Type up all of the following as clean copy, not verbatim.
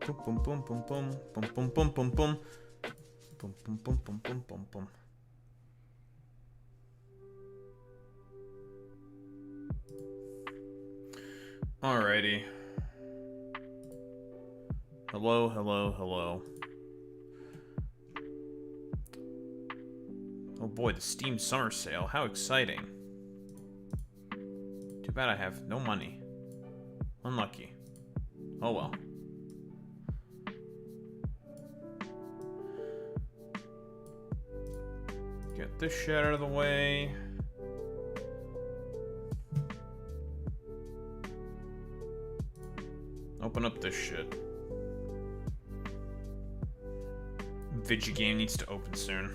Boom, boom, boom, boom, boom, boom, boom, boom, boom, boom. Boom, boom, boom, boom, boom, boom, boom. Alrighty. Hello, hello, hello. Oh boy, the Steam Summer Sale. How exciting. Too bad I have no money. Unlucky. Oh well. Get this shit out of the way. Open up this shit. Video game needs to open soon.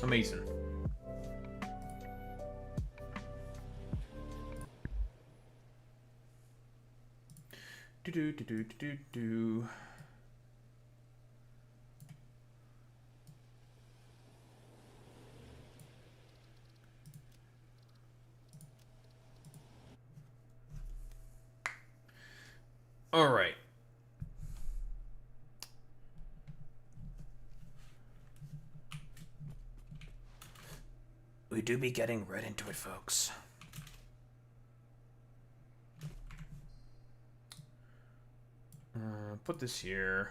Amazing. Do do do do do do. All right. We do be getting right into it, folks. Put this here.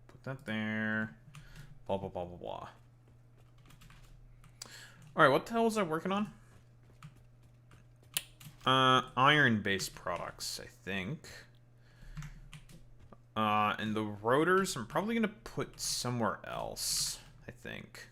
Put that there. Blah, blah, blah, blah, blah. Alright, what the hell was I working on? Iron-based products, I think. And the rotors, I'm probably going to put somewhere else, I think.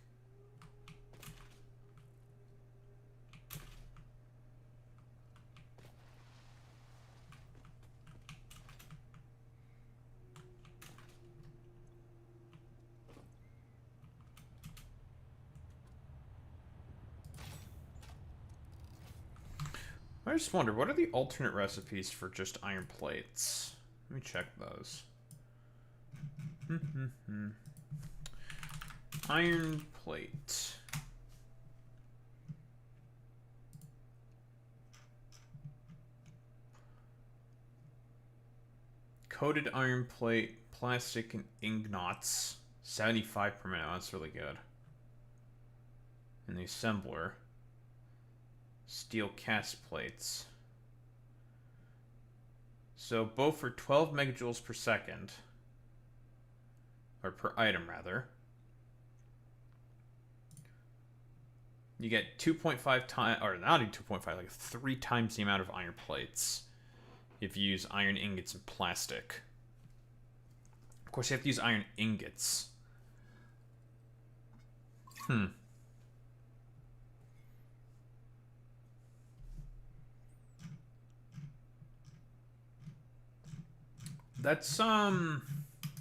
I just wonder, what are the alternate recipes for just iron plates? Let me check those. Iron plate. Coated iron plate, plastic and ingots. 75 per minute, that's really good. And the assembler. Steel cast plates. So both for 12 megajoules per second. Or per item, rather. You get 2.5 times, or not even 2.5, like 3 times the amount of iron plates if you use iron ingots and plastic. Of course, you have to use iron ingots. That's,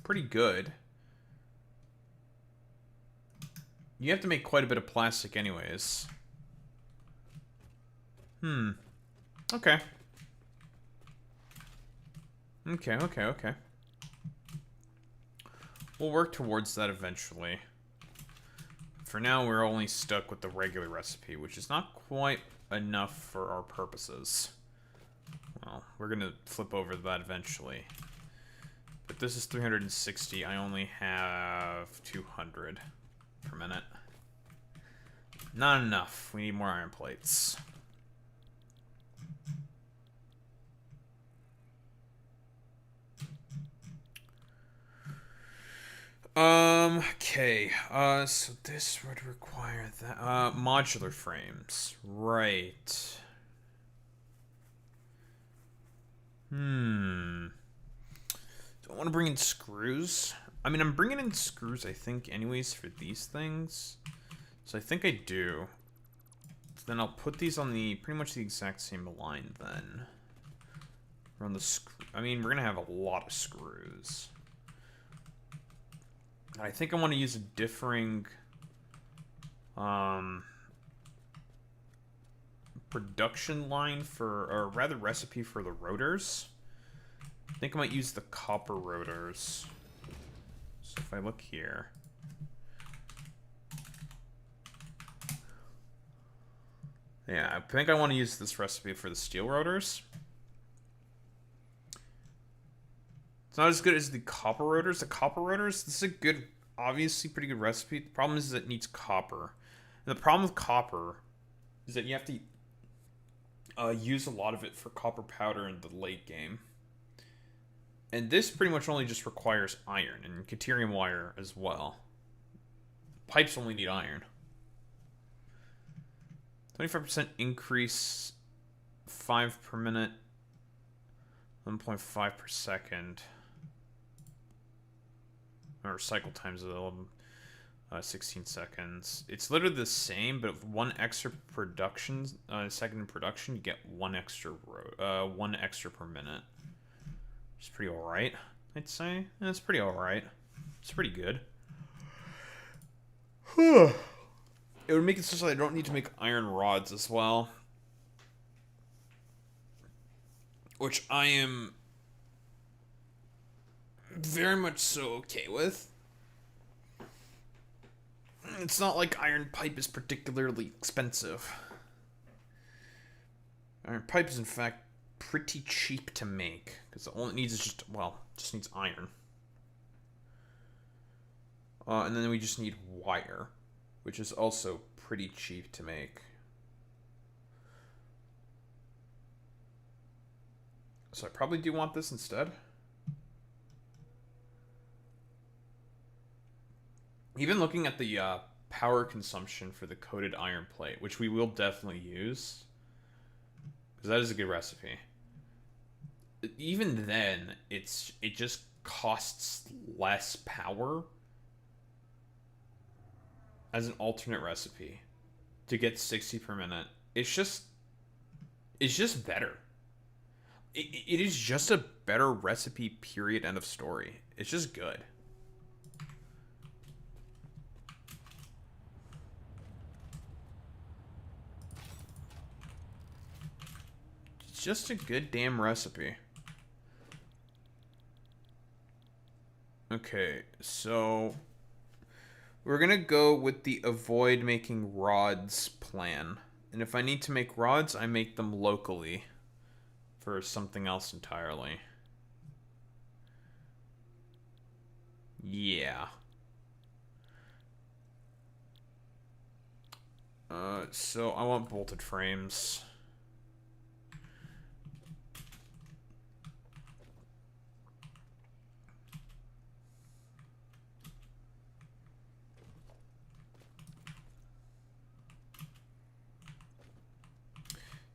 pretty good. You have to make quite a bit of plastic anyways. Okay. Okay. We'll work towards that eventually. For now, we're only stuck with the regular recipe, which is not quite enough for our purposes. Well, we're gonna flip over to that eventually. But this is 360. I only have 200 per minute. Not enough. We need more iron plates. Okay. So this would require that. Modular frames. Right. Do I want to bring in screws? I mean, I'm bringing in screws, I think, anyways, for these things. So I think I do. So then I'll put these on the pretty much the exact same line then. Run the I mean, we're gonna have a lot of screws. I think I want to use a differing production line for, or rather recipe for the rotors. I think I might use the copper rotors. So if I look here, Yeah, I think I want to use this recipe for the steel rotors. It's not as good as the copper rotors. The copper rotors, this is a good, obviously pretty good recipe. The problem is that it needs copper. And the problem with copper is that you have to use a lot of it for copper powder in the late game. And this pretty much only just requires iron and Caterium wire as well. Pipes only need iron. 25% increase, 5 per minute, 1.5 per second. Or cycle times of 16 seconds. It's literally the same, but with one extra production second in production, you get one extra per minute. Which is pretty alright, I'd say. That's pretty alright. It's pretty good. It would make it so that I don't need to make iron rods as well. Which I am very much so okay with. It's not like iron pipe is particularly expensive. Iron pipe is in fact pretty cheap to make, because all it needs is just needs iron. And then we just need wire, which is also pretty cheap to make. So I probably do want this instead. Even looking at the power consumption for the coated iron plate, which we will definitely use, because that is a good recipe. Even then, it just costs less power as an alternate recipe to get 60 per minute. It's just better. It is just a better recipe, period, end of story. It's just good. It's just a good damn recipe. Okay, so we're gonna go with the avoid making rods plan. And if I need to make rods, I make them locally for something else entirely. Yeah. So I want bolted frames.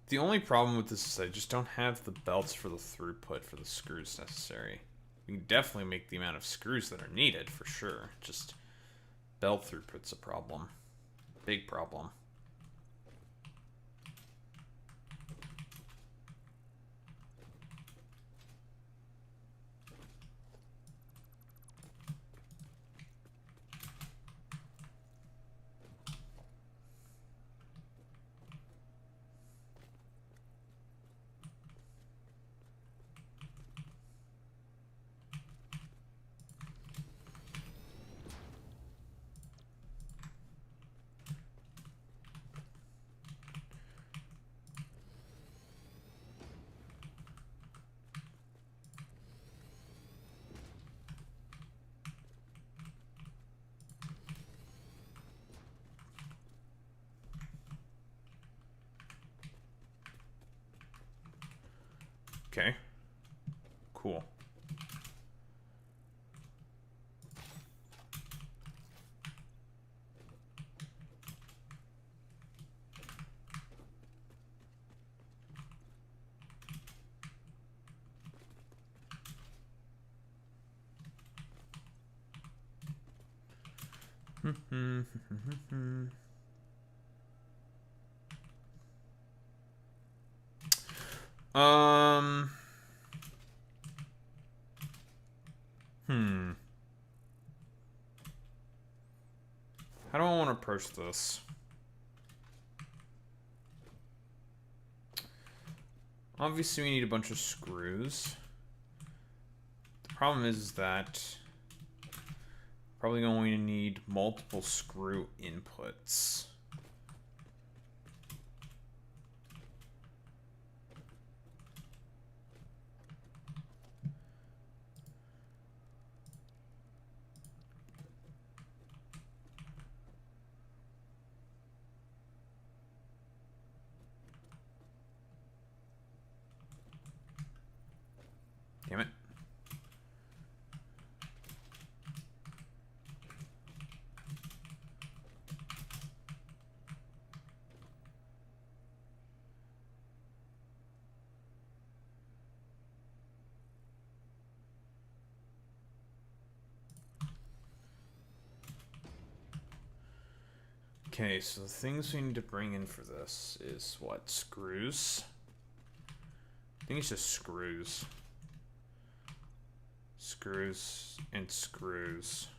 The only problem with this is I just don't have the belts for the throughput for the screws necessary. We can definitely make the amount of screws that are needed, for sure. Just belt throughput's a problem. Big problem. Okay. Cool. Um. How do I want to approach this? Obviously, we need a bunch of screws. The problem is that probably going to need multiple screw inputs. Okay, so the things we need to bring in for this is what? Screws? I think it's just screws. Screws and screws.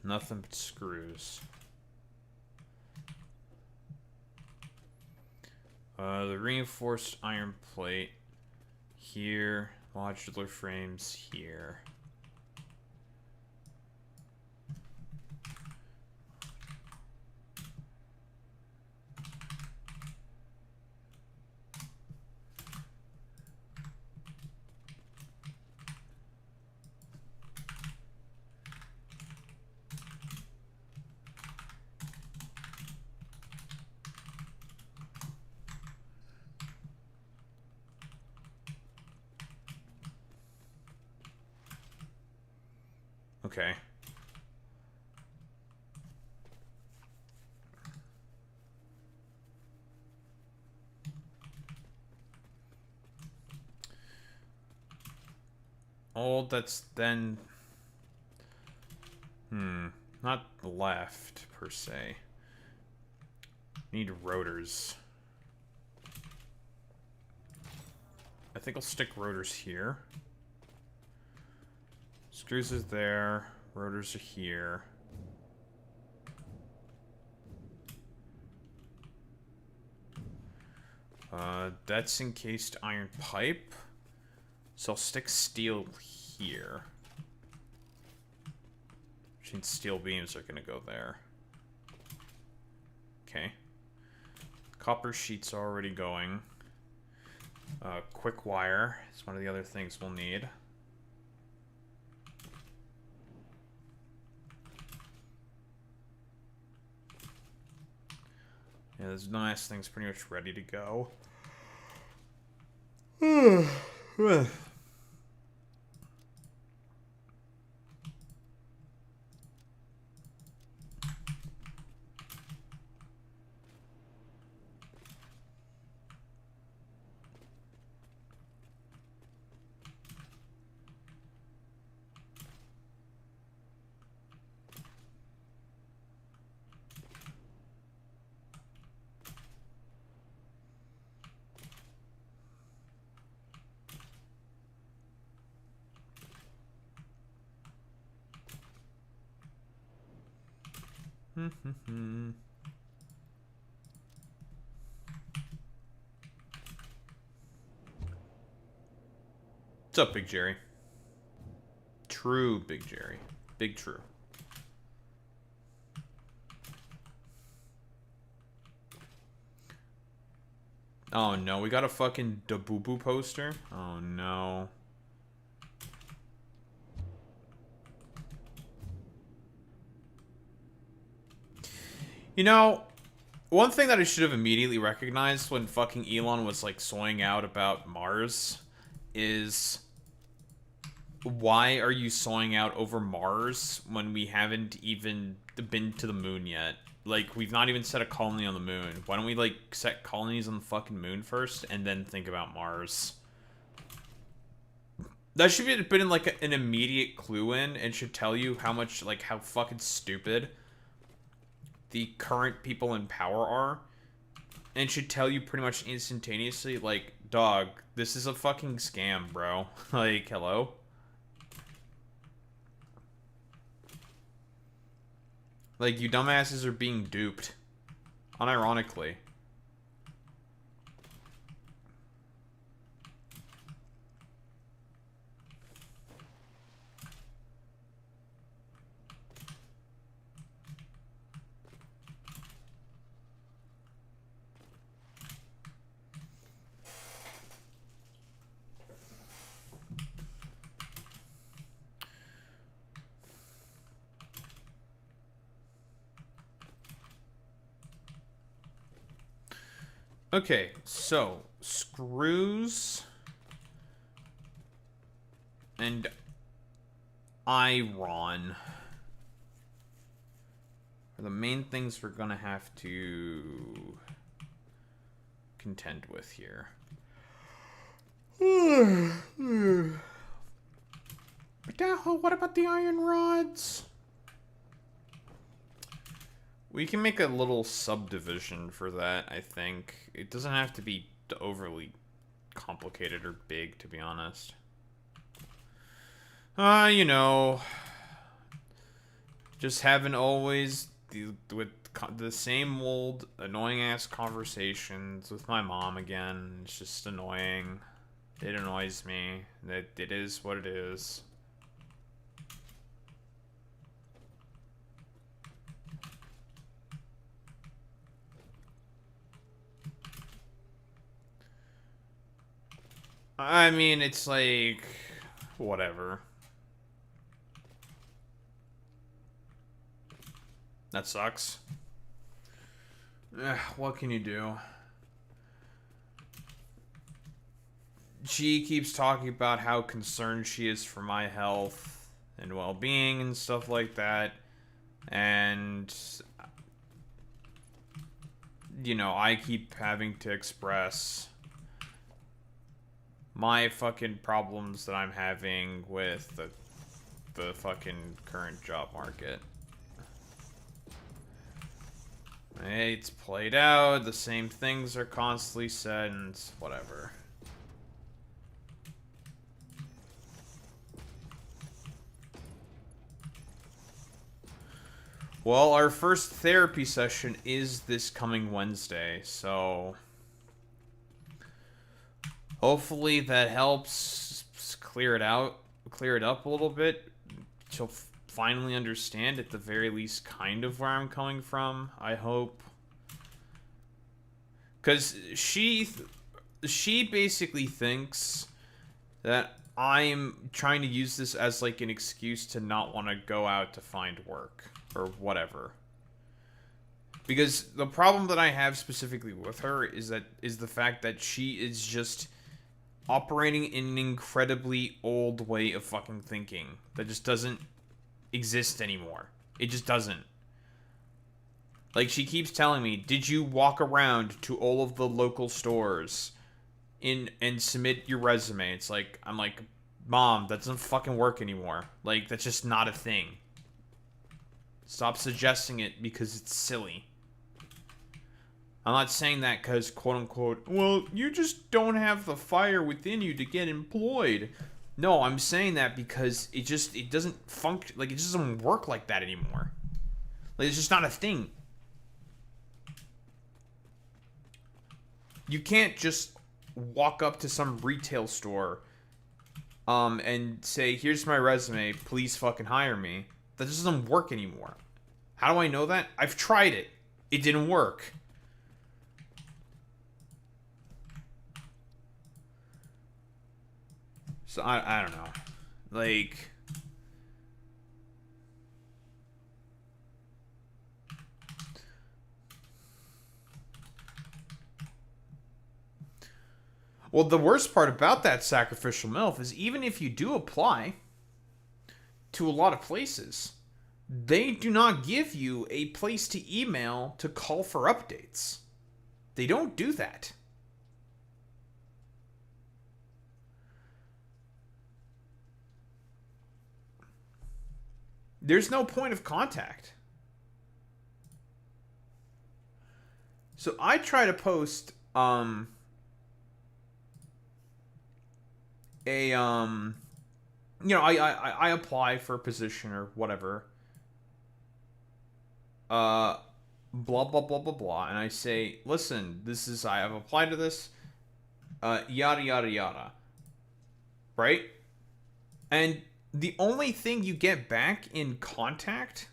Nothing but screws. The reinforced iron plate here. Modular frames here. Okay. Oh, that's then... Not left, per se. Need rotors. I think I'll stick rotors here. Screws is there. Rotors are here. That's encased iron pipe. So I'll stick steel here. Which means steel beams are gonna go there. Okay. Copper sheets are already going. Quick wire is one of the other things we'll need. Yeah, this nice thing's pretty much ready to go. What's up, Big Jerry? True, Big Jerry. Big true. Oh no, we got a fucking Dabubu poster? Oh no. You know, one thing that I should have immediately recognized when fucking Elon was like soying out about Mars is, why are you soying out over Mars when we haven't even been to the moon yet? Like, we've not even set a colony on the moon. Why don't we, like, set colonies on the fucking moon first and then think about Mars? That should have been, like, an immediate clue in and should tell you how much, like, how fucking stupid the current people in power are. And should tell you pretty much instantaneously, like, dog, this is a fucking scam, bro. Like, hello? Like, you dumbasses are being duped. Unironically. Okay, so screws and iron. are the main things we're gonna have to contend with here. But what about the iron rods? We can make a little subdivision for that, I think. It doesn't have to be overly complicated or big, to be honest. You know, just having always with the same old annoying ass conversations with my mom again. It's just annoying. It annoys me. That it is what it is. I mean, it's like whatever. That sucks. What can you do? She keeps talking about how concerned she is for my health and well-being and stuff like that. And, you know, I keep having to express my fucking problems that I'm having with the fucking current job market. It's played out, the same things are constantly said, and it's whatever. Well, our first therapy session is this coming Wednesday, so hopefully that helps clear it up a little bit. She'll finally understand, at the very least, kind of where I'm coming from, I hope. Because she basically thinks that I'm trying to use this as, like, an excuse to not want to go out to find work, or whatever. Because the problem that I have specifically with her is the fact that she is just operating in an incredibly old way of fucking thinking that just doesn't exist anymore. It just doesn't. Like, she keeps telling me, did you walk around to all of the local stores and submit your resume? It's like, I'm like, Mom, that doesn't fucking work anymore. Like, that's just not a thing. Stop suggesting it because it's silly. I'm not saying that because, quote unquote, well, you just don't have the fire within you to get employed. No, I'm saying that because it doesn't function, like, it just doesn't work like that anymore. Like, it's just not a thing. You can't just walk up to some retail store, and say, here's my resume, please fucking hire me. That just doesn't work anymore. How do I know that? I've tried it. It didn't work. So, I don't know. Like, well, the worst part about that sacrificial MILF is even if you do apply to a lot of places, they do not give you a place to email to call for updates. They don't do that. There's no point of contact. So I try to post I apply for a position or whatever. Blah blah blah blah blah, and I say, listen, I have applied to this, yada yada yada. Right? And the only thing you get back in contact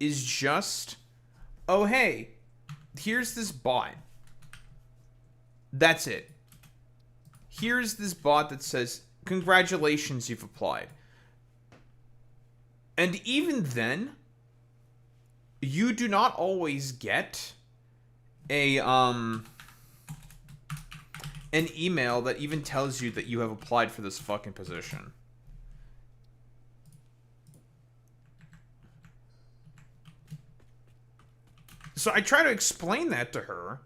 is just, oh hey, here's this bot. That's it. Here's this bot that says, congratulations, you've applied. And even then, you do not always get an email that even tells you that you have applied for this fucking position. So I try to explain that to her,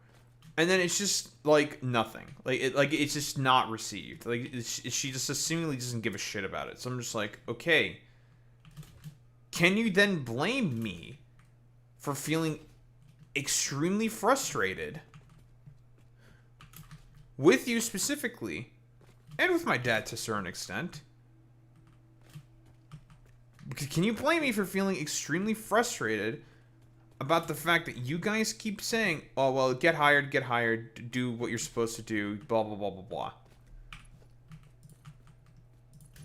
and then it's just like nothing. It's just not received. She just seemingly doesn't give a shit about it. So I'm just like, okay, can you then blame me for feeling extremely frustrated with you specifically, and with my dad to a certain extent? Can you blame me for feeling extremely frustrated about the fact that you guys keep saying, oh, well, get hired, do what you're supposed to do, blah, blah, blah, blah, blah.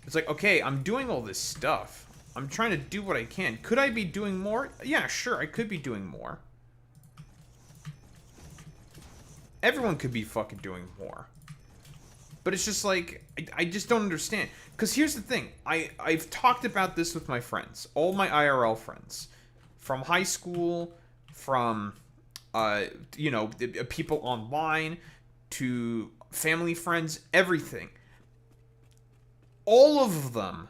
It's like, okay, I'm doing all this stuff. I'm trying to do what I can. Could I be doing more? Yeah, sure, I could be doing more. Everyone could be fucking doing more. But it's just like, I just don't understand. Because here's the thing. I've talked about this with my friends. All my IRL friends. From high school, from, people online, to family friends, everything. All of them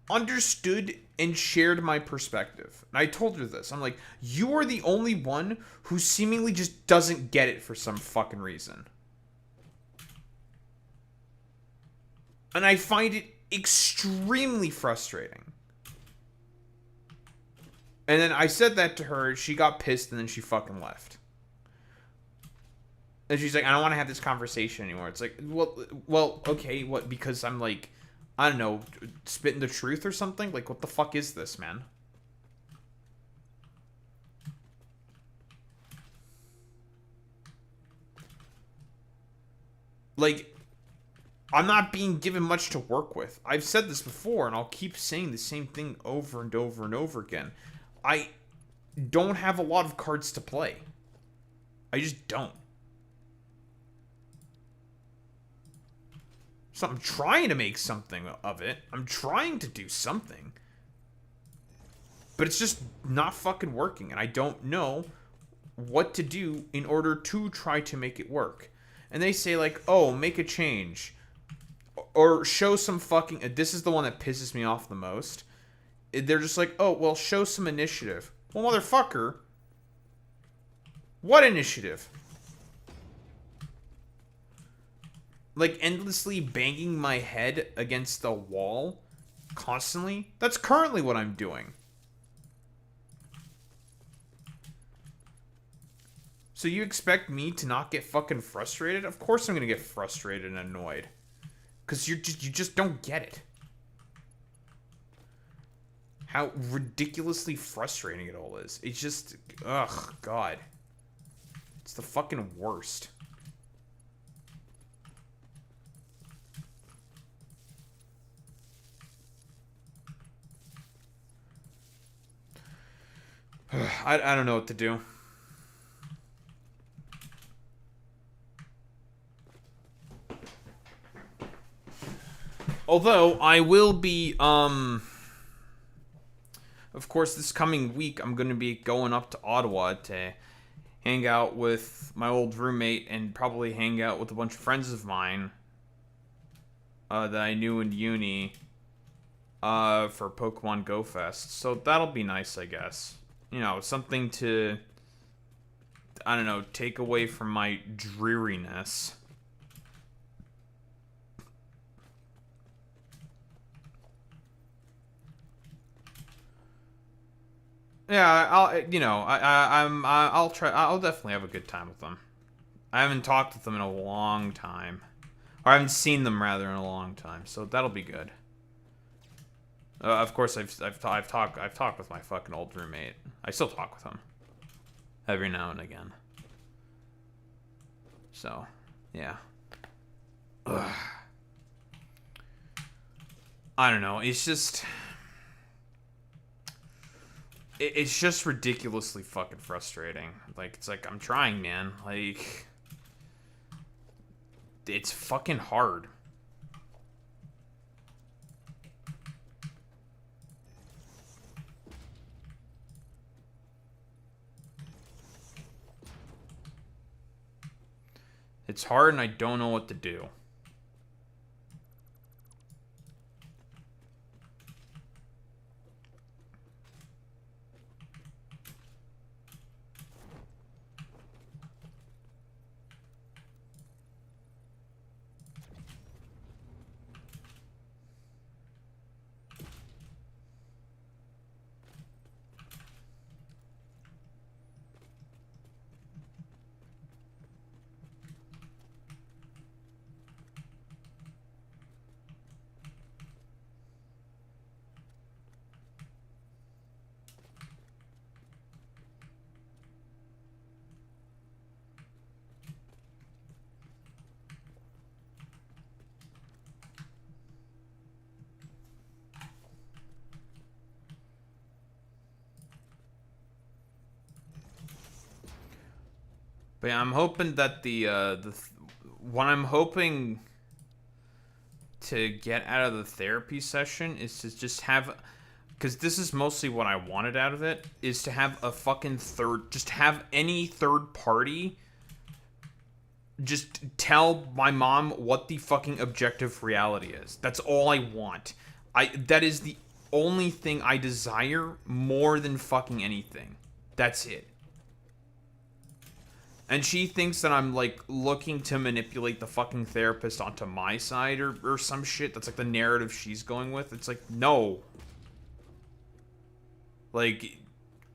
understood and shared my perspective. And I told her this. I'm like, you are the only one who seemingly just doesn't get it for some fucking reason. And I find it extremely frustrating. And then I said that to her, she got pissed, and then she fucking left. And she's like, I don't want to have this conversation anymore. It's like, well, okay, what, because I'm like, I don't know, spitting the truth or something? Like, what the fuck is this, man? Like, I'm not being given much to work with. I've said this before, and I'll keep saying the same thing over and over and over again. I don't have a lot of cards to play. I just don't. So I'm trying to make something of it. I'm trying to do something. But it's just not fucking working, and I don't know what to do in order to try to make it work. And they say, like, oh, make a change. Or show some fucking... This is the one that pisses me off the most. They're just like, oh, well, show some initiative. Well, motherfucker. What initiative? Like, endlessly banging my head against the wall constantly? That's currently what I'm doing. So you expect me to not get fucking frustrated? Of course I'm gonna get frustrated and annoyed. Because you just don't get it. How ridiculously frustrating it all is. It's just, ugh, God. It's the fucking worst. I don't know what to do. Although, I will be, of course, this coming week, I'm going to be going up to Ottawa to hang out with my old roommate and probably hang out with a bunch of friends of mine that I knew in uni for Pokemon Go Fest. So that'll be nice, I guess. You know, something to, I don't know, take away from my dreariness. Yeah, I'll try. I'll definitely have a good time with them. I haven't talked with them in a long time, or I haven't seen them rather in a long time. So that'll be good. Of course, I've talked with my fucking old roommate. I still talk with him every now and again. So, yeah. Ugh. I don't know. It's just. It's just ridiculously fucking frustrating. Like, it's like, I'm trying, man. Like, it's fucking hard. It's hard and I don't know what to do. But yeah, I'm hoping that what I'm hoping to get out of the therapy session is to just have, because this is mostly what I wanted out of it, is to have a fucking just have any third party just tell my mom what the fucking objective reality is. That's all I want. That is the only thing I desire more than fucking anything. That's it. And she thinks that I'm, like, looking to manipulate the fucking therapist onto my side or some shit. That's, like, the narrative she's going with. It's like, no. Like,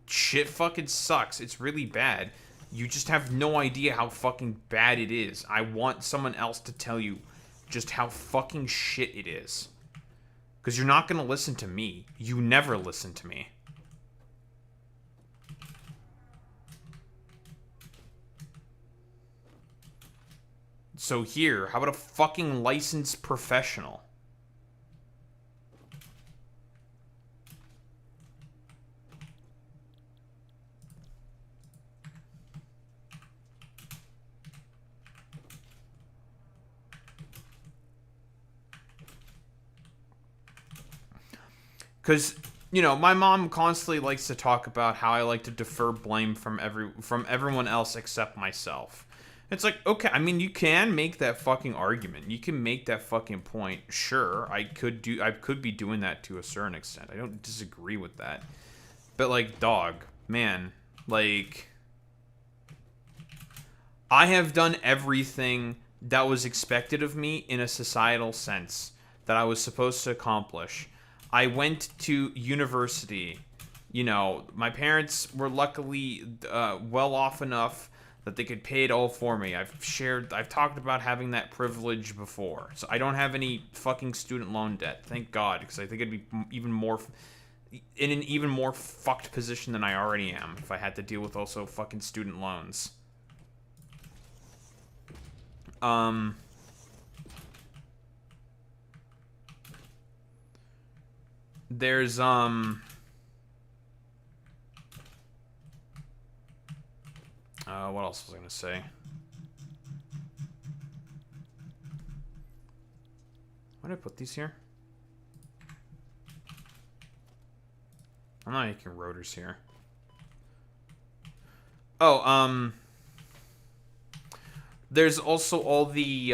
shit fucking sucks. It's really bad. You just have no idea how fucking bad it is. I want someone else to tell you just how fucking shit it is. Because you're not going to listen to me. You never listen to me. So here, how about a fucking licensed professional? Because, you know, my mom constantly likes to talk about how I like to defer blame from everyone else except myself. It's like, okay, I mean, you can make that fucking argument. You can make that fucking point. Sure, I could be doing that to a certain extent. I don't disagree with that. But, like, dog, man, like, I have done everything that was expected of me in a societal sense that I was supposed to accomplish. I went to university. You know, my parents were luckily well off enough that they could pay it all for me. I've talked about having that privilege before. So I don't have any fucking student loan debt. Thank God, because I think I'd be in an even more fucked position than I already am if I had to deal with also fucking student loans. There's what else was I gonna say? Why did I put these here? I'm not making rotors here. Oh, there's also all the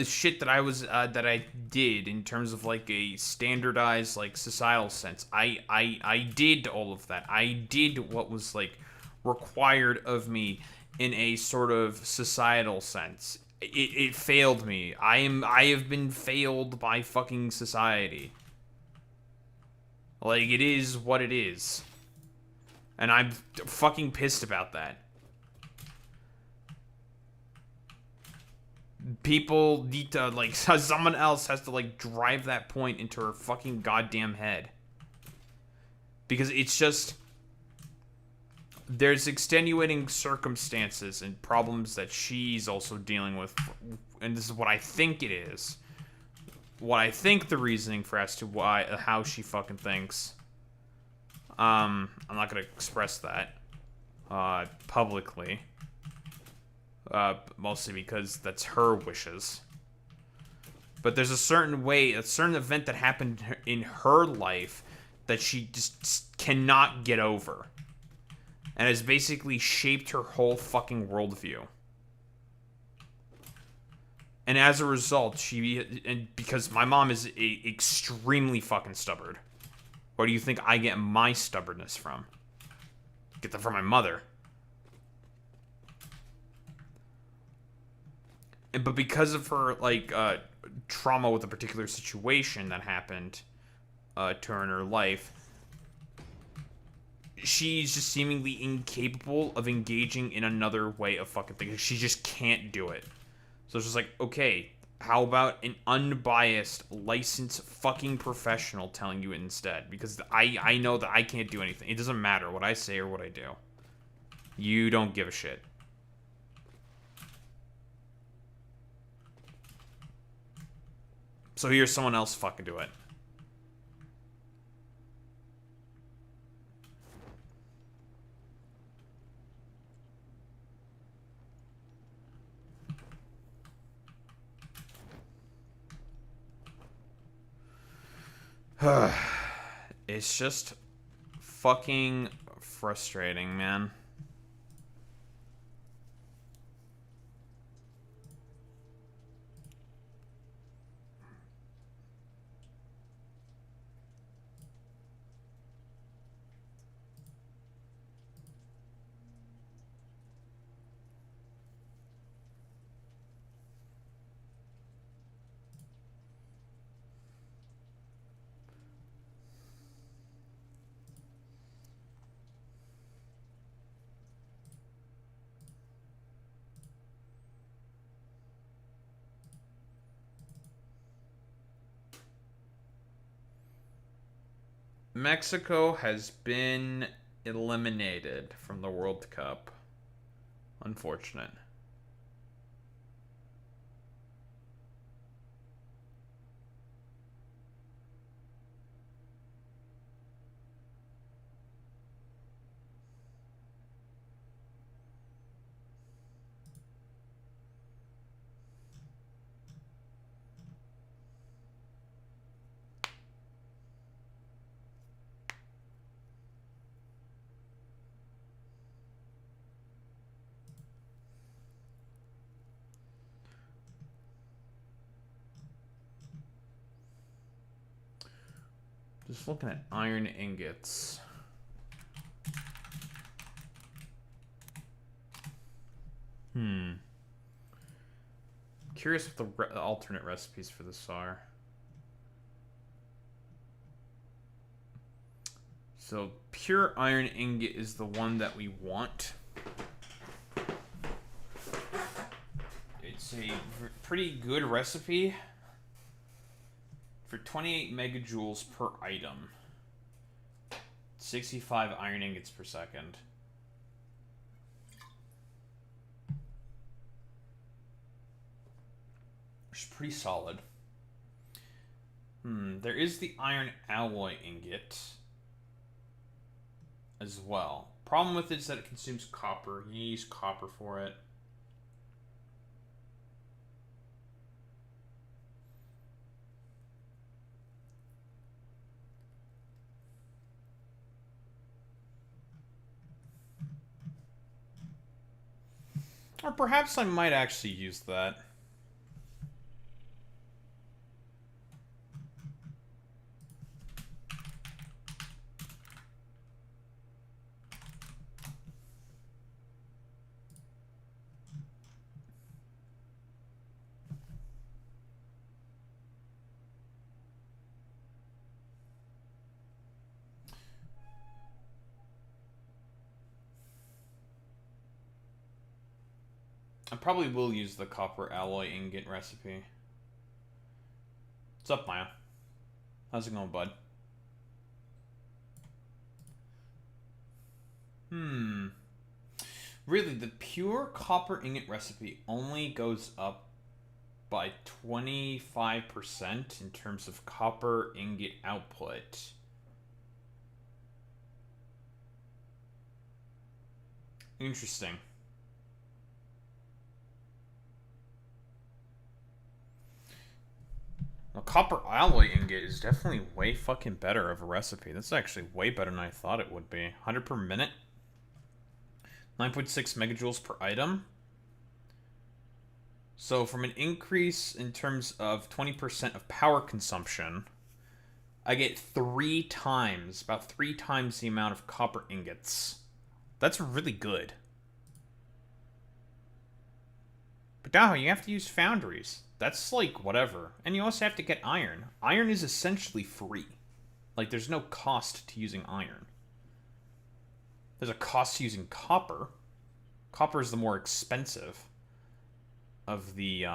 shit that I did in terms of like a standardized like societal sense. I did all of that. I did what was like required of me in a sort of societal sense. It failed me. I have been failed by fucking society. Like, it is what it is. And I'm fucking pissed about that. People need to, like, someone else has to, like, drive that point into her fucking goddamn head. Because it's just... There's extenuating circumstances and problems that she's also dealing with. And this is what I think it is. What I think the reasoning for as to how she fucking thinks. I'm not gonna express that publicly, mostly because that's her wishes. But there's a certain event that happened in her life that she just cannot get over, and has basically shaped her whole fucking worldview. And as a result, because my mom is extremely fucking stubborn. Where do you think I get my stubbornness from? Get that from my mother. But because of her, like, trauma with a particular situation that happened to her in her life, she's just seemingly incapable of engaging in another way of fucking thinking. She just can't do it. So it's just like, okay, how about an unbiased, licensed fucking professional telling you it instead? Because I know that I can't do anything. It doesn't matter what I say or what I do. You don't give a shit. So here's someone else fucking do it. It's just fucking frustrating, man. Mexico has been eliminated from the World Cup. Unfortunate. Just looking at iron ingots. Curious what the alternate recipes for this are. So pure iron ingot is the one that we want. It's a pretty good recipe for 28 megajoules per item. 65 iron ingots per second. Which is pretty solid. There is the iron alloy ingot as well. Problem with it is that it consumes copper. You use copper for it. Or perhaps I might actually use that. I probably will use the copper alloy ingot recipe. What's up, Maya? How's it going, bud? Really, the pure copper ingot recipe only goes up by 25% in terms of copper ingot output. Interesting. Well, copper alloy ingot is definitely way fucking better of a recipe. That's actually way better than I thought it would be. 100 per minute. 9.6 megajoules per item. So from an increase in terms of 20% of power consumption, I get 3 times, about 3 times the amount of copper ingots. That's really good. But now you have to use foundries. That's like whatever. And you also have to get iron. Iron is essentially free. Like there's no cost to using iron. There's a cost to using copper. Copper is the more expensive of the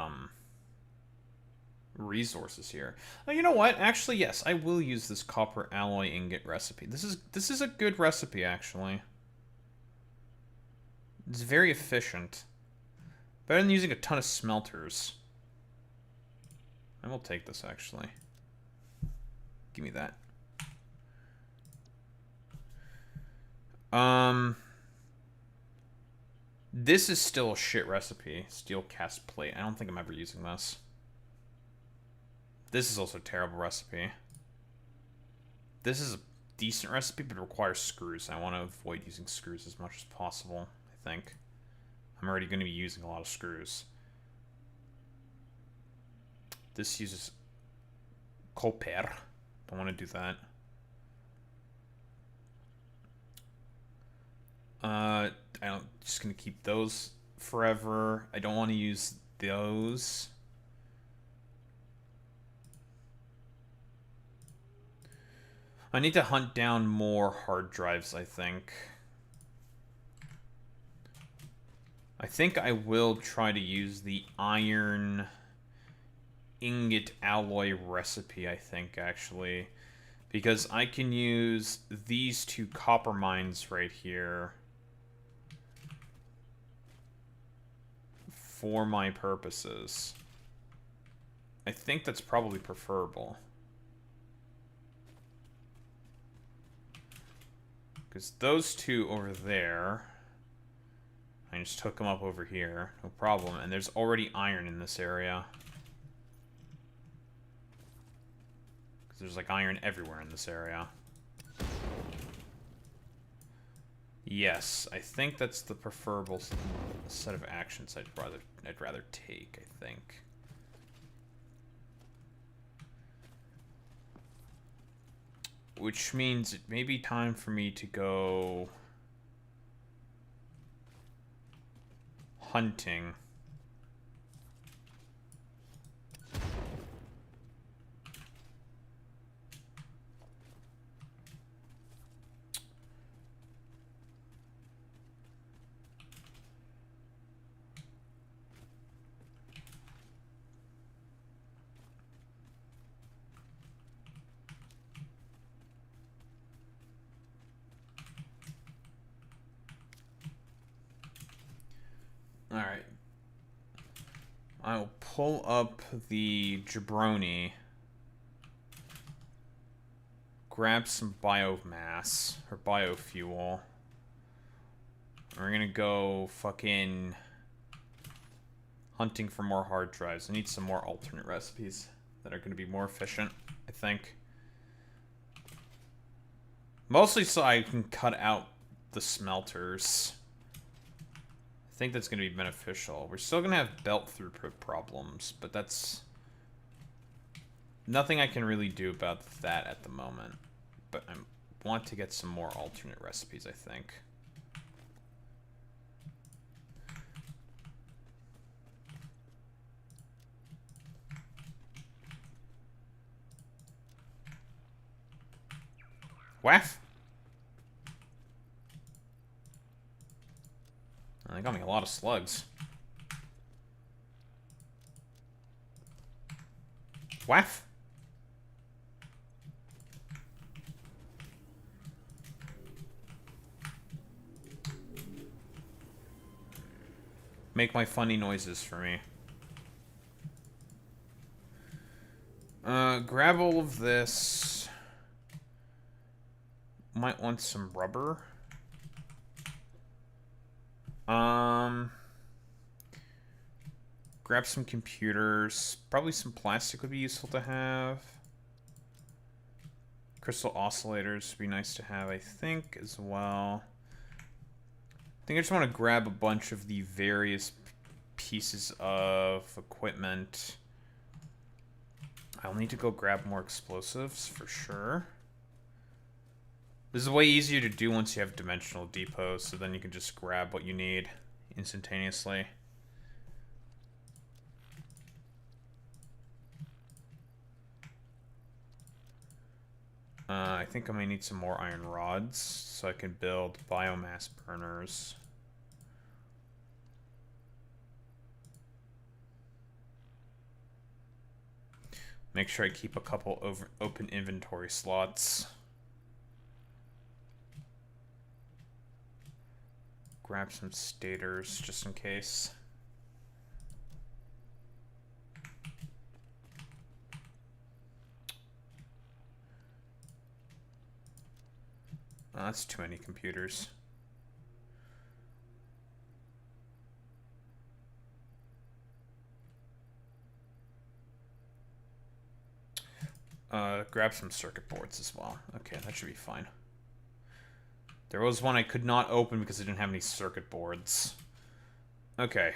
resources here. Oh, you know what? Actually, yes, I will use this copper alloy ingot recipe. This is a good recipe, actually. It's very efficient. Better than using a ton of smelters. I will take this, actually. Give me that. This is still a shit recipe. Steel cast plate. I don't think I'm ever using this. This is also a terrible recipe. This is a decent recipe, but it requires screws. I want to avoid using screws as much as possible, I think. I'm already going to be using a lot of screws. This uses copper. Don't want to do that. I'm just going to keep those forever. I don't want to use those. I need to hunt down more hard drives, I think. I think I will try to use the iron ingot alloy recipe, I think, actually. Because I can use these two copper mines right here for my purposes. I think that's probably preferable. Because those two over there, I just took them up over here, no problem. And there's already iron in this area. Because there's like iron everywhere in this area. Yes, I think that's the preferable set of actions I'd rather take, I think. Which means it may be time for me to go hunting. Alright. I'll pull up the jabroni. Grab some biomass, or biofuel. We're gonna go fucking hunting for more hard drives. I need some more alternate recipes that are gonna be more efficient, I think. Mostly so I can cut out the smelters. I think that's going to be beneficial. We're still going to have belt throughput problems, but that's nothing I can really do about that at the moment. But I want to get some more alternate recipes, I think. Waff? Oh, they got me a lot of slugs. Waff? Make my funny noises for me. Grab all of this. Might want some rubber. Grab some computers. Probably some plastic would be useful to have. Crystal oscillators would be nice to have, I think, as well. I think I just want to grab a bunch of the various pieces of equipment. I'll need to go grab more explosives, for sure. This is way easier to do once you have dimensional depots, so then you can just grab what you need instantaneously. I think I may need some more iron rods, so I can build biomass burners. Make sure I keep a couple open inventory slots. Grab some stators just in case. Oh, that's too many computers. Grab some circuit boards as well. Okay, that should be fine. There was one I could not open because I didn't have any circuit boards. Okay.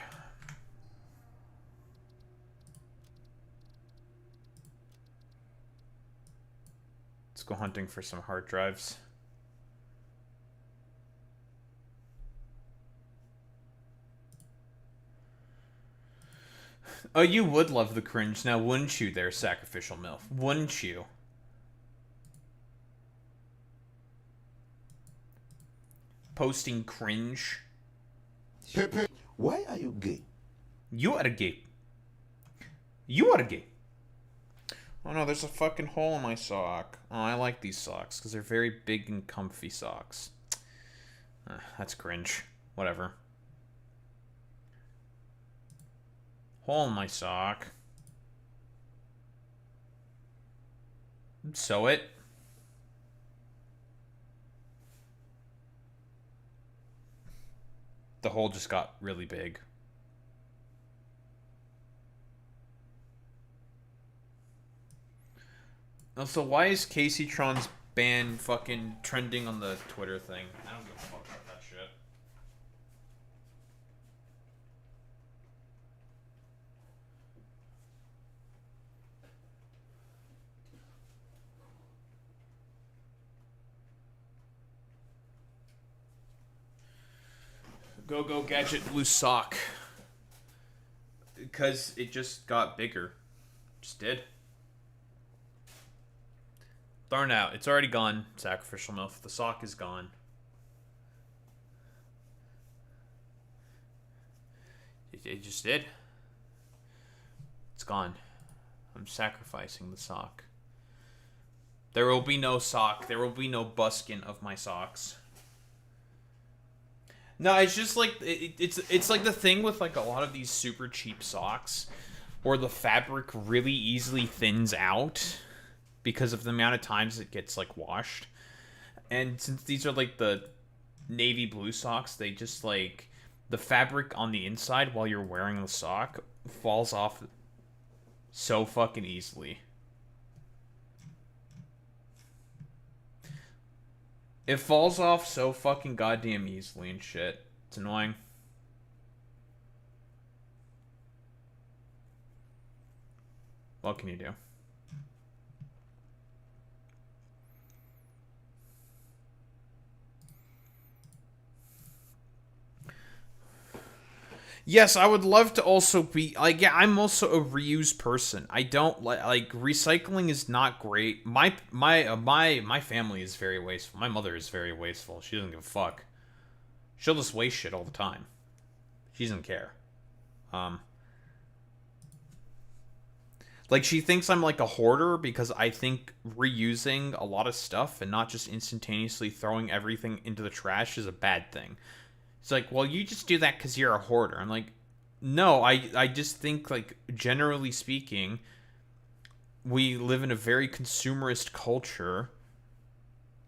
Let's go hunting for some hard drives. Oh, you would love the cringe now, wouldn't you there, Sacrificial MILF? Wouldn't you? Posting cringe. Pepe, why are you gay? You are gay. You are gay. Oh no, there's a fucking hole in my sock. Oh, I like these socks because they're very big and comfy socks. That's cringe. Whatever. Hole in my sock. Sew it. The hole just got really big. Also, why is Casey Tron's band fucking trending on the Twitter thing? I don't give a fuck about that shit. Go gadget blue sock. Because it just got bigger. Just did. Thrown out. It's already gone. Sacrificial MILF. The sock is gone. It just did. It's gone. I'm sacrificing the sock. There will be no sock. There will be no buskin of my socks. No, it's just like it's like the thing with like a lot of these super cheap socks where the fabric really easily thins out because of the amount of times it gets like washed. And since these are like the navy blue socks, they just like the fabric on the inside while you're wearing the sock falls off so fucking easily. It falls off so fucking goddamn easily and shit. It's annoying. What can you do? Yes, I would love to also be like, yeah, I'm also a reuse person. I don't like recycling is not great. My family is very wasteful. My mother is very wasteful. She doesn't give a fuck. She'll just waste shit all the time. She doesn't care. Like she thinks I'm like a hoarder because I think reusing a lot of stuff and not just instantaneously throwing everything into the trash is a bad thing. It's like, well, you just do that because you're a hoarder. I'm like, no, I just think, like, generally speaking, we live in a very consumerist culture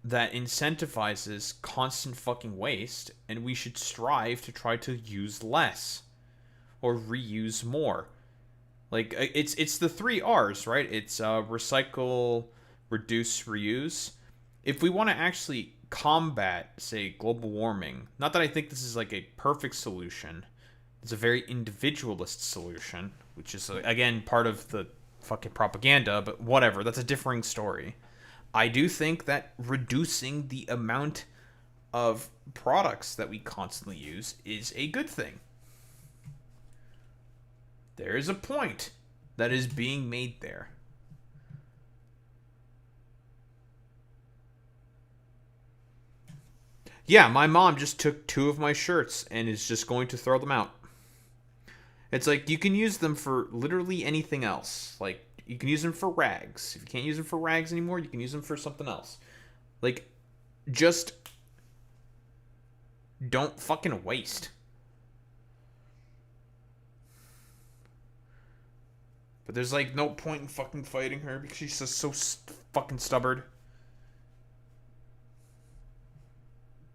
that incentivizes constant fucking waste, and we should strive to try to use less or reuse more. Like, it's the 3 R's, right? It's recycle, reduce, reuse. If we want to actually combat, say, global warming, not that I think this is like a perfect solution, it's a very individualist solution, which is again part of the fucking propaganda, but whatever, that's a differing story. I do think that reducing the amount of products that we constantly use is a good thing. There is a point that is being made there. Yeah, my mom just took 2 of my shirts and is just going to throw them out. It's like, you can use them for literally anything else. Like, you can use them for rags. If you can't use them for rags anymore, you can use them for something else. Like, just don't fucking waste. But there's like no point in fucking fighting her because she's just so fucking stubborn.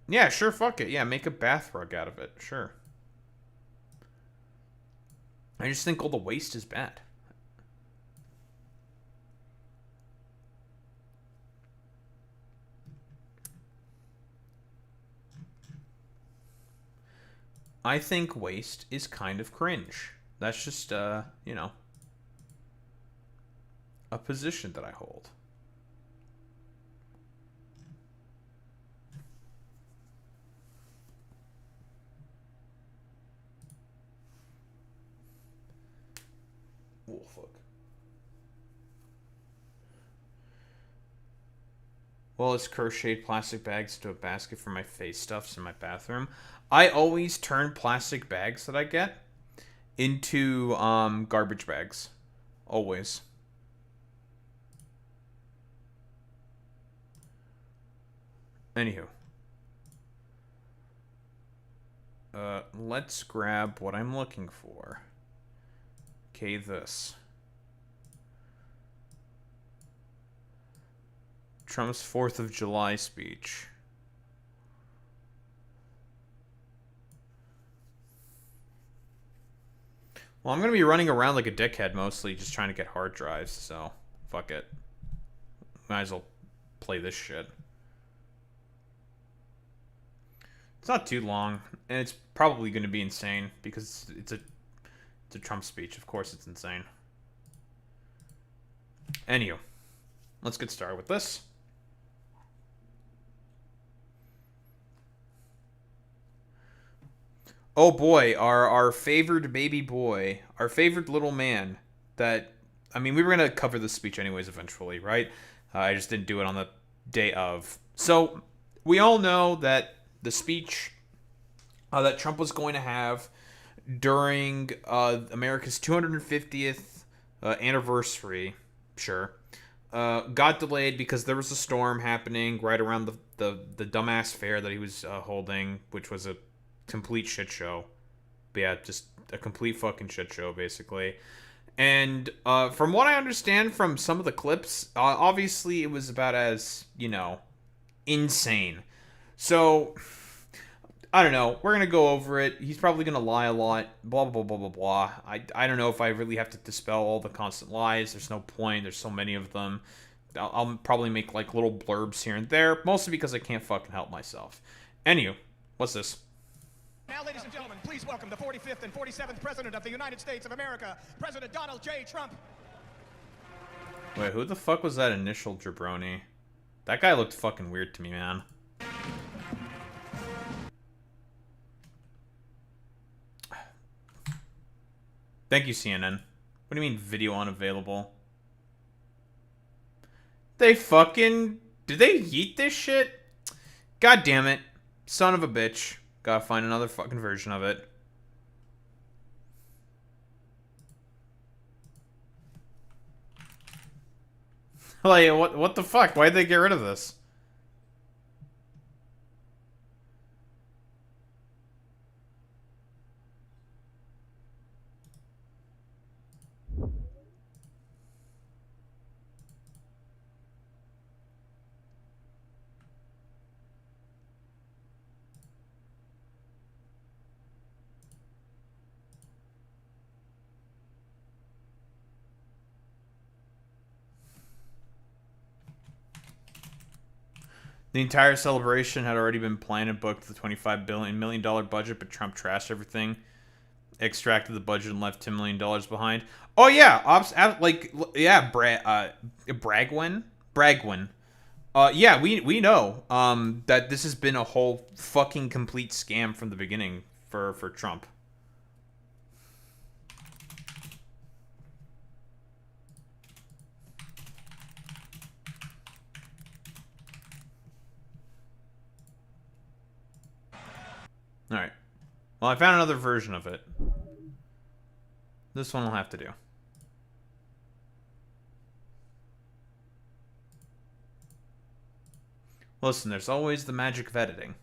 Yeah, sure, fuck it. Yeah, make a bath rug out of it. Sure. I just think all the waste is bad. I think waste is kind of cringe. That's just, you know, a position that I hold. Oh, fuck. Well, it's crocheted plastic bags into a basket for my face stuffs in my bathroom. I always turn plastic bags that I get into garbage bags. Always. Anywho. Let's grab what I'm looking for. Okay, this. Trump's 4th of July speech. Well, I'm going to be running around like a dickhead mostly, just trying to get hard drives, so fuck it. Might as well play this shit. It's not too long, and it's probably going to be insane, because it's a Trump speech. Of course it's insane. Anywho, let's get started with this. Oh boy, our favored baby boy, our favorite little man that, I mean, we were going to cover this speech anyways eventually, right? I just didn't do it on the day of. So, we all know that the speech that Trump was going to have during America's 250th anniversary, sure, got delayed because there was a storm happening right around the dumbass fair that he was holding, which was a complete shit show. But yeah, just a complete fucking shit show, basically. And from what I understand from some of the clips, obviously it was about as, you know, insane. So, I don't know. We're going to go over it. He's probably going to lie a lot. Blah, blah, blah, blah, blah. I don't know if I really have to dispel all the constant lies. There's no point. There's so many of them. I'll probably make, like, little blurbs here and there. Mostly because I can't fucking help myself. Anywho, what's this? Now, ladies and gentlemen, please welcome the 45th and 47th President of the United States of America, President Donald J. Trump. Wait, who the fuck was that initial jabroni? That guy looked fucking weird to me, man. Thank you, CNN. What do you mean video unavailable? They fucking... Did they yeet this shit? God damn it. Son of a bitch. Gotta find another fucking version of it. Like, what the fuck? Why'd they get rid of this? The entire celebration had already been planned and booked with a $25 million budget, but Trump trashed everything, extracted the budget, and left $10 million behind. Oh yeah, Bragwin. Yeah, we know that this has been a whole fucking complete scam from the beginning for Trump. Alright. Well, I found another version of it. This one will have to do. Listen, there's always the magic of editing.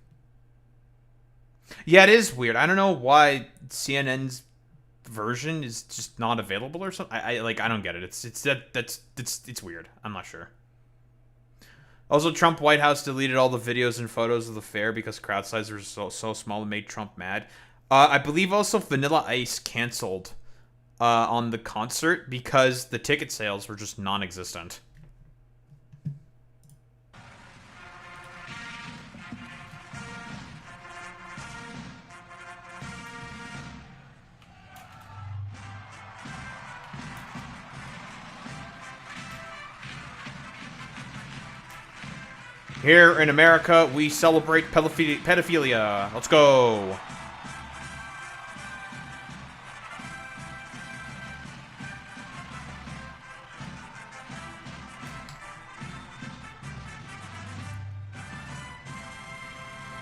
Yeah, it is weird. I don't know why CNN's version is just not available or something. I don't get it. It's weird. I'm not sure. Also, Trump White House deleted all the videos and photos of the fair because crowd sizes were so small it made Trump mad. I believe also Vanilla Ice canceled on the concert because the ticket sales were just non-existent. Here in America, we celebrate pedophilia. Let's go.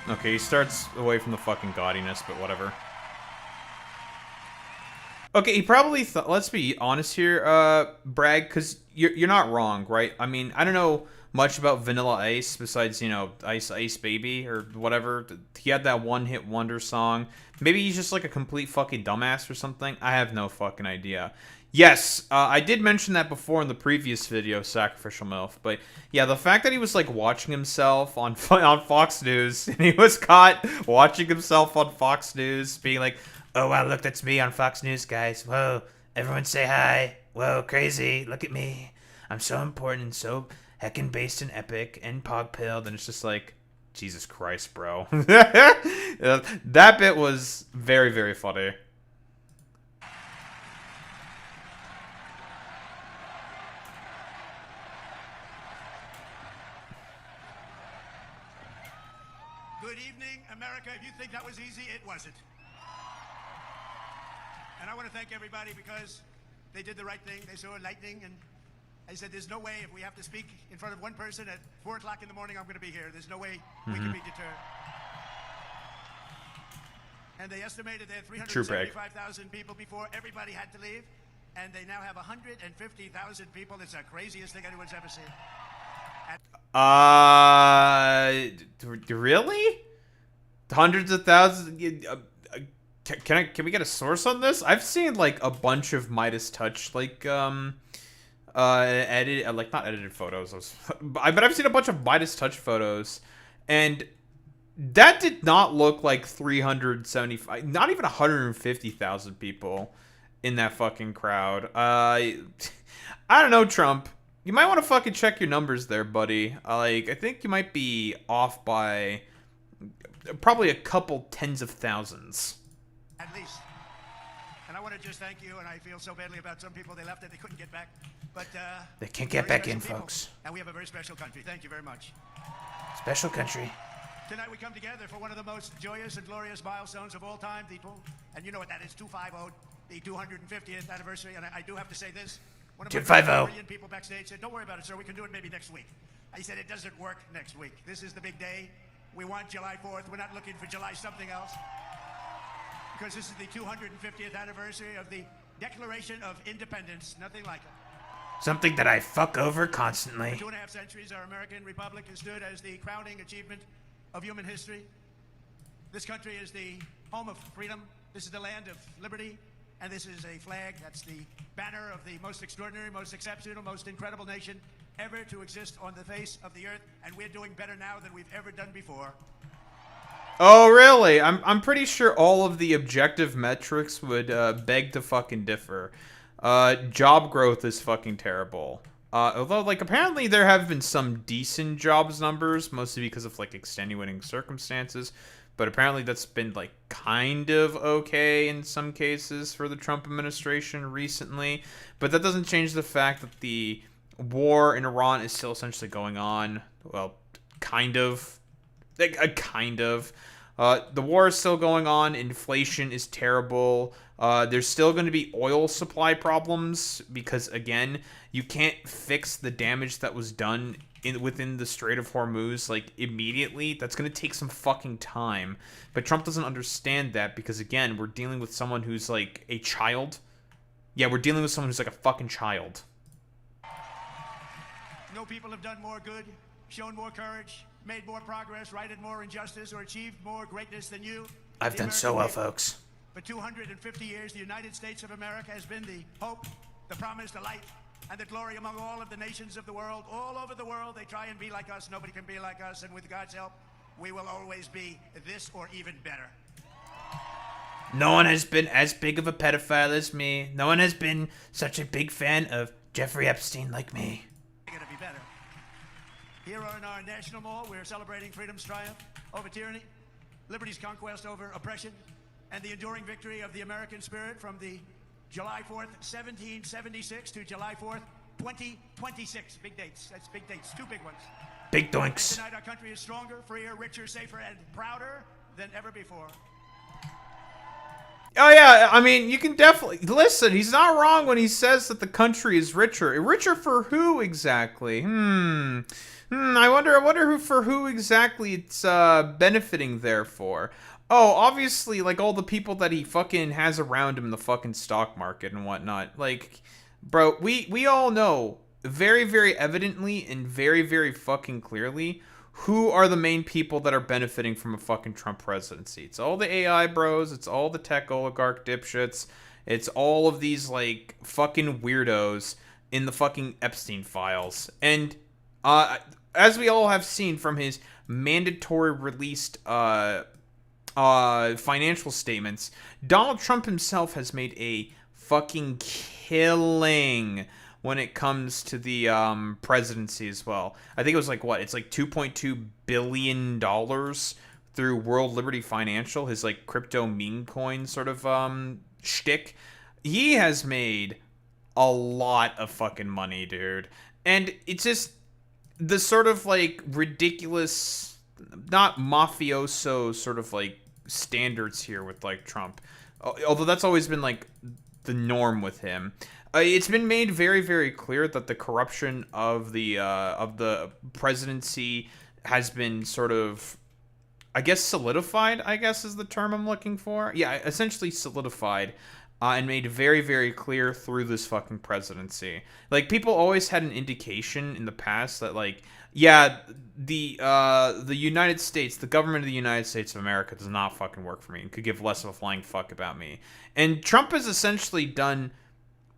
Okay, he starts away from the fucking gaudiness, but whatever. Okay, he probably thought, let's be honest here, Bragg, because you're not wrong, right? I mean, I don't know much about Vanilla Ice besides, you know, Ice Ice Baby or whatever. He had that one-hit wonder song. Maybe he's just like a complete fucking dumbass or something. I have no fucking idea. Yes, I did mention that before in the previous video, Sacrificial MILF. But yeah, the fact that he was like watching himself on Fox News, and he was caught watching himself on Fox News, being like, "Oh wow, look, that's me on Fox News, guys. Whoa, everyone say hi. Whoa, crazy. Look at me. I'm so important and so heckin' based and epic and pog-pilled." And it's just like, Jesus Christ, bro. That bit was very, very funny. Good evening, America. If you think that was easy, it wasn't. And I want to thank everybody because they did the right thing. They saw lightning, and I said, there's no way if we have to speak in front of one person at 4 o'clock in the morning, I'm going to be here. There's no way we can be deterred. And they estimated they had 375,000 people before everybody had to leave, and they now have 150,000 people. It's the craziest thing anyone's ever seen. Really? Hundreds of thousands? Can we get a source on this? I've seen like a bunch of Midas Touch like edited, like not edited photos, but I've seen a bunch of Midas Touch photos, and that did not look like 375, not even 150,000 people in that fucking crowd. I don't know, Trump. You might want to fucking check your numbers there, buddy. Like, I think you might be off by probably a couple tens of thousands. At least. And I want to just thank you, and I feel so badly about some people. They left it, they couldn't get back. But, they can't get back in, folks. And we have a very special country. Thank you very much. Special country. Tonight we come together for one of the most joyous and glorious milestones of all time, people. And you know what that is, 250, the 250th anniversary. And I do have to say this. One of my brilliant people backstage said, "Don't worry about it, sir. We can do it maybe next week." I said, "It doesn't work next week. This is the big day. We want July 4th. We're not looking for July something else. Because this is the 250th anniversary of the Declaration of Independence. Nothing like it. Something that I fuck over constantly. For 2.5 centuries, our American Republic has stood as the crowning achievement of human history. This country is the home of freedom. This is the land of liberty. And this is a flag that's the banner of the most extraordinary, most exceptional, most incredible nation ever to exist on the face of the earth. And we're doing better now than we've ever done before. Oh, really? I'm pretty sure all of the objective metrics would beg to fucking differ. Job growth is fucking terrible. Although, like, apparently there have been some decent jobs numbers, mostly because of, like, extenuating circumstances. But apparently that's been, like, kind of okay in some cases for the Trump administration recently. But that doesn't change the fact that the war in Iran is still essentially going on. Well, kind of. Kind of. The war is still going on. Inflation is terrible. There's still going to be oil supply problems because, again, you can't fix the damage that was done within the Strait of Hormuz, like, immediately. That's going to take some fucking time. But Trump doesn't understand that because, again, we're dealing with someone who's, like, a child. Yeah, we're dealing with someone who's, like, a fucking child. No people have done more good, shown more courage, made more progress, righted more injustice, or achieved more greatness than you. I've done so well, folks. For 250 years, the United States of America has been the hope, the promise, the light, and the glory among all of the nations of the world. All over the world, they try and be like us. Nobody can be like us, and with God's help, we will always be this or even better. No one has been as big of a pedophile as me. No one has been such a big fan of Jeffrey Epstein like me. We're gonna be better. Here in our National Mall, we're celebrating freedom's triumph over tyranny, liberty's conquest over oppression, and the enduring victory of the American spirit from the July 4th, 1776 to July 4th, 2026. Big dates. That's big dates. Two big ones. Big And doinks. tonight our country is stronger, freer, richer, safer, and prouder than ever before. Oh yeah, I mean, you can definitely listen. He's not wrong when he says that the country is richer. Richer for who exactly? I wonder who for who exactly it's benefiting there for. Oh, obviously, like all the people that he fucking has around him in the fucking stock market and whatnot. Like, bro, we all know very, very evidently and very, very fucking clearly who are the main people that are benefiting from a fucking Trump presidency. It's all the AI bros, it's all the tech oligarch dipshits, it's all of these, like, fucking weirdos in the fucking Epstein files. And, as we all have seen from his mandatory released, financial statements, Donald Trump himself has made a fucking killing when it comes to the presidency as well. I think it was like what? It's like $2.2 billion through World Liberty Financial, his like crypto meme coin sort of shtick. He has made a lot of fucking money, dude. And it's just the sort of like ridiculous, not mafioso sort of like standards here with like Trump. Although that's always been like the norm with him. It's been made very, very clear that the corruption of the presidency has been sort of, I guess, solidified, I guess is the term I'm looking for. Yeah, essentially solidified and made very, very clear through this fucking presidency. Like, people always had an indication in the past that, like, yeah, the United States, the government of the United States of America does not fucking work for me and could give less of a flying fuck about me. And Trump has essentially done,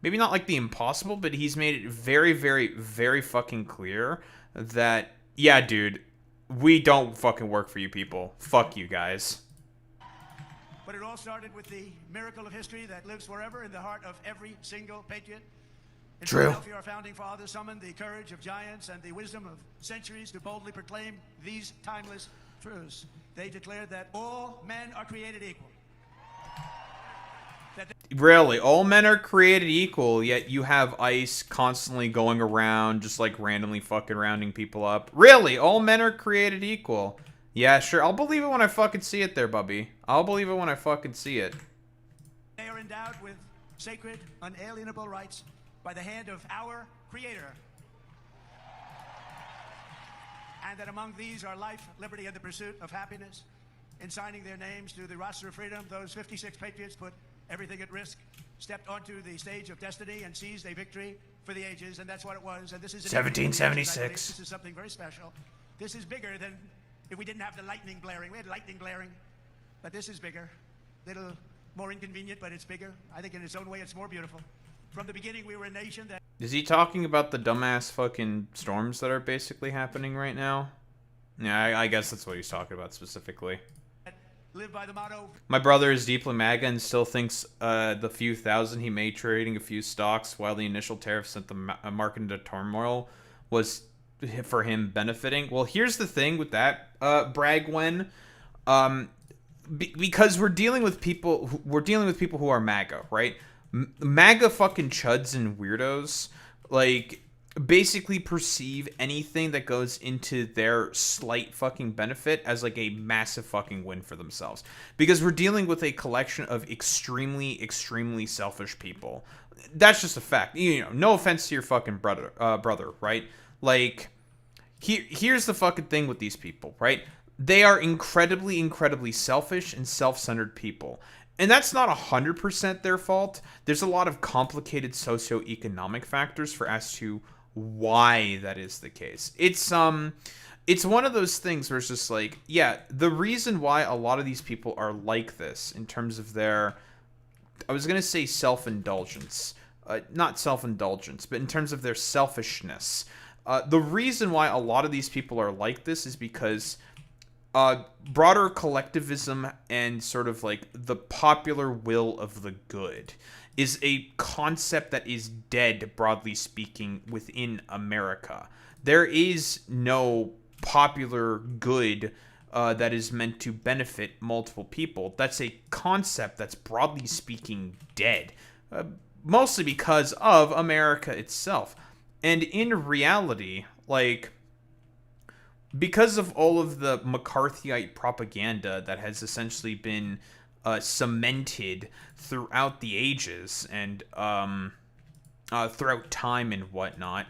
maybe not like the impossible, but he's made it very, very, very fucking clear that, yeah, dude, we don't fucking work for you people. Fuck you guys. But it all started with the miracle of history that lives forever in the heart of every single patriot. In True. Philadelphia, our founding fathers summoned the courage of giants and the wisdom of centuries to boldly proclaim these timeless truths. They declared that all men are created equal. Really, all men are created equal, yet you have ICE constantly going around, just like randomly fucking rounding people up. Really, all men are created equal. Yeah, sure, I'll believe it when I fucking see it there, Bubby. I'll believe it when I fucking see it. They are endowed with sacred, unalienable rights by the hand of our Creator. And that among these are life, liberty, and the pursuit of happiness. In signing their names to the roster of freedom, those 56 patriots put everything at risk, stepped onto the stage of destiny, and seized a victory for the ages, and that's what it was. And this is 1776. This is something very special. This is bigger than if we didn't have the lightning blaring. We had lightning blaring, but this is bigger. Little more inconvenient, but it's bigger. I think in its own way, it's more beautiful. From the beginning, we were a nation that... Is he talking about the dumbass fucking storms that are basically happening right now? Yeah, I guess that's what he's talking about specifically. Live by the motto. My brother is deeply MAGA and still thinks the few thousand he made trading a few stocks while the initial tariffs sent the market into turmoil was for him benefiting. Well, here's the thing with that, Bragwen. Because we're dealing with people who are MAGA, right? MAGA fucking chuds and weirdos, like, basically perceive anything that goes into their slight fucking benefit as like a massive fucking win for themselves, because we're dealing with a collection of extremely, extremely selfish people. That's just a fact. You know, no offense to your fucking brother, right? Like, here's the fucking thing with these people, right? They are incredibly, incredibly selfish and self-centered people. And that's not 100% their fault. There's a lot of complicated socioeconomic factors for as to why that is the case. It's one of those things where it's just like, yeah, the reason why a lot of these people are like this in terms of their, I was going to say self-indulgence, not self-indulgence, but in terms of their selfishness. The reason why a lot of these people are like this is because broader collectivism and sort of like the popular will of the good is a concept that is dead, broadly speaking, within America. There is no popular good that is meant to benefit multiple people. That's a concept that's, broadly speaking, dead. Mostly because of America itself. And in reality, like, because of all of the McCarthyite propaganda that has essentially been cemented throughout the ages and throughout time and whatnot,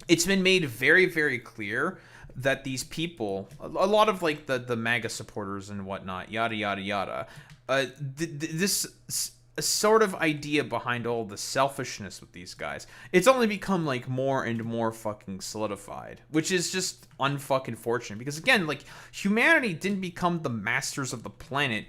it's been made very, very clear that these people, a lot of like the MAGA supporters and whatnot, yada yada yada, this sort of idea behind all the selfishness with these guys, it's only become like more and more fucking solidified, which is just unfucking fortunate. Because again, like, humanity didn't become the masters of the planet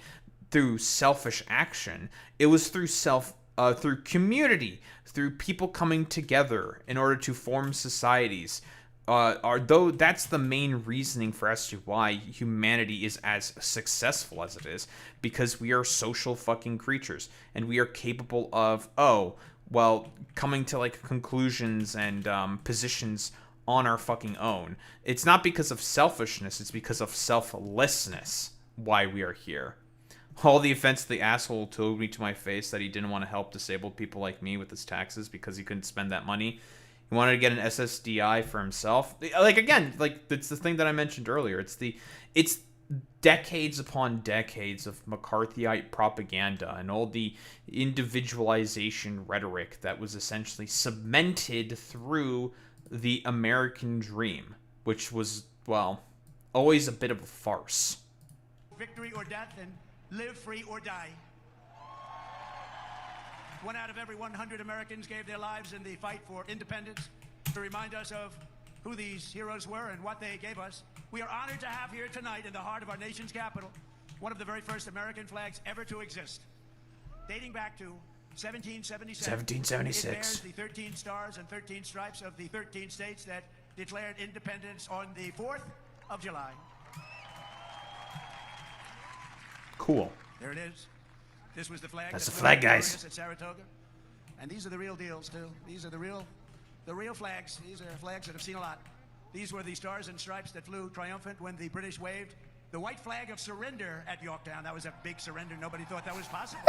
through selfish action. It was through through community, through people coming together in order to form societies. Though that's the main reasoning for as to why humanity is as successful as it is, because we are social fucking creatures and we are capable of coming to like conclusions and positions on our fucking own. It's not because of selfishness, it's because of selflessness why we are here. All the offense the asshole told me to my face that he didn't want to help disabled people like me with his taxes because he couldn't spend that money. He wanted to get an SSDI for himself. Like, again, like, it's the thing that I mentioned earlier. It's decades upon decades of McCarthyite propaganda and all the individualization rhetoric that was essentially cemented through the American dream, which was, well, always a bit of a farce. Victory or death, and live free or die. 1 out of every 100 Americans gave their lives in the fight for independence. To remind us of who these heroes were and what they gave us, we are honored to have here tonight in the heart of our nation's capital one of the very first American flags ever to exist. Dating back to 1777. 1776. It bears the 13 stars and 13 stripes of the 13 states that declared independence on the 4th of July. Cool. There it is. This was the flag. That's the flag, guys. At Saratoga. And these are the real deals, too. These are the real flags. These are flags that have seen a lot. These were the stars and stripes that flew triumphant when the British waved the white flag of surrender at Yorktown. That was a big surrender. Nobody thought that was possible.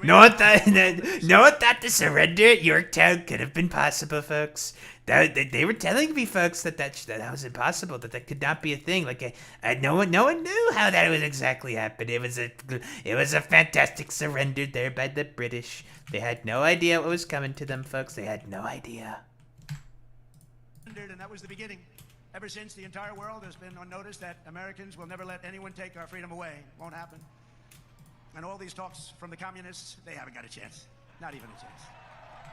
No one thought the surrender at Yorktown could have been possible, folks. They were telling me, folks, that was impossible, that could not be a thing. Like, no one knew how that would exactly happen. It was a fantastic surrender there by the British. They had no idea what was coming to them, folks. They had no idea. And that was the beginning. Ever since, the entire world has been on notice that Americans will never let anyone take our freedom away. Won't happen. And all these talks from the communists, they haven't got a chance. Not even a chance.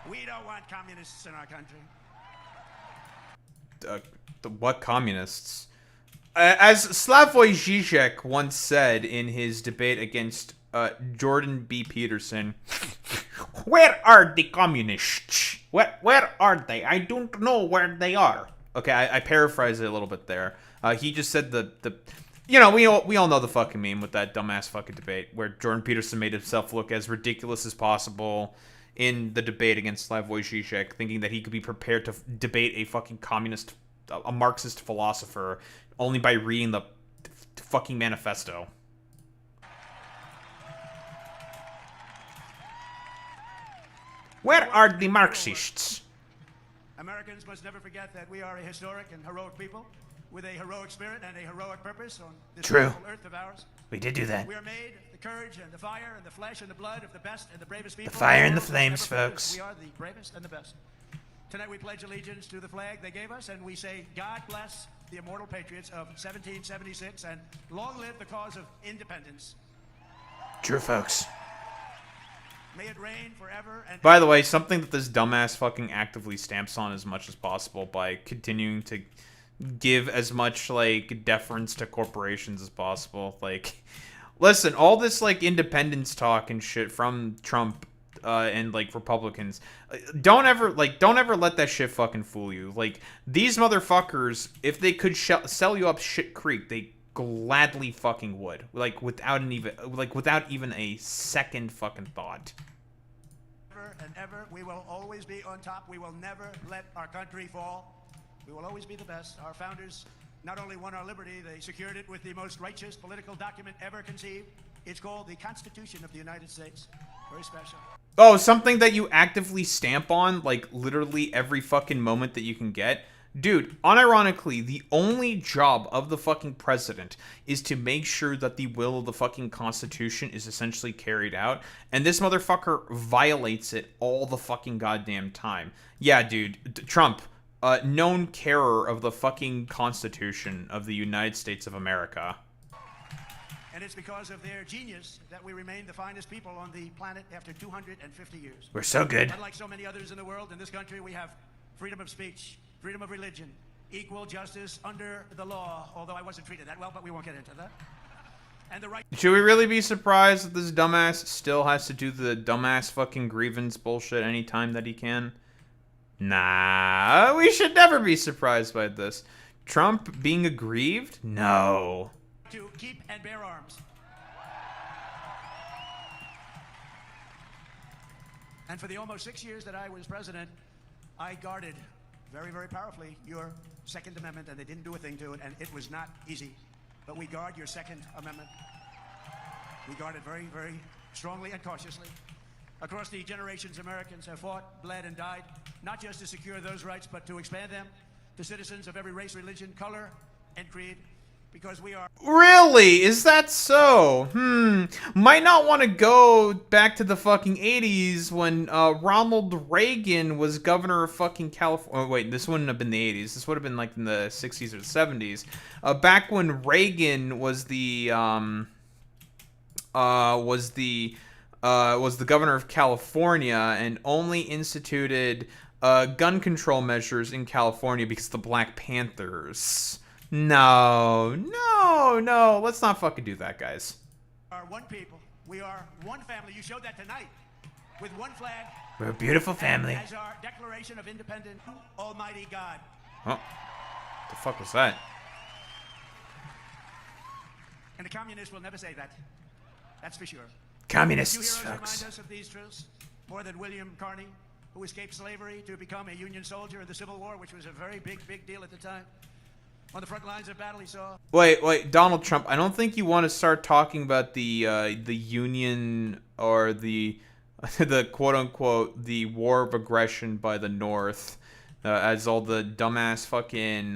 We don't want communists in our country. What communists? As Slavoj Žižek once said in his debate against Jordan B. Peterson, "Where are the communists? Where are they? I don't know where they are." Okay, I paraphrase it a little bit there. He just said we all know the fucking meme with that dumbass fucking debate where Jordan Peterson made himself look as ridiculous as possible in the debate against Slavoj Žižek, thinking that he could be prepared to debate a fucking communist, a Marxist philosopher, only by reading the fucking manifesto. Where are the Marxists? Americans must never forget that we are a historic and heroic people with a heroic spirit and a heroic purpose on this beautiful earth of ours. We did do that. We are made the courage and the fire and the flesh and the blood of the best and the bravest people. The fire and the flames, folks. We are the bravest and the best. Tonight we pledge allegiance to the flag they gave us, and we say, God bless the immortal patriots of 1776, and long live the cause of independence. True, folks. May it reign forever and By the way, something that this dumbass fucking actively stamps on as much as possible by continuing to give as much, like, deference to corporations as possible. Like, listen, all this, like, independence talk and shit from Trump and, like, Republicans, don't ever let that shit fucking fool you. Like, these motherfuckers, if they could sell you up shit creek, they gladly fucking would. Like, without even a second fucking thought. Ever and ever, we will always be on top. We will never let our country fall. We will always be the best. Our founders not only won our liberty, they secured it with the most righteous political document ever conceived. It's called the Constitution of the United States. Very special. Oh, something that you actively stamp on, like, literally every fucking moment that you can get? Dude, unironically, the only job of the fucking president is to make sure that the will of the fucking Constitution is essentially carried out, and this motherfucker violates it all the fucking goddamn time. Yeah, dude, Trump, known carer of the fucking Constitution of the United States of America. And it's because of their genius that we remain the finest people on the planet after 250 years. We're so good. Unlike so many others in the world, in this country we have freedom of speech, freedom of religion, equal justice under the law, although I wasn't treated that well, but we won't get into that. And the right... Should we really be surprised that this dumbass still has to do the dumbass fucking grievance bullshit anytime that he can? Nah, we should never be surprised by this. Trump being aggrieved? No. to keep and bear arms. And for the almost 6 years that I was president, I guarded very, very powerfully your Second Amendment, and they didn't do a thing to it, and it was not easy. But we guard your Second Amendment. We guard it very, very strongly and cautiously. Across the generations, Americans have fought, bled, and died, not just to secure those rights, but to expand them to citizens of every race, religion, color, and creed. Because we are... Really? Is that so? Might not want to go back to the fucking 80s when Ronald Reagan was governor of fucking California. Oh, wait, this wouldn't have been the 80s. This would have been like in the 60s or the 70s. Back when Reagan was the governor of California and only instituted gun control measures in California because of the Black Panthers. No. Let's not fucking do that, guys. We are one people. We are one family. You showed that tonight with one flag. We're a beautiful family. As our Declaration of Independence, Almighty God. Oh, the fuck was that? And the communists will never say that. That's for sure. Communists, Few heroes remind folks. us of these truths more than William Carney, who escaped slavery to become a Union soldier in the Civil War, which was a very big deal at the time. On the front lines of battle, he saw... Wait, Donald Trump, I don't think you want to start talking about the Union or the quote-unquote, the war of aggression by the North, as all the dumbass fucking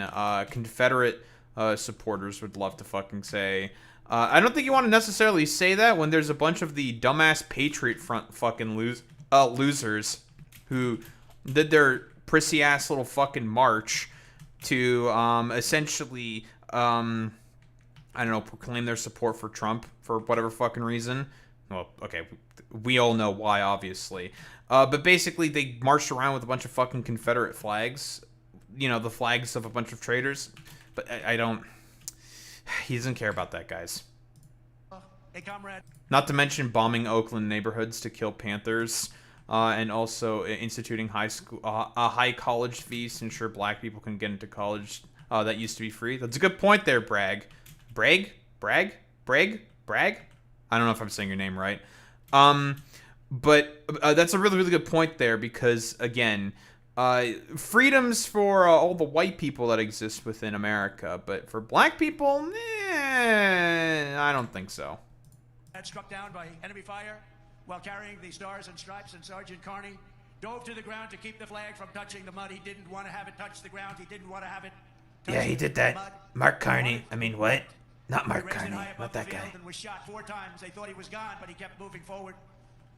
Confederate supporters would love to fucking say. I don't think you want to necessarily say that when there's a bunch of the dumbass Patriot Front fucking losers who did their prissy-ass little fucking march to essentially, I don't know, proclaim their support for Trump for whatever fucking reason. Well, okay, we all know why, obviously. But basically, they marched around with a bunch of fucking Confederate flags. You know, the flags of a bunch of traitors. But I don't... He doesn't care about that, guys. A comrade. Not to mention bombing Oakland neighborhoods to kill Panthers. And also instituting high college fees to ensure black people can get into college that used to be free. That's a good point there, Bragg. Bragg? I don't know if I'm saying your name right. But that's a really good point there because, again, freedoms for all the white people that exist within America, but for black people, I don't think so. Struck down by enemy fire while carrying the Stars and Stripes, and Sergeant Carney dove to the ground to keep the flag from touching the mud. He didn't want to have it touch the ground. He didn't want to have it touch Yeah, he did that. mud. Mark Carney. I mean, what? Not Mark He raised it Carney. high above Not that the field guy. and was shot 4 times. They thought he was gone, but he kept moving forward.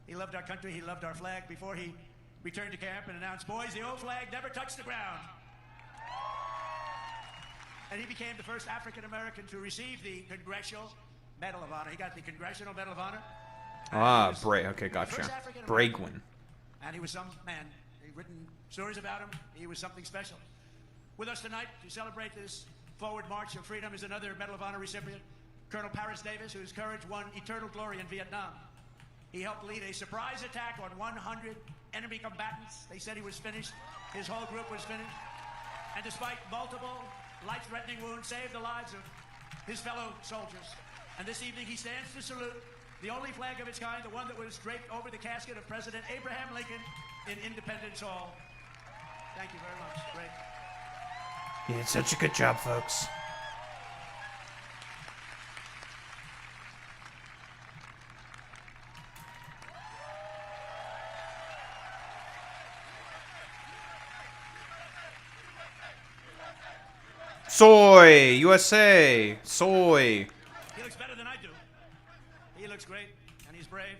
He loved our country. He loved our flag. Before he returned to camp and announced, "Boys, the old flag never touched the ground." And he became the first African American to receive the Congressional Medal of Honor. He got the Congressional Medal of Honor. Okay, gotcha. Bragwin. And he was some man. He'd written stories about him. He was something special. With us tonight to celebrate this forward march of freedom is another Medal of Honor recipient, Colonel Paris Davis, whose courage won eternal glory in Vietnam. He helped lead a surprise attack on 100 enemy combatants. They said he was finished. His whole group was finished. And despite multiple life-threatening wounds, saved the lives of his fellow soldiers. And this evening he stands to salute the only flag of its kind, the one that was draped over the casket of President Abraham Lincoln in Independence Hall. Thank you very much. Great. You did such a good job, folks. Soy! USA! Soy! He looks better than I do. He looks great, and he's brave.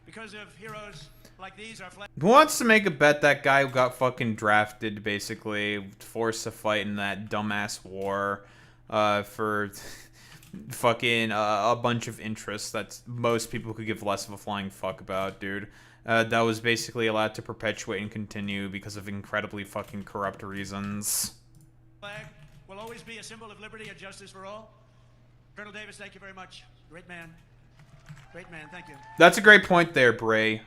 Because of heroes like these, our flag. Who wants to make a bet that guy who got fucking drafted, basically, forced to fight in that dumbass war, for fucking a bunch of interests that most people could give less of a flying fuck about, dude. That was basically allowed to perpetuate and continue because of incredibly fucking corrupt reasons. Flag will always be a symbol of liberty and justice for all. Colonel Davis, thank you very much. Great man. Great man, thank you. That's a great point there, Bray.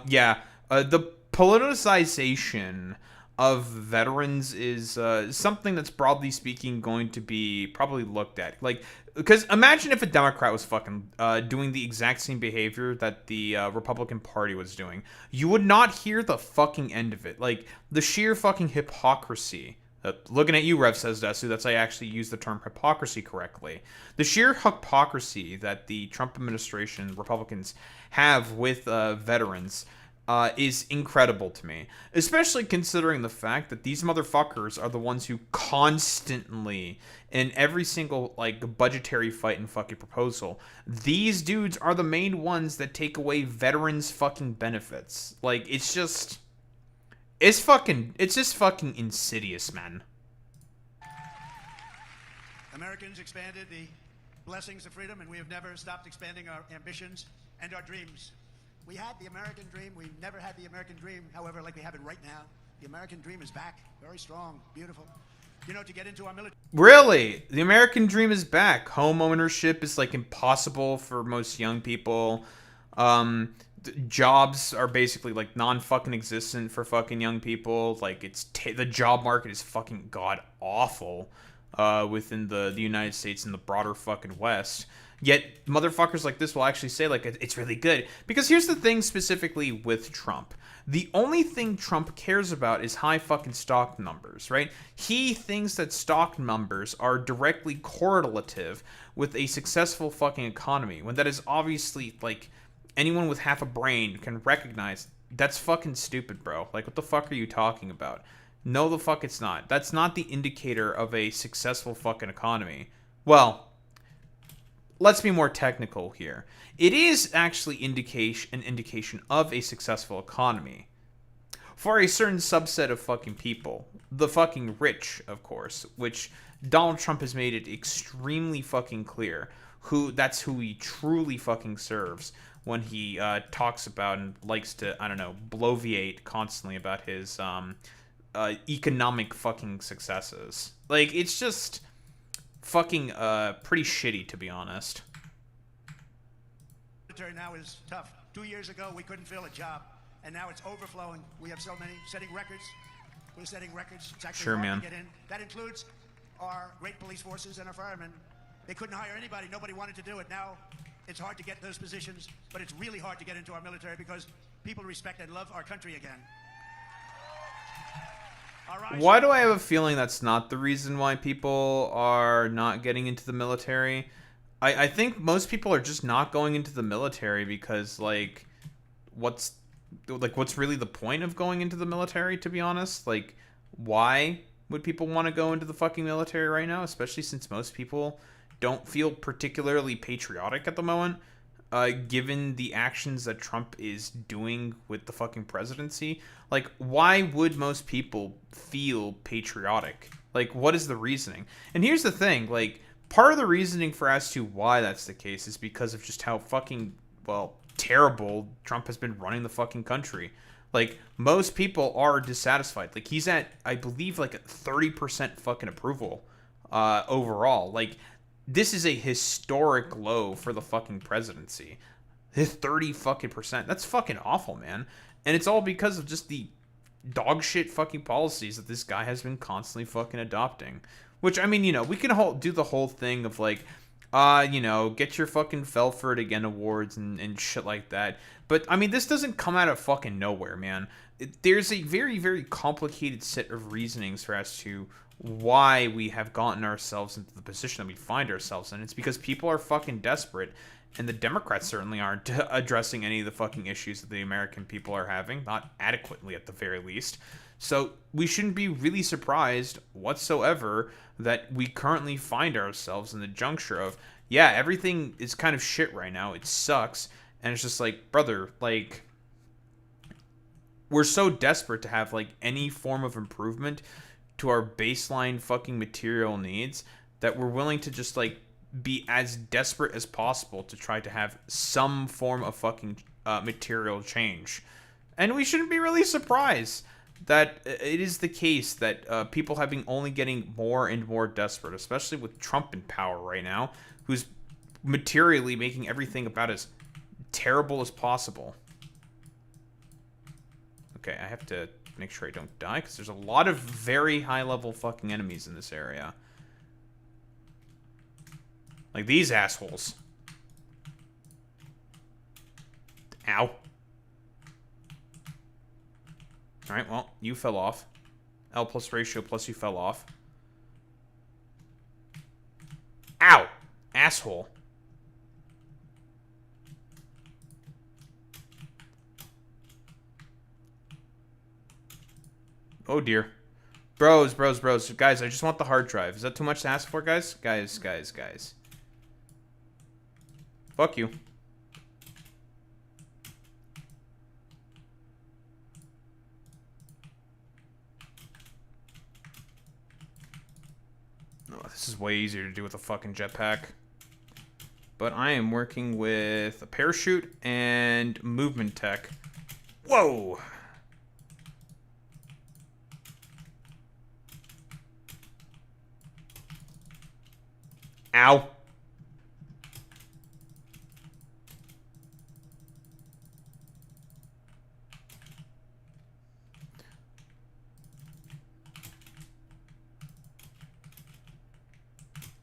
Yeah, the politicization of veterans is something that's broadly speaking going to be probably looked at. Like, because imagine if a Democrat was fucking doing the exact same behavior that the Republican Party was doing. You would not hear the fucking end of it. Like, the sheer fucking hypocrisy. Looking at you, Rev says Desu, that's I actually use the term hypocrisy correctly. The sheer hypocrisy that the Trump administration, Republicans, have with veterans is incredible to me. Especially considering the fact that these motherfuckers are the ones who constantly, in every single, like, budgetary fight and fucking proposal, these dudes are the main ones that take away veterans' fucking benefits. Like, it's just... it's just fucking insidious, man. Americans expanded the blessings of freedom, and we have never stopped expanding our ambitions and our dreams. We had the American dream. We never had the American dream, however, like we have it right now. The American dream is back. Very strong. Beautiful. You know, to get into our military... Really? The American dream is back. Home ownership is, like, impossible for most young people. Jobs are basically, like, non-fucking existent for fucking young people. Like, it's the job market is fucking god-awful within the United States and the broader fucking West. Yet, motherfuckers like this will actually say, like, it's really good. Because here's the thing specifically with Trump. The only thing Trump cares about is high fucking stock numbers, right? He thinks that stock numbers are directly correlative with a successful fucking economy, when that is obviously, like, anyone with half a brain can recognize that's fucking stupid, bro. Like, what the fuck are you talking about? No, the fuck it's not. That's not the indicator of a successful fucking economy. Well... let's be more technical here. It is actually an indication of a successful economy for a certain subset of fucking people. The fucking rich, of course, which Donald Trump has made it extremely fucking clear that's who he truly fucking serves when he talks about and likes to, I don't know, bloviate constantly about his economic fucking successes. Like, it's just... fucking pretty shitty, to be honest. Military now is tough. 2 years ago, we couldn't fill a job, and now it's overflowing. We have so many setting records. We're setting records. It's actually hard to get in. That includes our great police forces and our firemen. They couldn't hire anybody. Nobody wanted to do it. Now it's hard to get those positions, but it's really hard to get into our military because people respect and love our country again. Why do I have a feeling that's not the reason why people are not getting into the military? I think most people are just not going into the military because, like, what's really the point of going into the military, to be honest? Like, why would people want to go into the fucking military right now? Especially since most people don't feel particularly patriotic at the moment, given the actions that Trump is doing with the fucking presidency. Like, why would most people feel patriotic? Like, what is the reasoning? And here's the thing, like, part of the reasoning for as to why that's the case is because of just how fucking, well, terrible Trump has been running the fucking country. Like, most people are dissatisfied. Like, he's at, I believe, like, 30% fucking approval overall. Like, this is a historic low for the fucking presidency. 30 fucking percent. That's fucking awful, man. And it's all because of just the dog shit fucking policies that this guy has been constantly fucking adopting. Which, I mean, you know, we can do the whole thing of, like, you know, get your fucking Fell for It Again awards and shit like that. But, I mean, this doesn't come out of fucking nowhere, man. There's a very, very complicated set of reasonings for as to why we have gotten ourselves into the position that we find ourselves in. It's because people are fucking desperate, and the Democrats certainly aren't addressing any of the fucking issues that the American people are having, not adequately at the very least. So we shouldn't be really surprised whatsoever that we currently find ourselves in the juncture of, yeah, everything is kind of shit right now. It sucks. And it's just like, brother, like, we're so desperate to have, like, any form of improvement to our baseline fucking material needs that we're willing to just, like, be as desperate as possible to try to have some form of fucking material change. And we shouldn't be really surprised that it is the case that people have been only getting more and more desperate, especially with Trump in power right now, who's materially making everything about as terrible as possible. Okay, I have to make sure I don't die, because there's a lot of very high-level fucking enemies in this area. Like these assholes. Ow. Alright, well, you fell off. L plus ratio plus you fell off. Ow! Asshole. Oh dear. Bros. Guys, I just want the hard drive. Is that too much to ask for, guys? Guys. Fuck you. Oh, this is way easier to do with a fucking jetpack. But I am working with a parachute and movement tech. Whoa! Ow.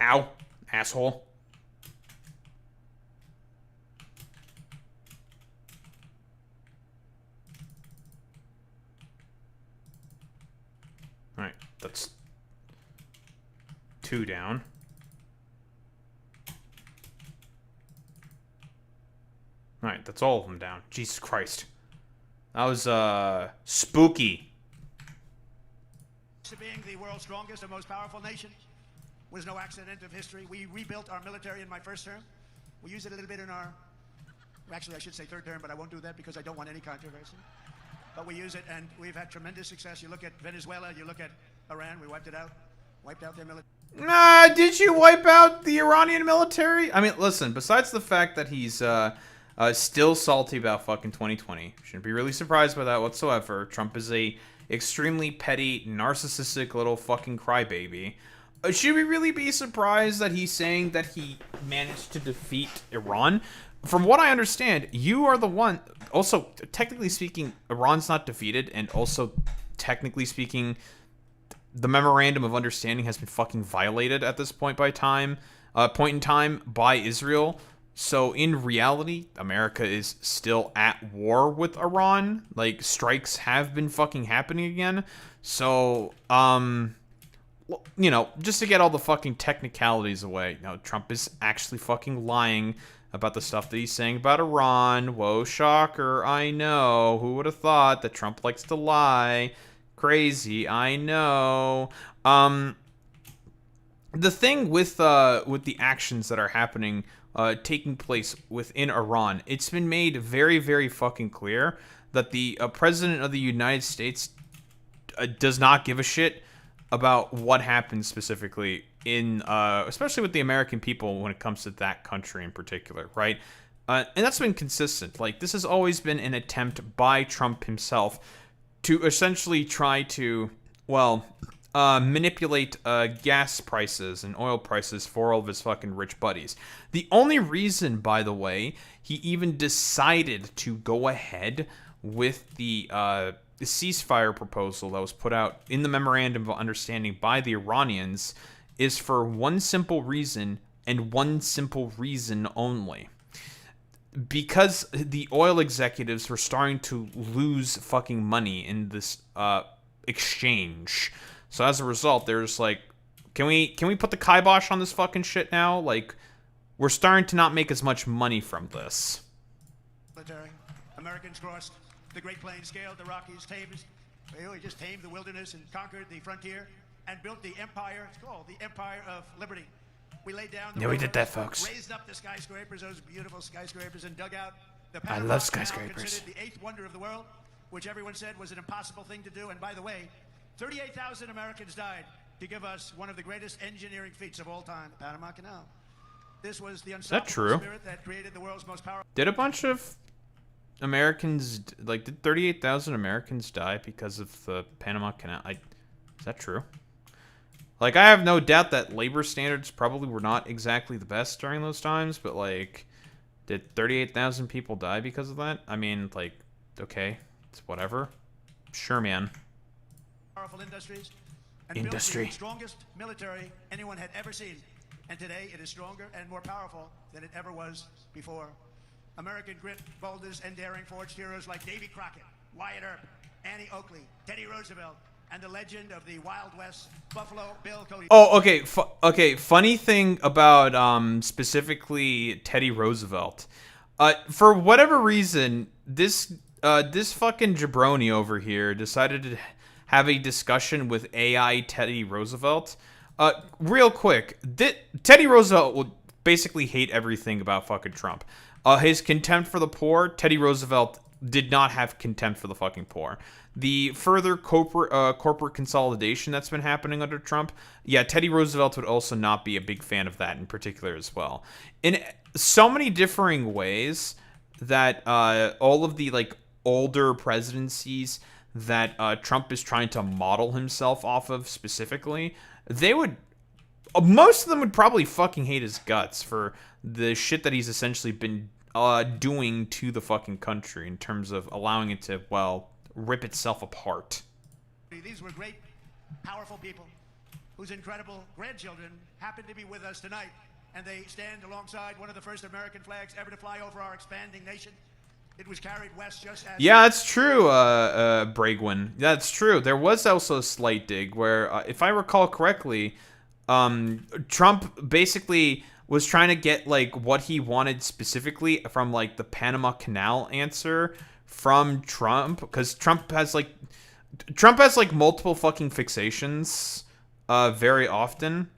Ow, asshole. Alright, that's 2 down. Alright, that's all of them down. Jesus Christ. That was, spooky. To being the world's strongest and most powerful nation was no accident of history. We rebuilt our military in my first term. We used it a little bit in our, actually I should say third term, but I won't do that because I don't want any controversy. But we use it, and we've had tremendous success. You look at Venezuela, you look at Iran, we wiped it out. Wiped out their military. Nah, did you wipe out the Iranian military? I mean, listen, besides the fact that he's, still salty about fucking 2020. Shouldn't be really surprised by that whatsoever. Trump is a extremely petty, narcissistic little fucking crybaby. Should we really be surprised that he's saying that he managed to defeat Iran? From what I understand, you are the one... Also, technically speaking, Iran's not defeated, and also, technically speaking, the Memorandum of Understanding has been fucking violated at this point in time by Israel. So, in reality, America is still at war with Iran. Like, strikes have been fucking happening again. So, you know, just to get all the fucking technicalities away, you know, Trump is actually fucking lying about the stuff that he's saying about Iran. Whoa, shocker, I know. Who would have thought that Trump likes to lie? Crazy, I know. The thing with the actions that are happening, taking place within Iran, it's been made very, very fucking clear that the President of the United States does not give a shit about what happens specifically in, especially with the American people when it comes to that country in particular, right? And that's been consistent. Like, this has always been an attempt by Trump himself to essentially try to, well, manipulate gas prices and oil prices for all of his fucking rich buddies. The only reason, by the way, he even decided to go ahead with the ceasefire proposal that was put out in the Memorandum of Understanding by the Iranians is for one simple reason, and one simple reason only. Because the oil executives were starting to lose fucking money in this exchange. So as a result, they're just like, can we put the kibosh on this fucking shit now? Like, we're starting to not make as much money from this. Americans crossed the Great Plains, scaled the Rockies, We just tamed the wilderness and conquered the frontier and built the empire. It's called the Empire of Liberty. We laid down the Yeah, we did that, railroads, folks. raised up the skyscrapers, those beautiful skyscrapers, and dug out the I Panama love Canal, skyscrapers. considered the 8th wonder of the world, which everyone said was an impossible thing to do. And by the way, 38,000 Americans died to give us one of the greatest engineering feats of all time, the Panama Canal. This was the unstoppable true? spirit that created the world's most powerful. Did a bunch of Americans, like, did 38,000 Americans die because of the Panama Canal? Is that true? Like, I have no doubt that labor standards probably were not exactly the best during those times, but, like, did 38,000 people die because of that? I mean, like, okay, it's whatever. Sure, man. Powerful industries and Industry. built the strongest military anyone had ever seen. And today it is stronger and more powerful than it ever was before. American grit, boldness, and daring forged heroes like Davy Crockett, Wyatt Earp, Annie Oakley, Teddy Roosevelt, and the legend of the Wild West, Buffalo Bill Cody. Oh, okay. Okay. Funny thing about specifically Teddy Roosevelt. For whatever reason, this fucking jabroni over here decided to have a discussion with AI Teddy Roosevelt. Real quick, Teddy Roosevelt would basically hate everything about fucking Trump. His contempt for the poor, Teddy Roosevelt did not have contempt for the fucking poor. The further corporate consolidation that's been happening under Trump, yeah, Teddy Roosevelt would also not be a big fan of that in particular as well. In so many differing ways that all of the, like, older presidencies that Trump is trying to model himself off of specifically, most of them would probably fucking hate his guts for the shit that he's essentially been doing to the fucking country in terms of allowing it to, well, rip itself apart. These were great, powerful people whose incredible grandchildren happen to be with us tonight, and they stand alongside one of the first American flags ever to fly over our expanding nation. It was carried west just as... Yeah, that's true, Bragwin. That's true. There was also a slight dig where, if I recall correctly, Trump basically was trying to get, like, what he wanted specifically from, like, the Panama Canal answer from Trump, because Trump has like multiple fucking fixations very often,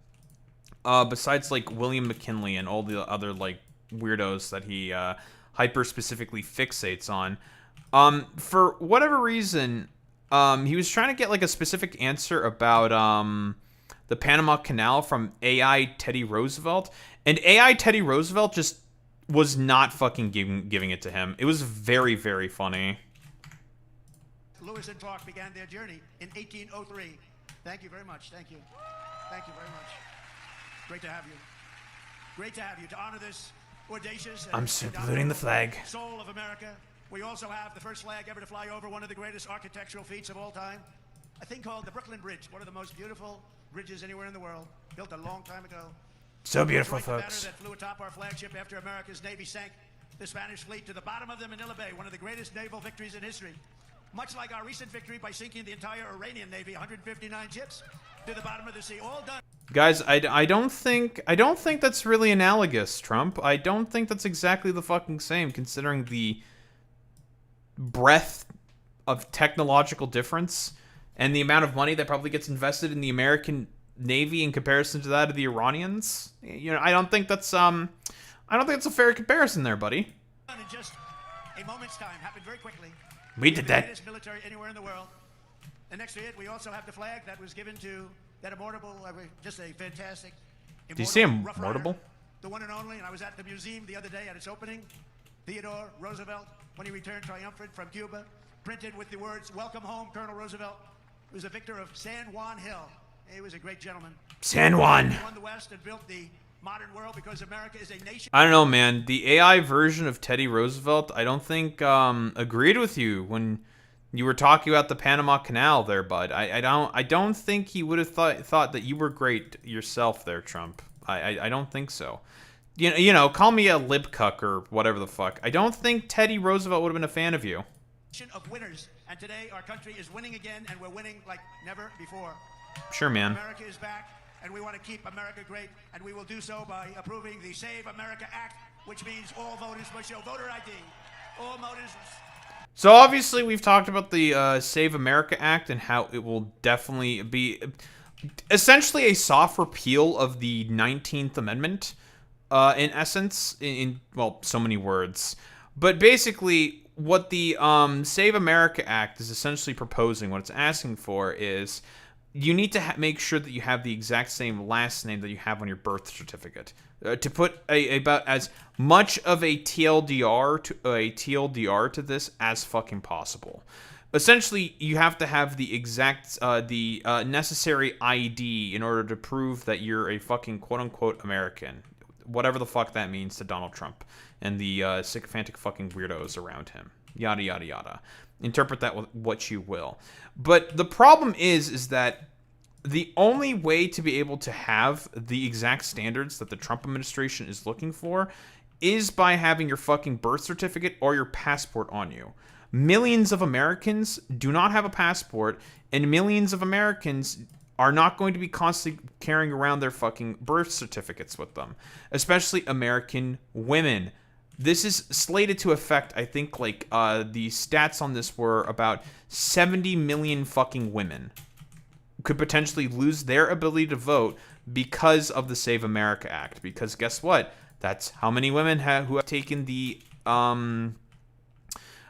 besides, like, William McKinley and all the other, like, weirdos that he hyper specifically fixates on. For whatever reason, he was trying to get, like, a specific answer about the Panama Canal from AI Teddy Roosevelt, and AI Teddy Roosevelt just was not fucking giving it to him. It was very, very funny. Lewis and Clark began their journey in 1803. Thank you very much. Thank you. Thank you very much. Great to have you. Great to have you to honor this audacious I'm saluting the flag. soul of America. We also have the first flag ever to fly over one of the greatest architectural feats of all time, a thing called the Brooklyn Bridge, one of the most beautiful bridges anywhere in the world, built a long time ago. So beautiful, It's right, the folks. banner that flew atop our flagship after America's Navy sank the Spanish fleet to the bottom of the Manila Bay, one of the greatest naval victories in history. Much like our recent victory by sinking the entire Iranian Navy, 159 ships, to the bottom of the sea, all done. Guys, I don't think that's really analogous, Trump. I don't think that's exactly the fucking same, considering the breadth of technological difference and the amount of money that probably gets invested in the American Navy in comparison to that of the Iranians. You know, I don't think that's a fair comparison there, buddy. In just a moment's time, happened very quickly. We did The that. greatest military anywhere in the world. And next to it, we also have the flag that was given to that immortal, just a fantastic. Do you see Rough immortal? Rider, the one and only. And I was at the museum the other day at its opening. Theodore Roosevelt, when he returned triumphant from Cuba, printed with the words, "Welcome home, Colonel Roosevelt." He was a victor of San Juan Hill. He was a great gentleman. San Juan. He won the West and built the modern world because America is a nation. I don't know, man. The AI version of Teddy Roosevelt, I don't think agreed with you when you were talking about the Panama Canal there, bud. I don't think he would have thought that you were great yourself there, Trump. I don't think so. You know, call me a lip cuck or whatever the fuck. I don't think Teddy Roosevelt would have been a fan of you. Of winners, and today our country is winning again, and we're winning like never before. Sure, man. America is back, and we want to keep America great, and we will do so by approving the Save America Act, which means all voters must show voter ID. All voters. So obviously we've talked about the Save America Act and how it will definitely be essentially a soft repeal of the 19th Amendment, in essence, in well, so many words. But basically, what the Save America Act is essentially proposing, what it's asking for is you need to make sure that you have the exact same last name that you have on your birth certificate. To put about as much of a TLDR to this as fucking possible. Essentially, you have to have the exact necessary ID in order to prove that you're a fucking quote unquote American, whatever the fuck that means to Donald Trump and the sycophantic fucking weirdos around him. Yada yada yada. Interpret that with what you will. But the problem is that the only way to be able to have the exact standards that the Trump administration is looking for is by having your fucking birth certificate or your passport on you. Millions of Americans do not have a passport, and millions of Americans are not going to be constantly carrying around their fucking birth certificates with them, especially American women. This is slated to affect, I think, like, the stats on this were about 70 million fucking women could potentially lose their ability to vote because of the Save America Act. Because guess what? That's how many women who have taken the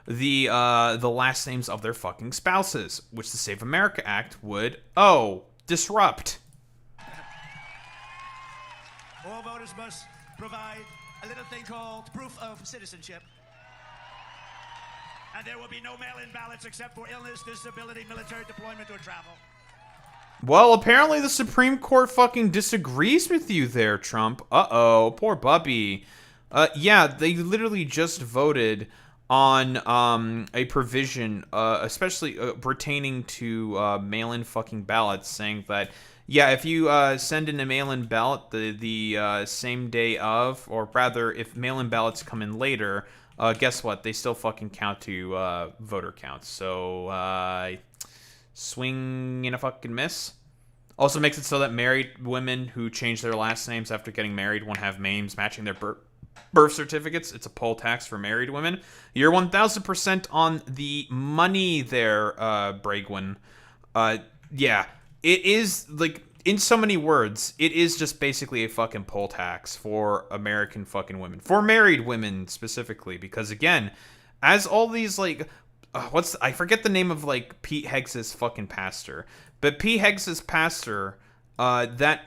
last names of their fucking spouses, which the Save America Act would disrupt. All voters must provide a little thing called proof of citizenship. And there will be no mail-in ballots except for illness, disability, military deployment, or travel. Well, apparently the Supreme Court fucking disagrees with you there, Trump. Uh-oh, poor Bubby. Yeah, they literally just voted on a provision, especially pertaining to mail-in fucking ballots, saying that, yeah, if you send in a mail-in ballot the same day of, or rather, if mail-in ballots come in later, guess what? They still fucking count to voter counts. So, swing and a fucking miss. Also makes it so that married women who change their last names after getting married won't have names matching their birth certificates. It's a poll tax for married women. You're 1,000% on the money there, Bragwin. Yeah, it is, like, in so many words, it is just basically a fucking poll tax for American fucking women. For married women, specifically. Because, again, as all these, like... I forget the name of, like, Pete Heggs' fucking pastor. But Pete Heggs' pastor, fucking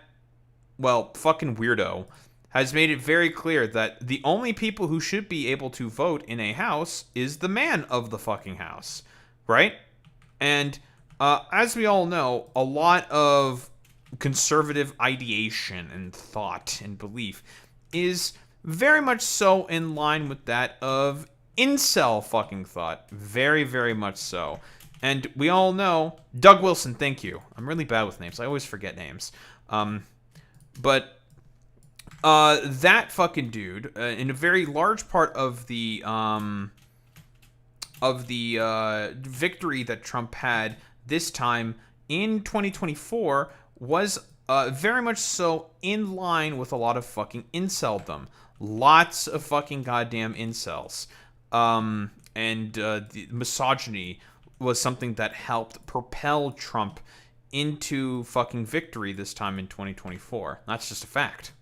weirdo, has made it very clear that the only people who should be able to vote in a house is the man of the fucking house, right? And as we all know, a lot of conservative ideation and thought and belief is very much so in line with that of incel fucking thought. Very, very much so. And we all know... Doug Wilson, thank you. I'm really bad with names. I always forget names. But that fucking dude, in a very large part of the victory that Trump had this time in 2024 was very much so in line with a lot of fucking inceldom. Lots of fucking goddamn incels. And the misogyny was something that helped propel Trump into fucking victory this time in 2024. That's just a fact.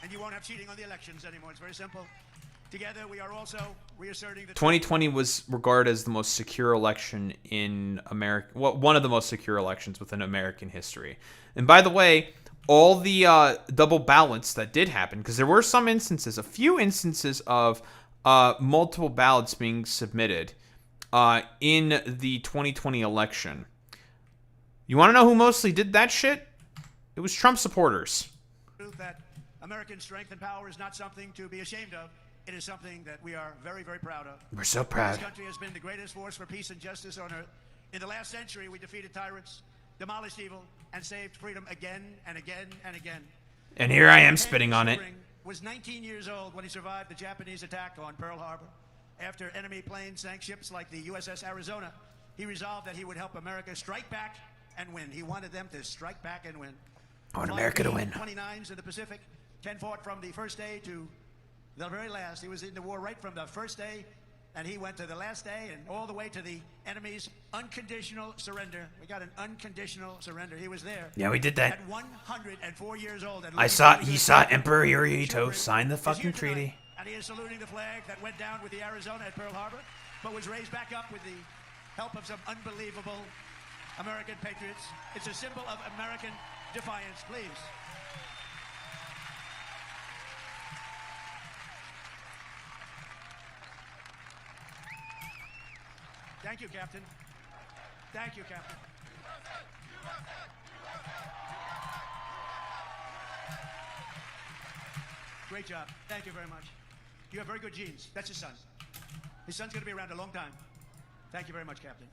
And you won't have cheating on the elections anymore. It's very simple. Together, we are also reasserting that 2020 was regarded as the most secure election in America. Well, one of the most secure elections within American history. And by the way, all the double ballots that did happen, because there were some instances, a few instances of multiple ballots being submitted in the 2020 election. You want to know who mostly did that shit? It was Trump supporters. that American strength and power is not something to be ashamed of. It is something that we are very, very proud of. We're so proud. This country has been the greatest force for peace and justice on earth. In the last century, we defeated tyrants, demolished evil, and saved freedom again and again and again. And here I am spitting on it. Was 19 years old when he survived the Japanese attack on Pearl Harbor. After enemy planes sank ships like the USS Arizona, he resolved that he would help America strike back and win. He wanted them to strike back and win. I want America to win. 29s in the Pacific. Ken fought from the first day to the very last. He was in the war right from the first day And he went to the last day and all the way to the enemy's unconditional surrender. We got an unconditional surrender. He was there. Yeah, we did that. At 104 years old. And He saw Emperor Hirohito sign the fucking treaty. And he is saluting the flag that went down with the Arizona at Pearl Harbor, but was raised back up with the help of some unbelievable American patriots. It's a symbol of American defiance, please. Thank you, Captain. Thank you, Captain. Great job. Thank you very much. You have very good genes. That's his son. His son's going to be around a long time. Thank you very much, Captain.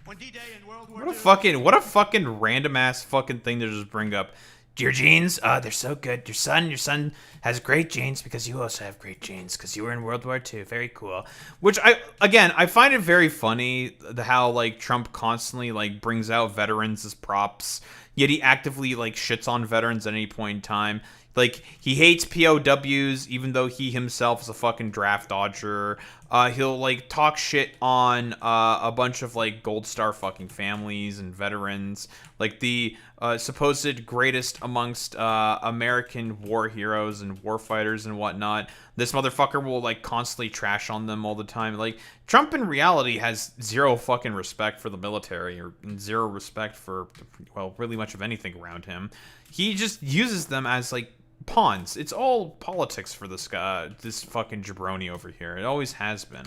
On D-Day in World War II... What a fucking random ass fucking thing to just bring up. Your genes, they're so good. Your son has great genes because you also have great genes because you were in World War II. Very cool. Which I find it very funny how like Trump constantly like brings out veterans as props, yet he actively like shits on veterans at any point in time. Like, he hates POWs, even though he himself is a fucking draft dodger. He'll, like, talk shit on a bunch of, like, Gold Star fucking families and veterans. Like, the supposed greatest amongst American war heroes and war fighters and whatnot. This motherfucker will, like, constantly trash on them all the time. Like, Trump in reality has zero fucking respect for the military or zero respect for, well, really much of anything around him. He just uses them as, like, pawns. It's all politics for this guy, this fucking jabroni over here. It always has been.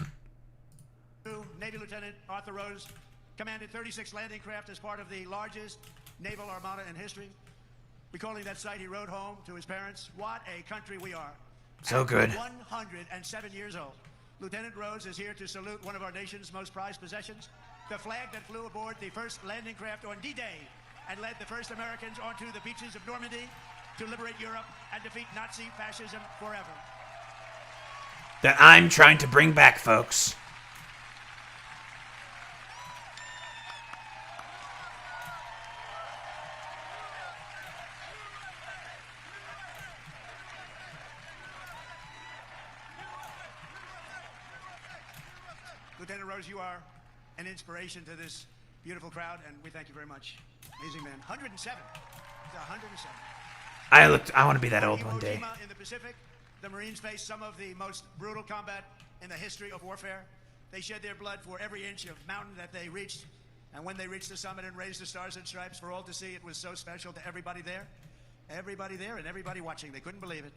Navy Lieutenant Arthur Rose commanded 36 landing craft as part of the largest naval armada in history. Recalling that sight, he wrote home to his parents, "What a country we are." So good. 107 years old. Lieutenant Rose is here to salute one of our nation's most prized possessions, the flag that flew aboard the first landing craft on D-Day and led the first Americans onto the beaches of Normandy to liberate Europe and defeat Nazi fascism forever. That I'm trying to bring back, folks. Lieutenant Rose, you are an inspiration to this beautiful crowd, and we thank you very much. Amazing man. 107. 107. I want to be that old one day. In the Pacific, the Marines faced some of the most brutal combat in the history of warfare. They shed their blood for every inch of mountain that they reached. And when they reached the summit and raised the stars and stripes for all to see, it was so special to everybody there. Everybody there and everybody watching. They couldn't believe it.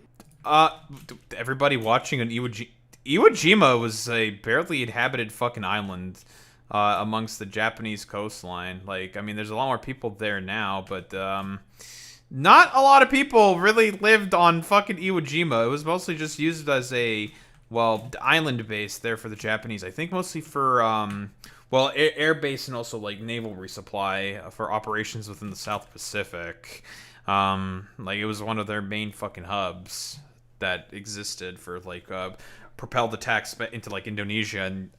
Everybody watching on Iwo Jima was a barely inhabited fucking island amongst the Japanese coastline. Like, I mean, there's a lot more people there now, but not a lot of people really lived on fucking Iwo Jima. It was mostly just used as a, well, island base there for the Japanese. I think mostly for, well, air base and also, like, naval resupply for operations within the South Pacific. Like, it was one of their main fucking hubs that existed for, like, propelled attacks into, like, Indonesia and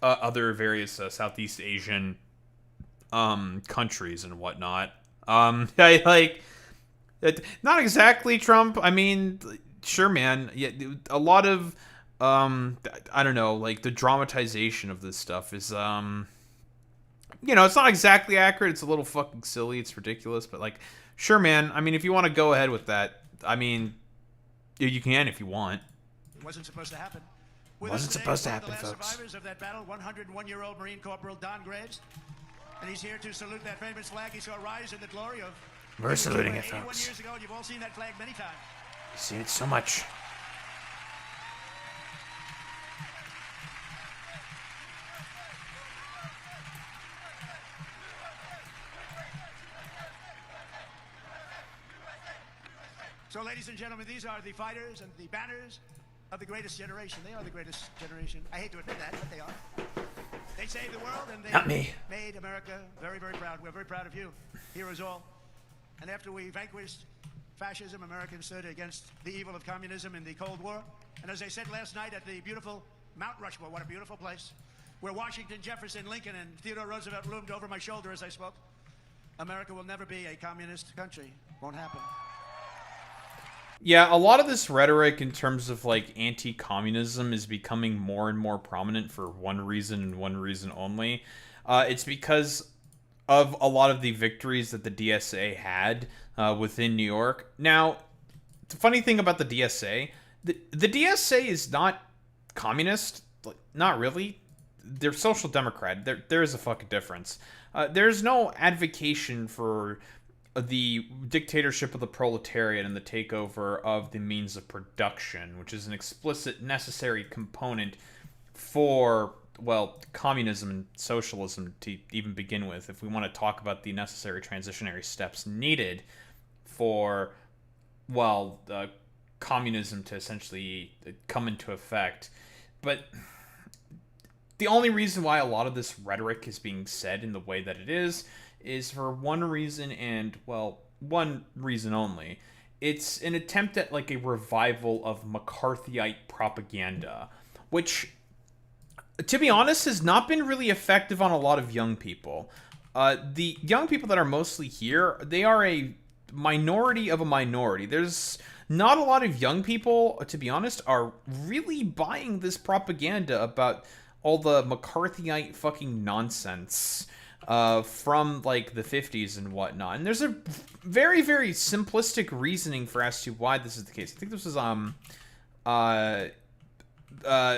other various Southeast Asian countries and whatnot. Not exactly Trump. I mean, sure, man. Yeah, a lot of I don't know, like the dramatization of this stuff is you know, it's not exactly accurate. It's a little fucking silly. It's ridiculous, but like, sure, man. I mean, if you want to go ahead with that, I mean, you can if you want. It wasn't supposed to happen. Wasn't supposed to happen, the last folks. Survivors of that battle, 101-year-old Marine Corporal Don Graves, and he's here to salute that famous flag he saw rise in the glory of. We're saluting it, 81 folks. years ago, and you've all seen that flag many times. You've seen it so much. So, ladies and gentlemen, these are the fighters and the banners of the greatest generation. They are the greatest generation. I hate to admit that, but they are. They saved the world, and they Not me. made America very, very proud. We're very proud of you, heroes all. And after we vanquished fascism, Americans stood against the evil of communism in the Cold War. And as I said last night at the beautiful Mount Rushmore, what a beautiful place, where Washington, Jefferson, Lincoln, and Theodore Roosevelt loomed over my shoulder as I spoke, America will never be a communist country. Won't happen. Yeah, a lot of this rhetoric in terms of like anti-communism is becoming more and more prominent for one reason and one reason only. It's because of a lot of the victories that the DSA had within New York. Now, the funny thing about the DSA, the DSA is not communist. Like, not really. They're social democrat. There is a fucking difference. There's no advocation for the dictatorship of the proletariat and the takeover of the means of production, which is an explicit necessary component for, well, communism and socialism to even begin with, if we want to talk about the necessary transitionary steps needed for, well, communism to essentially come into effect. But the only reason why a lot of this rhetoric is being said in the way that it is for one reason, and, well, one reason only. It's an attempt at, like, a revival of McCarthyite propaganda, which, to be honest, has not been really effective on a lot of young people. The young people that are mostly here, they are a minority of a minority. There's not a lot of young people, to be honest, are really buying this propaganda about all the McCarthyite fucking nonsense from like the 50s and whatnot. And there's a very, very simplistic reasoning for as to why this is the case. I think this was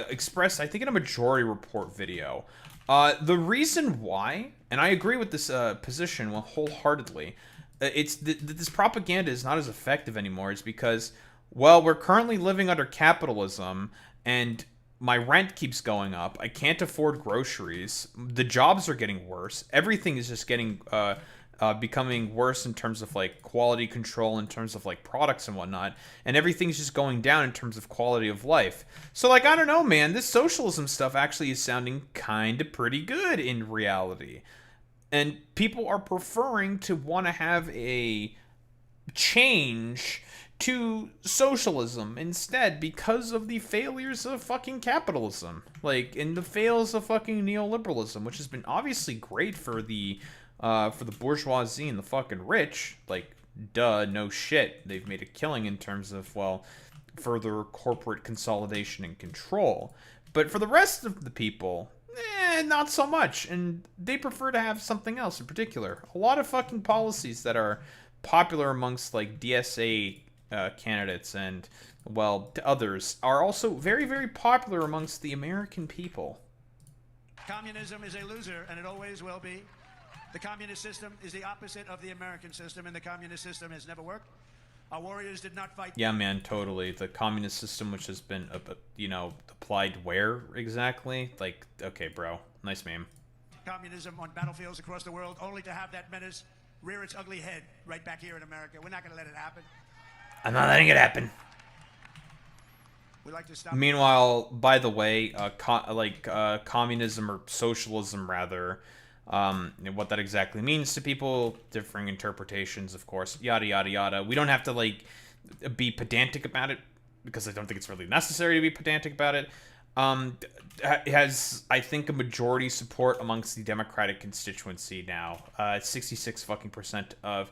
expressed, I think, in a Majority Report video. The reason why, and I agree with this position wholeheartedly, it's that this propaganda is not as effective anymore, is because, well, we're currently living under capitalism, and my rent keeps going up. I can't afford groceries. The jobs are getting worse. Everything is just getting becoming worse in terms of like quality control, in terms of like products and whatnot, and everything's just going down in terms of quality of life. So, like, I don't know, man. This socialism stuff actually is sounding kind of pretty good in reality, and people are preferring to want to have a change to socialism instead because of the failures of fucking capitalism, like, and the fails of fucking neoliberalism, which has been obviously great for the bourgeoisie and the fucking rich. Like, duh, no shit, they've made a killing in terms of, well, further corporate consolidation and control. But for the rest of the people, not so much, and they prefer to have something else in particular. A lot of fucking policies that are popular amongst like DSA candidates and, well, others are also very, very popular amongst the American people. Communism is a loser, and it always will be. The communist system is the opposite of the American system, and the communist system has never worked. Our warriors did not fight. Yeah, man, totally. The communist system, which has been, applied where exactly? Like, okay, bro, nice meme. Communism on battlefields across the world, only to have that menace rear its ugly head right back here in America. We're not going to let it happen. I'm not letting it happen. We like to stop. Meanwhile, by the way, communism or socialism, rather, what that exactly means to people, differing interpretations, of course, yada yada yada. We don't have to like be pedantic about it, because I don't think it's really necessary to be pedantic about it. It has, I think, a majority support amongst the Democratic constituency now. 66% of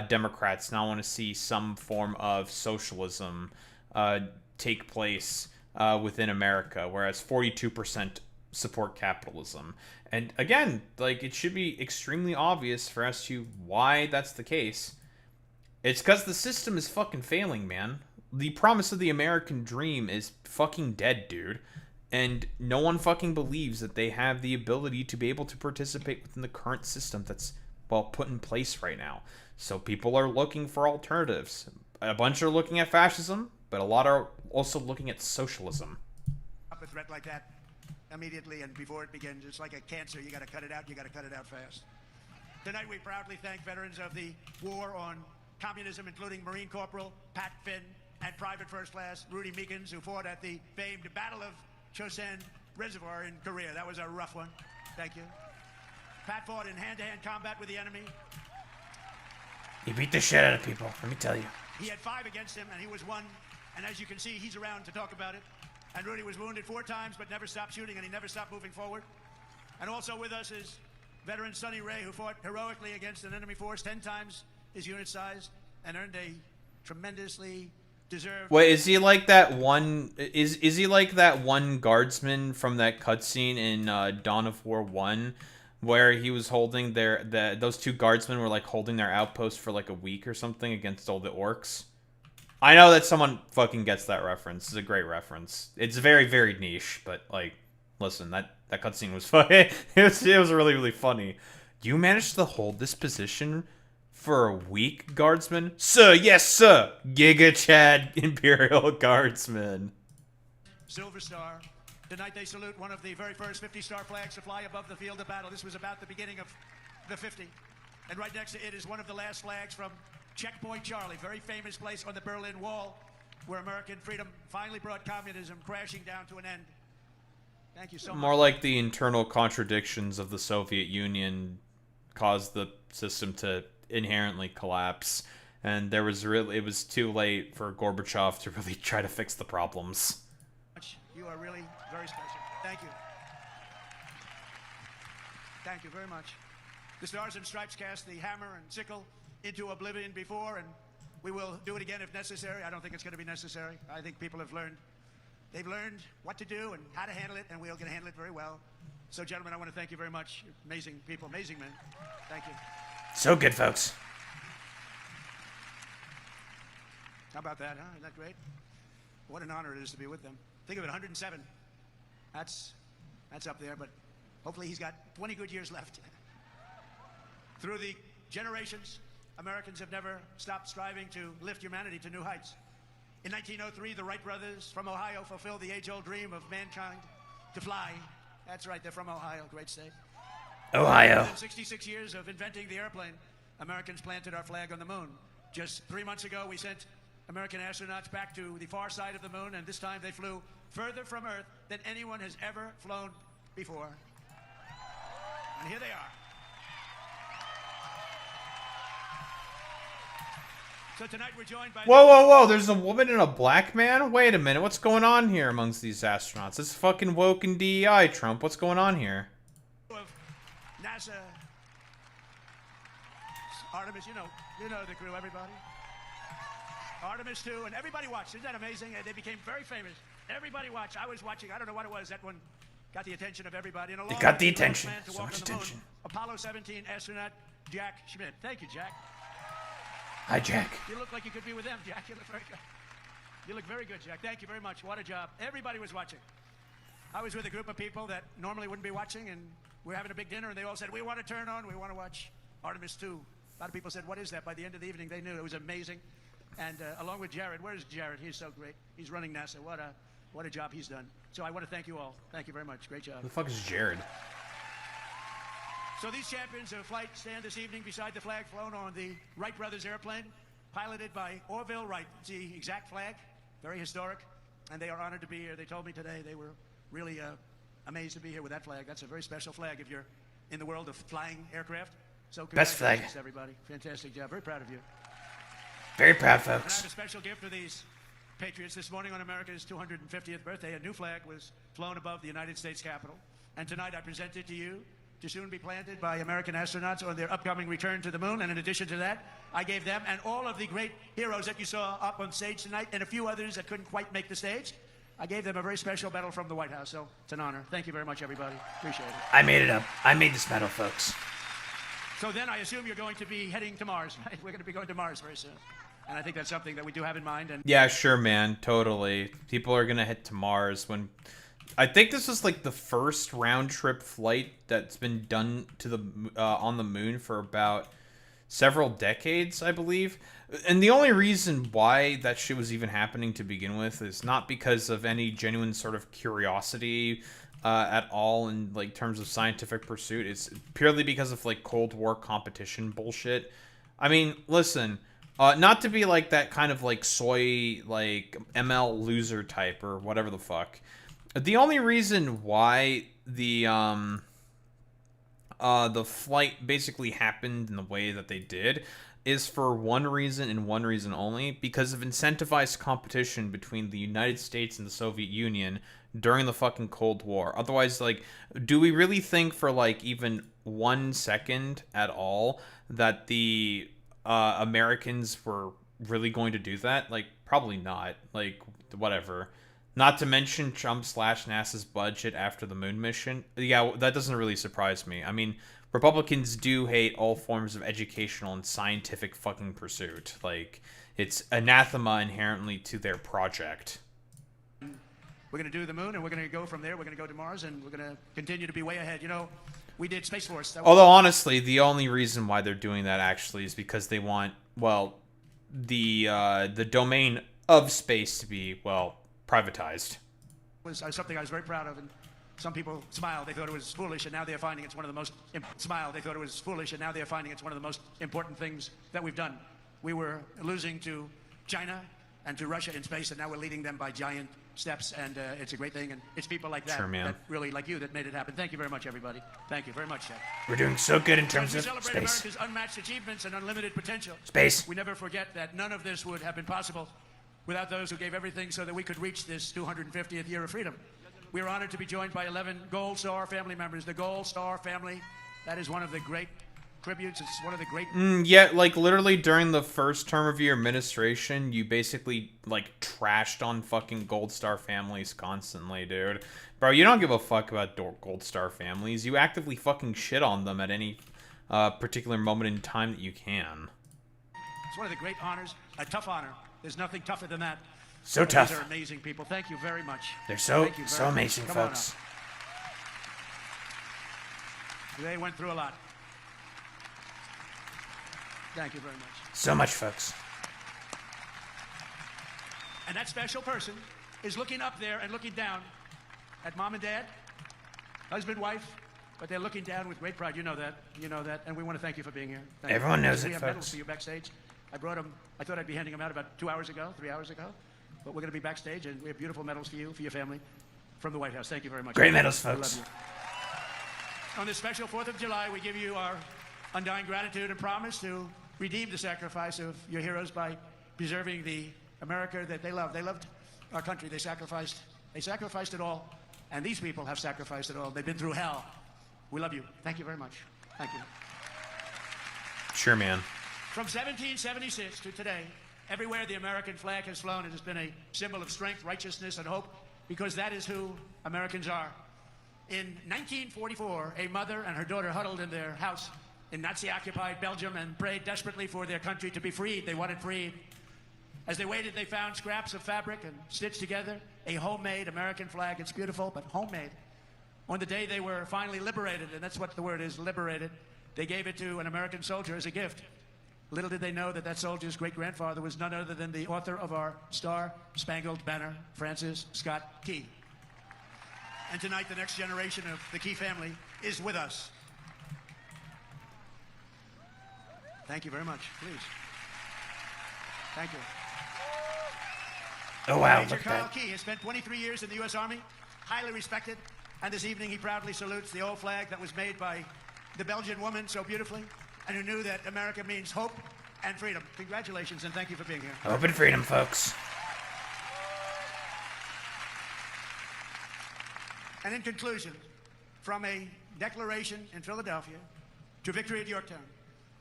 Democrats now want to see some form of socialism take place within America, whereas 42% support capitalism. And again, like, it should be extremely obvious for us to why that's the case. It's because the system is fucking failing, man. The promise of the American dream is fucking dead, dude. And no one fucking believes that they have the ability to be able to participate within the current system that's, well, put in place right now. So people are looking for alternatives. A bunch are looking at fascism, but a lot are also looking at socialism. Up a threat like that immediately and before it begins. It's like a cancer. You got to cut it out. You got to cut it out fast. Tonight we proudly thank veterans of the war on communism, including Marine Corporal Pat Finn and Private First Class Rudy Meekins, who fought at the famed Battle of Chosin Reservoir in Korea. That was a rough one. Thank you. Pat fought in hand-to-hand combat with the enemy. He beat the shit out of people, let me tell you. He had 5 against him, and he was 1. And as you can see, he's around to talk about it. And Rudy was wounded 4 times, but never stopped shooting, and he never stopped moving forward. And also with us is veteran Sonny Ray, who fought heroically against an enemy force 10 times his unit size and earned a tremendously deserve... Wait, is he like that one? Is he like that one guardsman from that cutscene in Dawn of War 1, where he was holding those two guardsmen were like holding their outpost for like a week or something against all the orcs? I know that someone fucking gets that reference. It's a great reference. It's very, very niche, but like, listen, that cutscene was funny. it was really, really funny. You managed to hold this position for a week, guardsman? Sir, yes, sir. Giga Chad Imperial Guardsman. Silver Star. Tonight they salute one of the very first 50-star flags to fly above the field of battle. This was about the beginning of the 50. And right next to it is one of the last flags from Checkpoint Charlie, very famous place on the Berlin Wall, where American freedom finally brought communism crashing down to an end. Thank you so much. More like the internal contradictions of the Soviet Union caused the system to inherently collapse, and it was too late for Gorbachev to really try to fix the problems. You are really very special. Thank you. Thank you very much. The Stars and Stripes cast the hammer and sickle into oblivion before, and we will do it again if necessary. I don't think it's going to be necessary. I think people have learned. They've learned what to do and how to handle it, and we're going to handle it very well. So, gentlemen, I want to thank you very much. Amazing people, amazing men. Thank you. So good, folks. How about that, huh? Isn't that great? What an honor it is to be with them. Think of it, 107. That's up there, but hopefully he's got 20 good years left. Through the generations, Americans have never stopped striving to lift humanity to new heights. In 1903, the Wright brothers from Ohio fulfilled the age-old dream of mankind to fly. That's right, they're from Ohio, great state. Ohio. Within 66 years of inventing the airplane, Americans planted our flag on the moon. Just 3 months ago, we sent American astronauts back to the far side of the moon, and this time they flew further from Earth than anyone has ever flown before. And here they are. So tonight we're joined by... Whoa, there's a woman and a black man? Wait a minute, what's going on here amongst these astronauts? It's fucking woke and DEI, Trump. What's going on here? Of NASA, Artemis, you know the crew, everybody. Artemis 2, and everybody watched. Isn't that amazing? They became very famous. Everybody watched. I was watching. I don't know what it was. That one got the attention of everybody. And It got the attention. So much attention. Apollo 17 astronaut Jack Schmidt. Thank you, Jack. Hi, Jack. You look like you could be with them, Jack. You look very good. You look very good, Jack. Thank you very much. What a job. Everybody was watching. I was with a group of people that normally wouldn't be watching, and we're having a big dinner, and they all said, we want to turn on, we want to watch Artemis 2. A lot of people said, what is that? By the end of the evening, they knew. It was amazing. And along with Jared, where's Jared? He's so great. He's running NASA. What a job he's done. So I want to thank you all. Thank you very much. Great job. Who the fuck is Jared? So these champions of flight stand this evening beside the flag flown on the Wright brothers airplane, piloted by Orville Wright. It's the exact flag, very historic, and they are honored to be here. They told me today they were really amazed to be here with that flag. That's a very special flag if you're in the world of flying aircraft. So best flag, everybody. Fantastic job. Very proud of you. Very proud, And I folks. have a special gift for these patriots. This morning on America's 250th birthday, a new flag was flown above the United States Capitol. And tonight I present it to you to soon be planted by American astronauts on their upcoming return to the moon. And in addition to that, I gave them and all of the great heroes that you saw up on stage tonight and a few others that couldn't quite make the stage, I gave them a very special medal from the White House. So it's an honor. Thank you very much, everybody. Appreciate it. I made it up. I made this medal, folks. So then I assume you're going to be heading to Mars, right? We're going to be going to Mars very soon. And I think that's something that we do have in mind. And Yeah, sure, man. Totally. People are gonna head to Mars when... I think this is like the first round-trip flight that's been done to the on the moon for about several decades, I believe. And the only reason why that shit was even happening to begin with is not because of any genuine sort of curiosity at all in like terms of scientific pursuit. It's purely because of like Cold War competition bullshit. I mean, listen, not to be like that kind of like soy like ML loser type or whatever the fuck. The only reason why the flight basically happened in the way that they did is for one reason and one reason only, because of incentivized competition between the United States and the Soviet Union during the fucking Cold War. Otherwise, like, do we really think for like even 1 second at all that the Americans were really going to do that? Like, probably not. Like, whatever. Not to mention Trump slashed NASA's budget after the moon mission. Yeah, that doesn't really surprise me. I mean, Republicans do hate all forms of educational and scientific fucking pursuit. Like, it's anathema inherently to their project. We're going to do the moon, and we're going to go from there. We're going to go to Mars, and we're going to continue to be way ahead. You know, we did Space Force. Although, honestly, the only reason why they're doing that actually is because they want, well, the domain of space to be, well, privatized. Was something I was very proud of, and some people smiled. They thought it was foolish, and now they're finding it's one of the most smiled. They thought it was foolish, and now they're finding it's one of the most important things that we've done. We were losing to China and to Russia in space, and now we're leading them by giant steps, and it's a great thing, and it's people like that, sure, man, that really, like you, that made it happen. Thank you very much, everybody. Thank you very much, Chef. We're doing so good in terms We of celebrate space. America's unmatched achievements and unlimited potential. Space. We never forget that none of this would have been possible without those who gave everything so that we could reach this 250th year of freedom. We are honored to be joined by 11 Gold Star family members. The Gold Star family, that is one of the great tributes. It's one of the great... Yeah, like, literally during the first term of your administration, you basically, like, trashed on fucking Gold Star families constantly, dude. Bro, you don't give a fuck about Gold Star families. You actively fucking shit on them at any particular moment in time that you can. It's one of the great honors, a tough honor. There's nothing tougher than that. So But tough. These are amazing people. Thank you very much. They're so Thank you very so much. amazing, Come on folks. up. They went through a lot. Thank you very much. So much, folks. And that special person is looking up there and looking down at mom and dad, husband, wife, but they're looking down with great pride. You know that. You know that. And we want to thank you for being here. Thank Everyone you. knows We it, have medals folks. for you backstage. I brought them. I thought I'd be handing them out about 2 hours ago, 3 hours ago. But we're going to be backstage, and we have beautiful medals for you, for your family, from the White House. Thank you very much. Great medals, We love folks. you. On this special 4th of July, we give you our undying gratitude and promise to redeem the sacrifice of your heroes by preserving the America that they loved. They loved our country. They sacrificed it all. And these people have sacrificed it all. They've been through hell. We love you. Thank you very much. Thank you. Sure, man. From 1776 to today, everywhere the American flag has flown, it has been a symbol of strength, righteousness, and hope, because that is who Americans are. In 1944, a mother and her daughter huddled in their house in Nazi-occupied Belgium and prayed desperately for their country to be freed. They wanted freed. As they waited, they found scraps of fabric and stitched together a homemade American flag. It's beautiful, but homemade. On the day they were finally liberated, and that's what the word is, liberated, they gave it to an American soldier as a gift. Little did they know that that soldier's great-grandfather was none other than the author of our Star-Spangled Banner, Francis Scott Key. And tonight, the next generation of the Key family is with us. Thank you very much. Please. Thank you. Oh, wow, Major look at Kyle that. Key has spent 23 years in the U.S. Army, highly respected, and this evening he proudly salutes the old flag that was made by the Belgian woman so beautifully, and who knew that America means hope and freedom. Congratulations, and thank you for being here. Hope and freedom, folks. And in conclusion, from a declaration in Philadelphia to victory at Yorktown,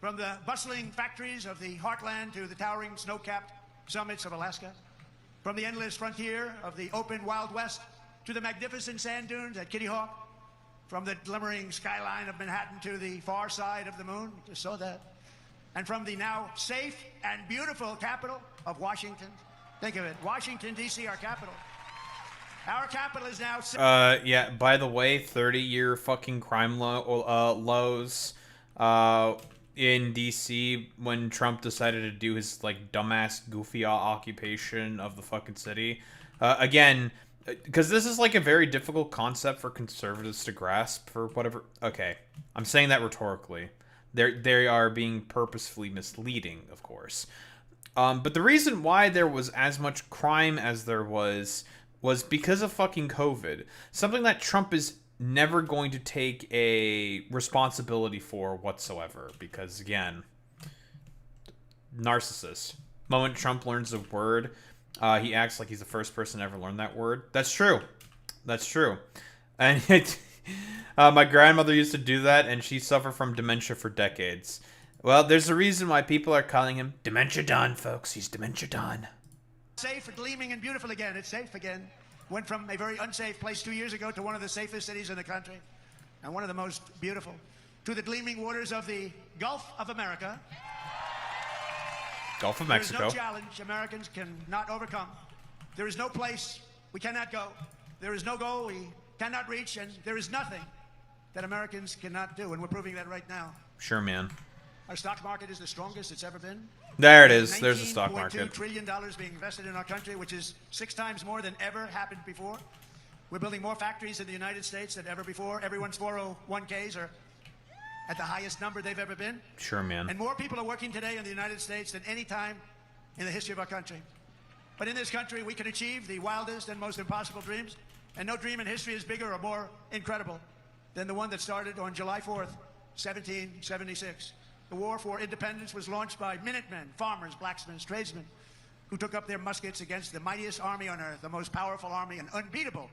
from the bustling factories of the heartland to the towering snow-capped summits of Alaska, from the endless frontier of the open Wild West to the magnificent sand dunes at Kitty Hawk, from the glimmering skyline of Manhattan to the far side of the moon, just saw that, and from the now safe and beautiful capital of Washington. Think of it, Washington, D.C., our capital. Our capital is now... Yeah, by the way, 30-year fucking crime lows in DC when Trump decided to do his, like, dumbass, goofy occupation of the fucking city. Again, because this is, like, a very difficult concept for conservatives to grasp for whatever... Okay, I'm saying that rhetorically. They are being purposefully misleading, of course. But the reason why there was as much crime as there was because of fucking COVID. Something that Trump is never going to take a responsibility for whatsoever. Because, again, narcissist. Moment Trump learns a word, he acts like he's the first person to ever learn that word. That's true. That's true. And my grandmother used to do that, and she suffered from dementia for decades. Well, there's a reason why people are calling him Dementia Don, folks. He's Dementia Don. Safe, gleaming, and beautiful again. It's safe again. Went from a very unsafe place 2 years ago to one of the safest cities in the country and one of the most beautiful. To the gleaming waters of the Gulf of America. Gulf of There is Mexico. no challenge Americans cannot overcome. There is no place we cannot go. There is no goal we cannot reach, and there is nothing that Americans cannot do, and we're proving that right now. Sure, man. Our stock market is the strongest it's ever been. There it is. There's the stock $19.2 market. trillion being invested in our country, which is 6 times more than ever happened before. We're building more factories in the United States than ever before. Everyone's 401ks are at the highest number they've ever been. Sure, man. And more people are working today in the United States than any time in the history of our country. But in this country, we can achieve the wildest and most impossible dreams. And no dream in history is bigger or more incredible than the one that started on July 4th, 1776. The war for independence was launched by Minutemen, farmers, blacksmiths, tradesmen, who took up their muskets against the mightiest army on earth, the most powerful army, an unbeatable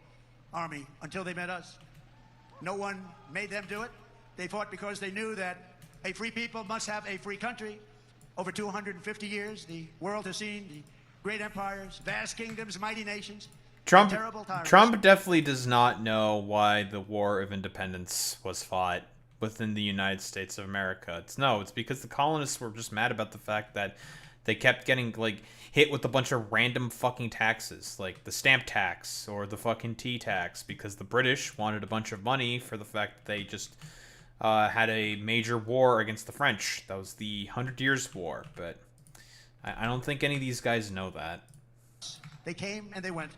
army, until they met us. No one made them do it. They fought because they knew that a free people must have a free country. Over 250 years, the world has seen the great empires, vast kingdoms, mighty nations. Trump terrible tyrants. definitely does not know why the War of Independence was fought within the United States of America. It's because the colonists were just mad about the fact that they kept getting hit with a bunch of random fucking taxes, like the stamp tax or the fucking tea tax, because the British wanted a bunch of money for the fact that they just had a major war against the French. That was the 100 Years' War, but I don't think any of these guys know that. They came and they went.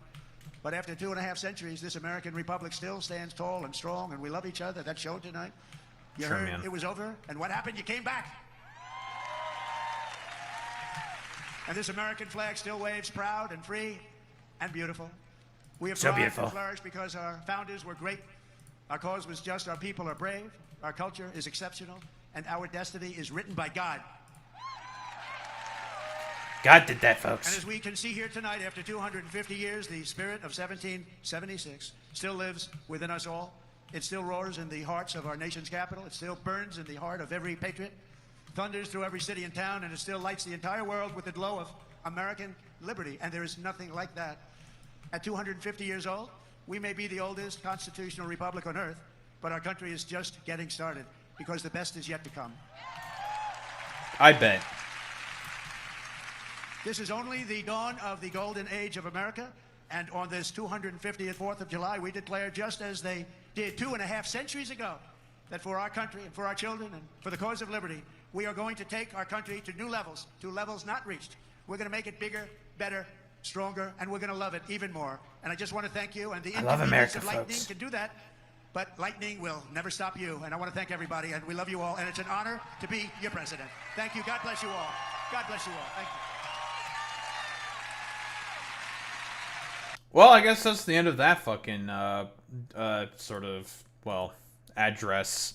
But after 2.5 centuries, this American Republic still stands tall and strong, and we love each other. That showed tonight. You Sure, heard man. it was over, and what happened? You came back. And this American flag still waves proud and free and beautiful. We have So thrived beautiful. and flourished because our founders were great. Our cause was just. Our people are brave. Our culture is exceptional. And our destiny is written by God. God did that, And folks. as we can see here tonight, after 250 years, the spirit of 1776 still lives within us all. It still roars in the hearts of our nation's capital. It still burns in the heart of every patriot, thunders through every city and town, and it still lights the entire world with the glow of American liberty. And there is nothing like that. At 250 years old, we may be the oldest constitutional republic on earth, but our country is just getting started because the best is yet to come. I bet. This is only the dawn of the golden age of America, and on this 250th 4th of July, we declare, just as they did 2.5 centuries ago, that for our country and for our children and for the cause of liberty, we are going to take our country to new levels, to levels not reached. We're going to make it bigger, better, stronger, and we're going to love it even more. And I just want to thank you, and the I love inconvenience America, of lightning folks. can do that, but lightning will never stop you. And I want to thank everybody, and we love you all, and it's an honor to be your president. Thank you. God bless you all. God bless you all. Thank you. Well, I guess that's the end of that fucking sort of, address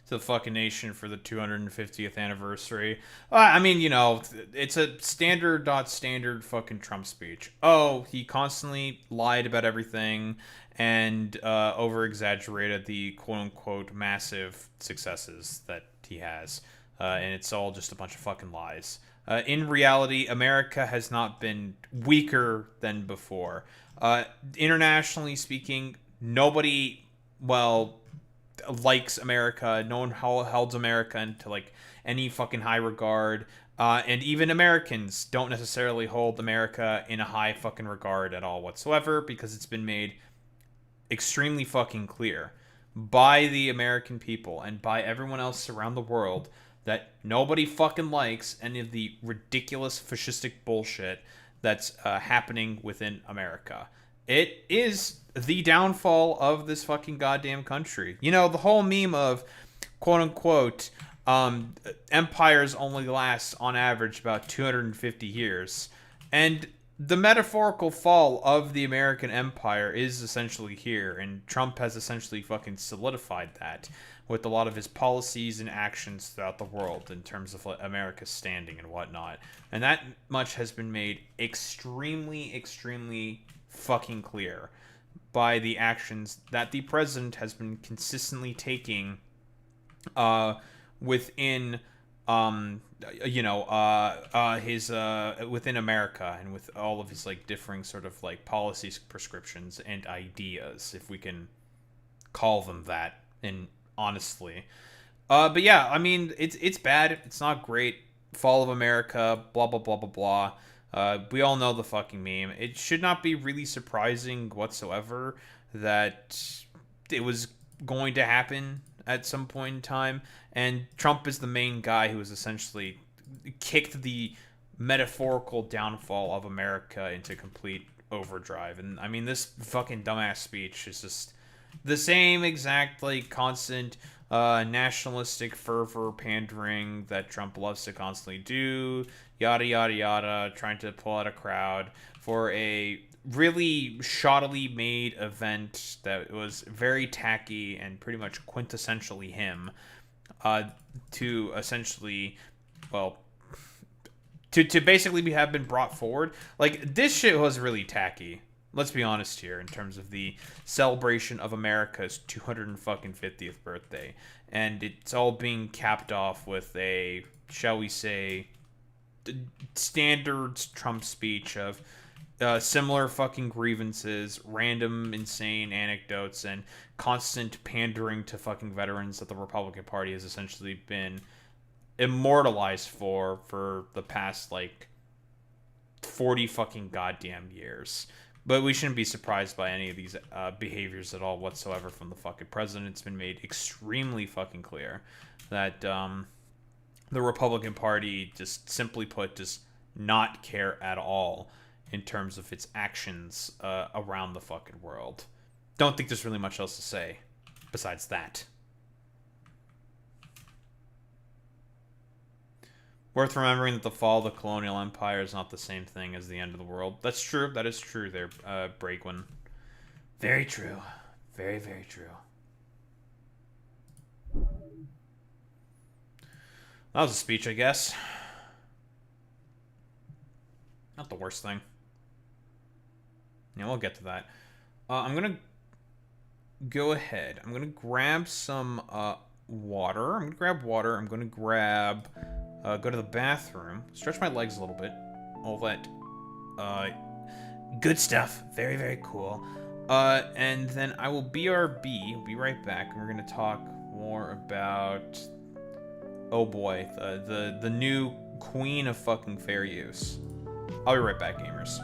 to the fucking nation for the 250th anniversary. I mean, it's a standard fucking Trump speech. Oh, he constantly lied about everything and over-exaggerated the quote-unquote massive successes that he has. And it's all just a bunch of fucking lies. In reality, America has not been weaker than before. Internationally speaking, nobody, likes America. No one holds America into, any fucking high regard. And even Americans don't necessarily hold America in a high fucking regard at all whatsoever, because it's been made extremely fucking clear by the American people and by everyone else around the world that nobody fucking likes any of the ridiculous fascistic bullshit that's happening within America. It is the downfall of this fucking goddamn country. The whole meme of, quote-unquote, empires only last, on average, about 250 years. And the metaphorical fall of the American empire is essentially here, and Trump has essentially fucking solidified that with a lot of his policies and actions throughout the world in terms of America's standing and whatnot. And that much has been made extremely, extremely fucking clear by the actions that the president has been consistently taking within his within America and with all of his like differing sort of like policies, prescriptions, and ideas, if we can call them that. And honestly, but yeah, I mean, it's bad. It's not great. Fall of America. Blah blah blah blah blah. We all know the fucking meme. It should not be really surprising whatsoever that it was going to happen at some point in time. And Trump is the main guy who has essentially kicked the metaphorical downfall of America into complete overdrive. And I mean, this fucking dumbass speech is just the same exact, like, constant nationalistic fervor pandering that Trump loves to constantly do. Yada, yada, yada. Trying to pull out a crowd for a really shoddily made event that was very tacky and pretty much quintessentially him, to essentially, well, to basically have been brought forward. Like, this shit was really tacky. Let's be honest here in terms of the celebration of America's 250th birthday. And it's all being capped off with a, shall we say, standard Trump speech of similar fucking grievances, random insane anecdotes, and constant pandering to fucking veterans that the Republican Party has essentially been immortalized for the past, like, 40 fucking goddamn years. But we shouldn't be surprised by any of these behaviors at all whatsoever from the fucking president. It's been made extremely fucking clear that the Republican Party, just simply put, does not care at all in terms of its actions around the fucking world. Don't think there's really much else to say besides that. Worth remembering that the fall of the colonial empire is not the same thing as the end of the world. That's true. That is true there, Breakwin. Very true. Very, very true. That was a speech, I guess. Not the worst thing. Yeah, we'll get to that. I'm going to go ahead. I'm going to grab some water. I'm going to grab water. I'm going to grab... go to the bathroom. Stretch my legs a little bit. All that good stuff. Very, very cool. And then I will BRB. We'll be right back. And we're going to talk more about... Oh boy. The new queen of fucking fair use. I'll be right back, gamers.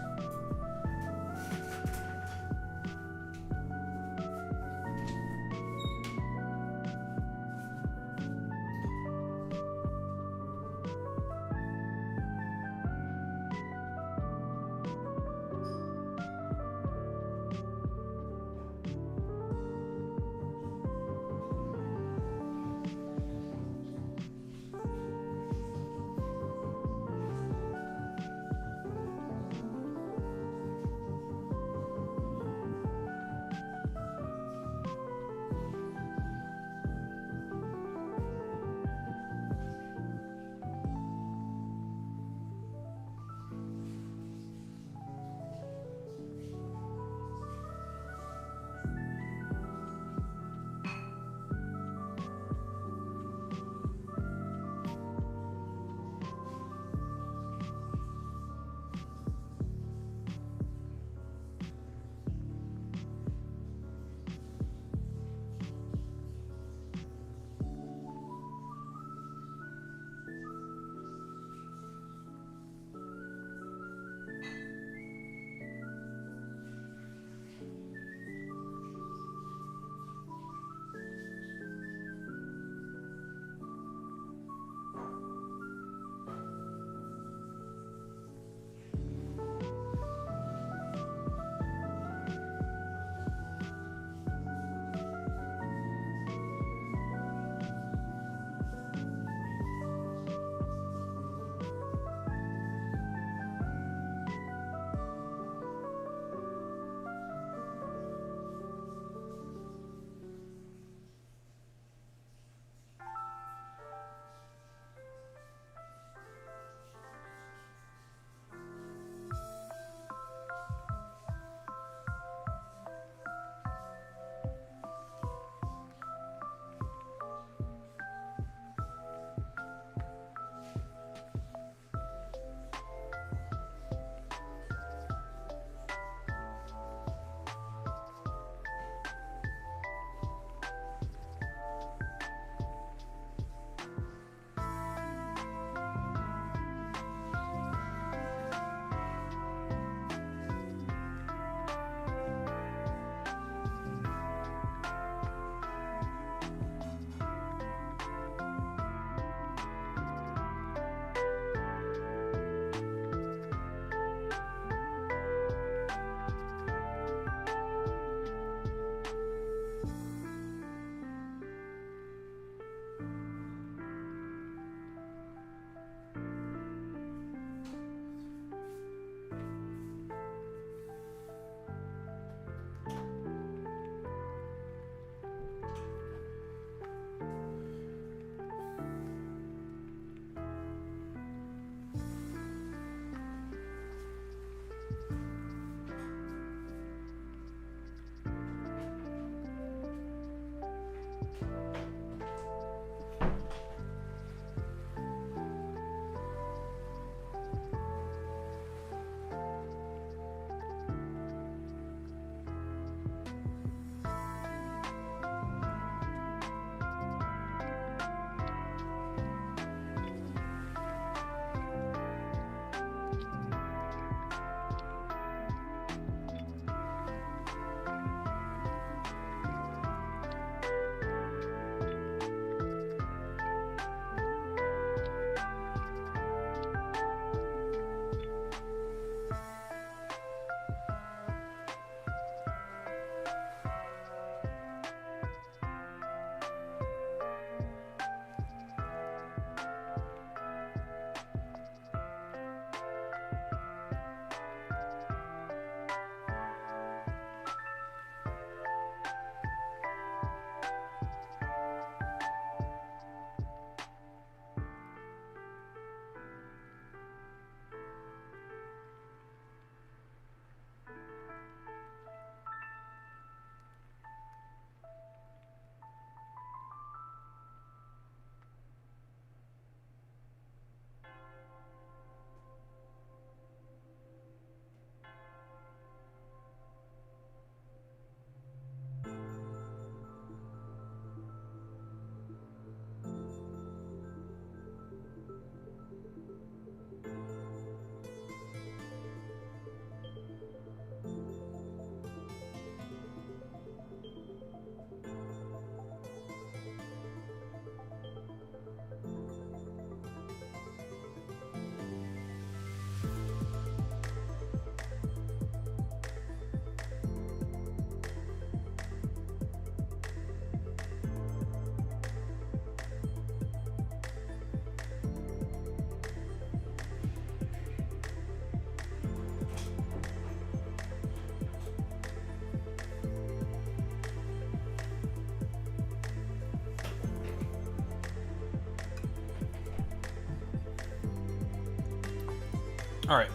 Alright.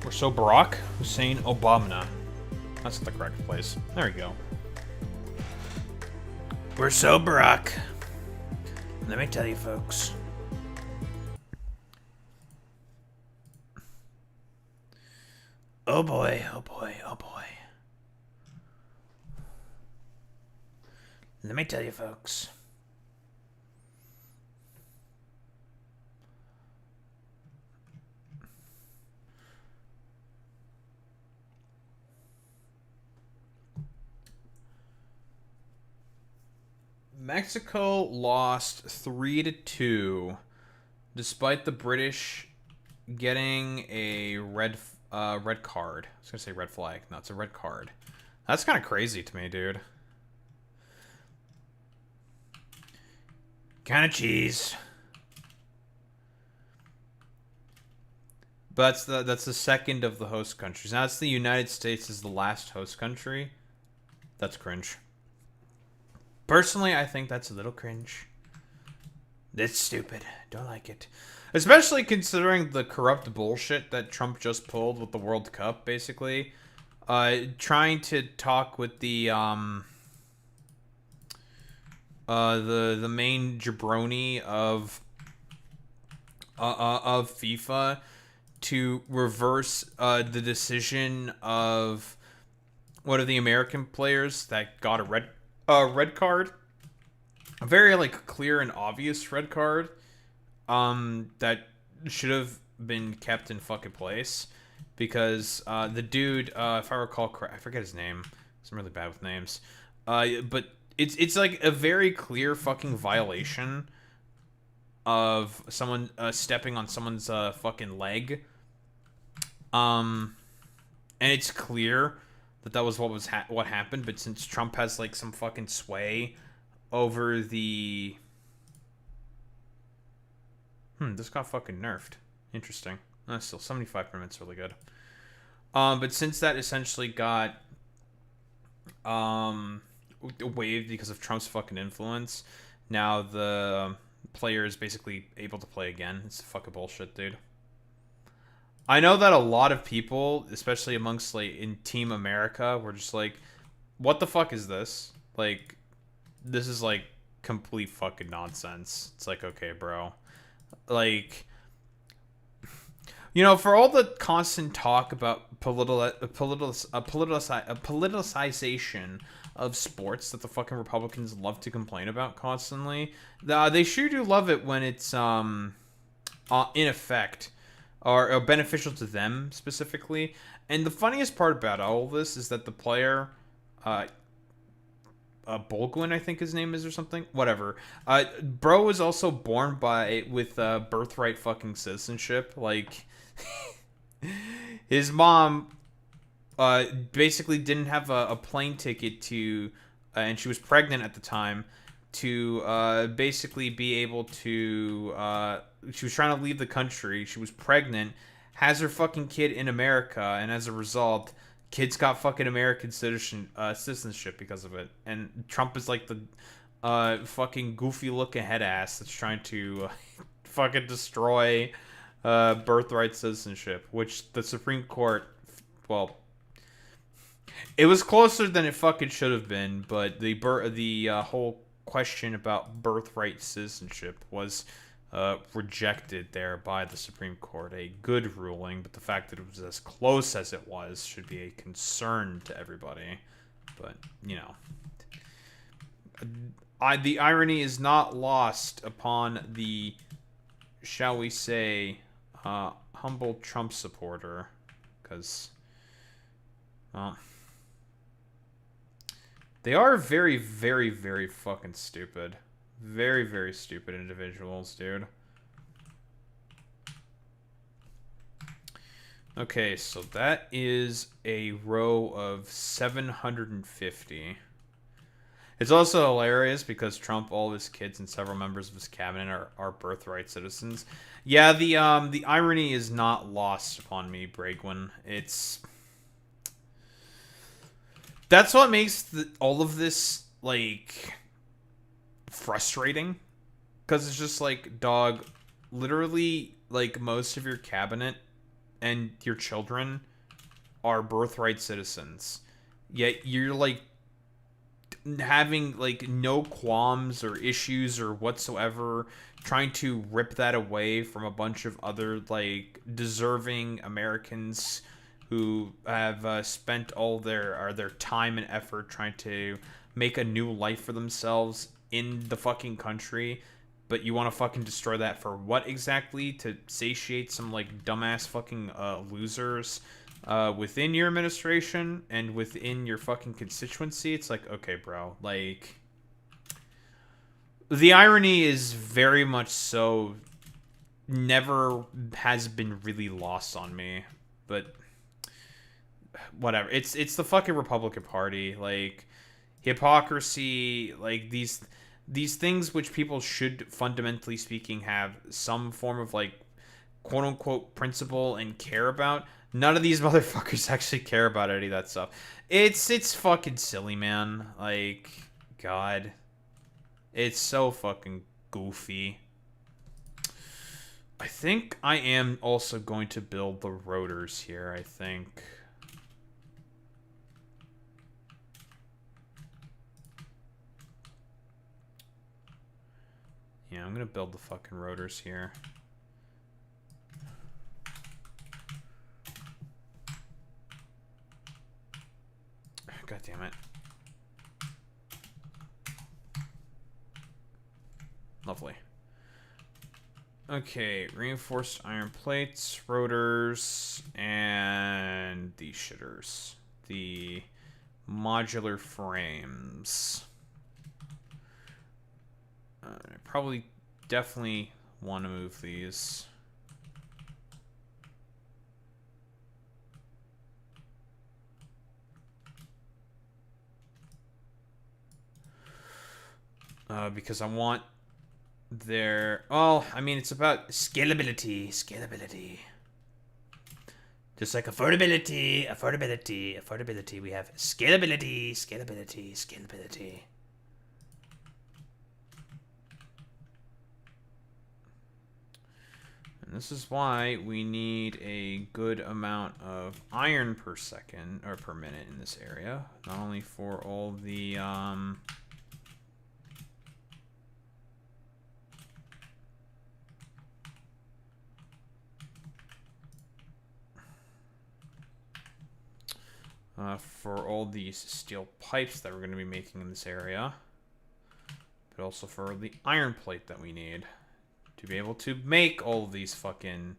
We're so Barack Hussein Obama. That's the correct place. There we go. We're so Barack. Let me tell you, folks. Oh boy, oh boy, oh boy. Let me tell you, folks. Mexico lost 3-2, despite the British getting a red card. I was gonna say red flag. No, it's a red card. That's kind of crazy to me, dude. Kind of cheese. But that's the second of the host countries. Now it's the United States is the last host country. That's cringe. Personally, I think that's a little cringe. That's stupid. Don't like it. Especially considering the corrupt bullshit that Trump just pulled with the World Cup, basically. Trying to talk with the main jabroni of FIFA to reverse the decision of one of the American players that got a red card, a very like clear and obvious red card, that should have been kept in fucking place, because the dude, if I recall correct, I forget his name. I'm really bad with names. But it's like a very clear fucking violation of someone stepping on someone's fucking leg. And it's clear that was what happened, but since Trump has like some fucking sway over the this got fucking nerfed. Interesting. Still 75 minutes, really good. But since that essentially got waived because of Trump's fucking influence, now the player is basically able to play again. It's fucking bullshit, dude. I know that a lot of people, especially amongst like in Team America, were just like, what the fuck is this? Like, this is like complete fucking nonsense. It's like, okay, bro. Like, you know, for all the constant talk about politicization of sports that the fucking Republicans love to complain about constantly, they sure do love it when it's in effect or beneficial to them specifically. And the funniest part about all of this is that the player, Bolgwin, I think his name is, or something, whatever. Bro was also born with birthright fucking citizenship. Like, his mom basically didn't have a plane ticket to, and she was pregnant at the time, to basically be able to, she was trying to leave the country, she was pregnant, has her fucking kid in America, and as a result, kids got fucking American citizenship because of it. And Trump is like the fucking goofy looking head ass that's trying to fucking destroy birthright citizenship, which the Supreme Court, well, it was closer than it fucking should have been, but the whole question about birthright citizenship was rejected there by the Supreme Court. A good ruling, but the fact that it was as close as it was should be a concern to everybody. But, you know, the irony is not lost upon the, shall we say, humble Trump supporter, because, well, they are very, very, very fucking stupid. Very, very stupid individuals, dude. Okay, so that is a row of 750. It's also hilarious because Trump, all of his kids, and several members of his cabinet are birthright citizens. Yeah, the irony is not lost upon me, Bragwin. That's what makes all of this, like, frustrating, because it's just like, dog, literally, like, most of your cabinet and your children are birthright citizens. Yet you're like having like no qualms or issues or whatsoever trying to rip that away from a bunch of other like deserving Americans who have spent all their time and effort trying to make a new life for themselves in the fucking country. But you want to fucking destroy that for what exactly? To satiate some like dumbass fucking losers within your administration and within your fucking constituency? It's like, okay, bro, like the irony is very much so never has been really lost on me, but whatever. It's the fucking Republican Party, like hypocrisy, like these things which people should fundamentally speaking have some form of like quote unquote principle and care about. None of these motherfuckers actually care about any of that stuff. It's fucking silly, man. Like, God. It's so fucking goofy. I think I am also going to build the rotors here, I think. Yeah, I'm gonna build the fucking rotors here. God damn it. Lovely. Okay, reinforced iron plates, rotors, and these shitters. The modular frames. I probably definitely want to move these. Because I want their... Well, I mean, it's about scalability. Scalability. Just like affordability, affordability, affordability. We have scalability, scalability, scalability. And this is why we need a good amount of iron per second, or per minute in this area. Not only for all the, for all these steel pipes that we're going to be making in this area, but also for the iron plate that we need to be able to make all of these fucking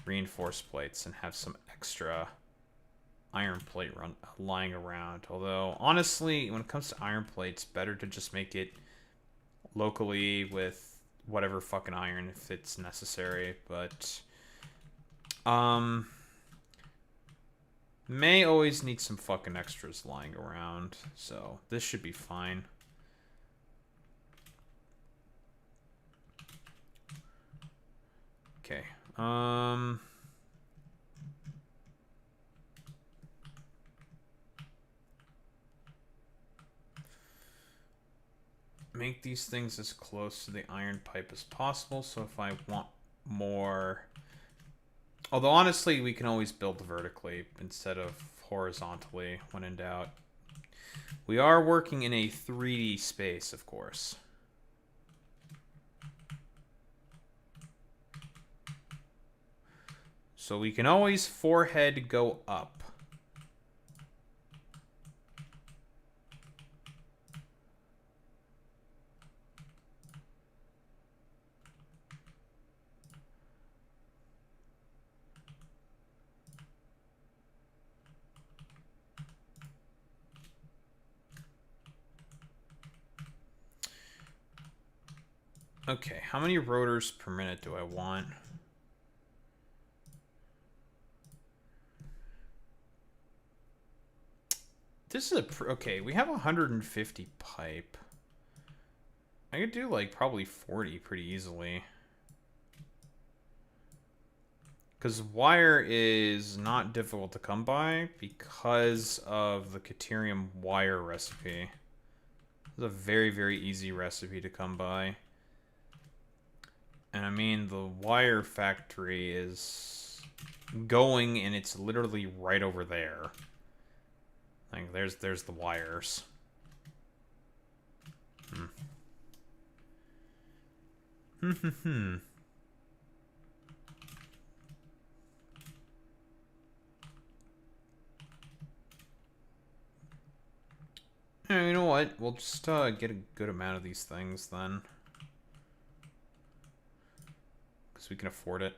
reinforced plates and have some extra iron plate lying around. Although, honestly, when it comes to iron plates, better to just make it locally with whatever fucking iron if it's necessary, but may always need some fucking extras lying around, so this should be fine. Okay. Make these things as close to the iron pipe as possible, so if I want more... Although, honestly, we can always build vertically instead of horizontally when in doubt. We are working in a 3D space, of course. So we can always forehead go up. Okay, how many rotors per minute do I want? This is a... Okay, we have 150 pipe. I could do, like, probably 40 pretty easily. Because wire is not difficult to come by because of the Caterium wire recipe. It's a very, very easy recipe to come by. And I mean, the wire factory is going, and it's literally right over there. Like, there's the wires. Yeah, you know what? We'll just get a good amount of these things then. Because we can afford it.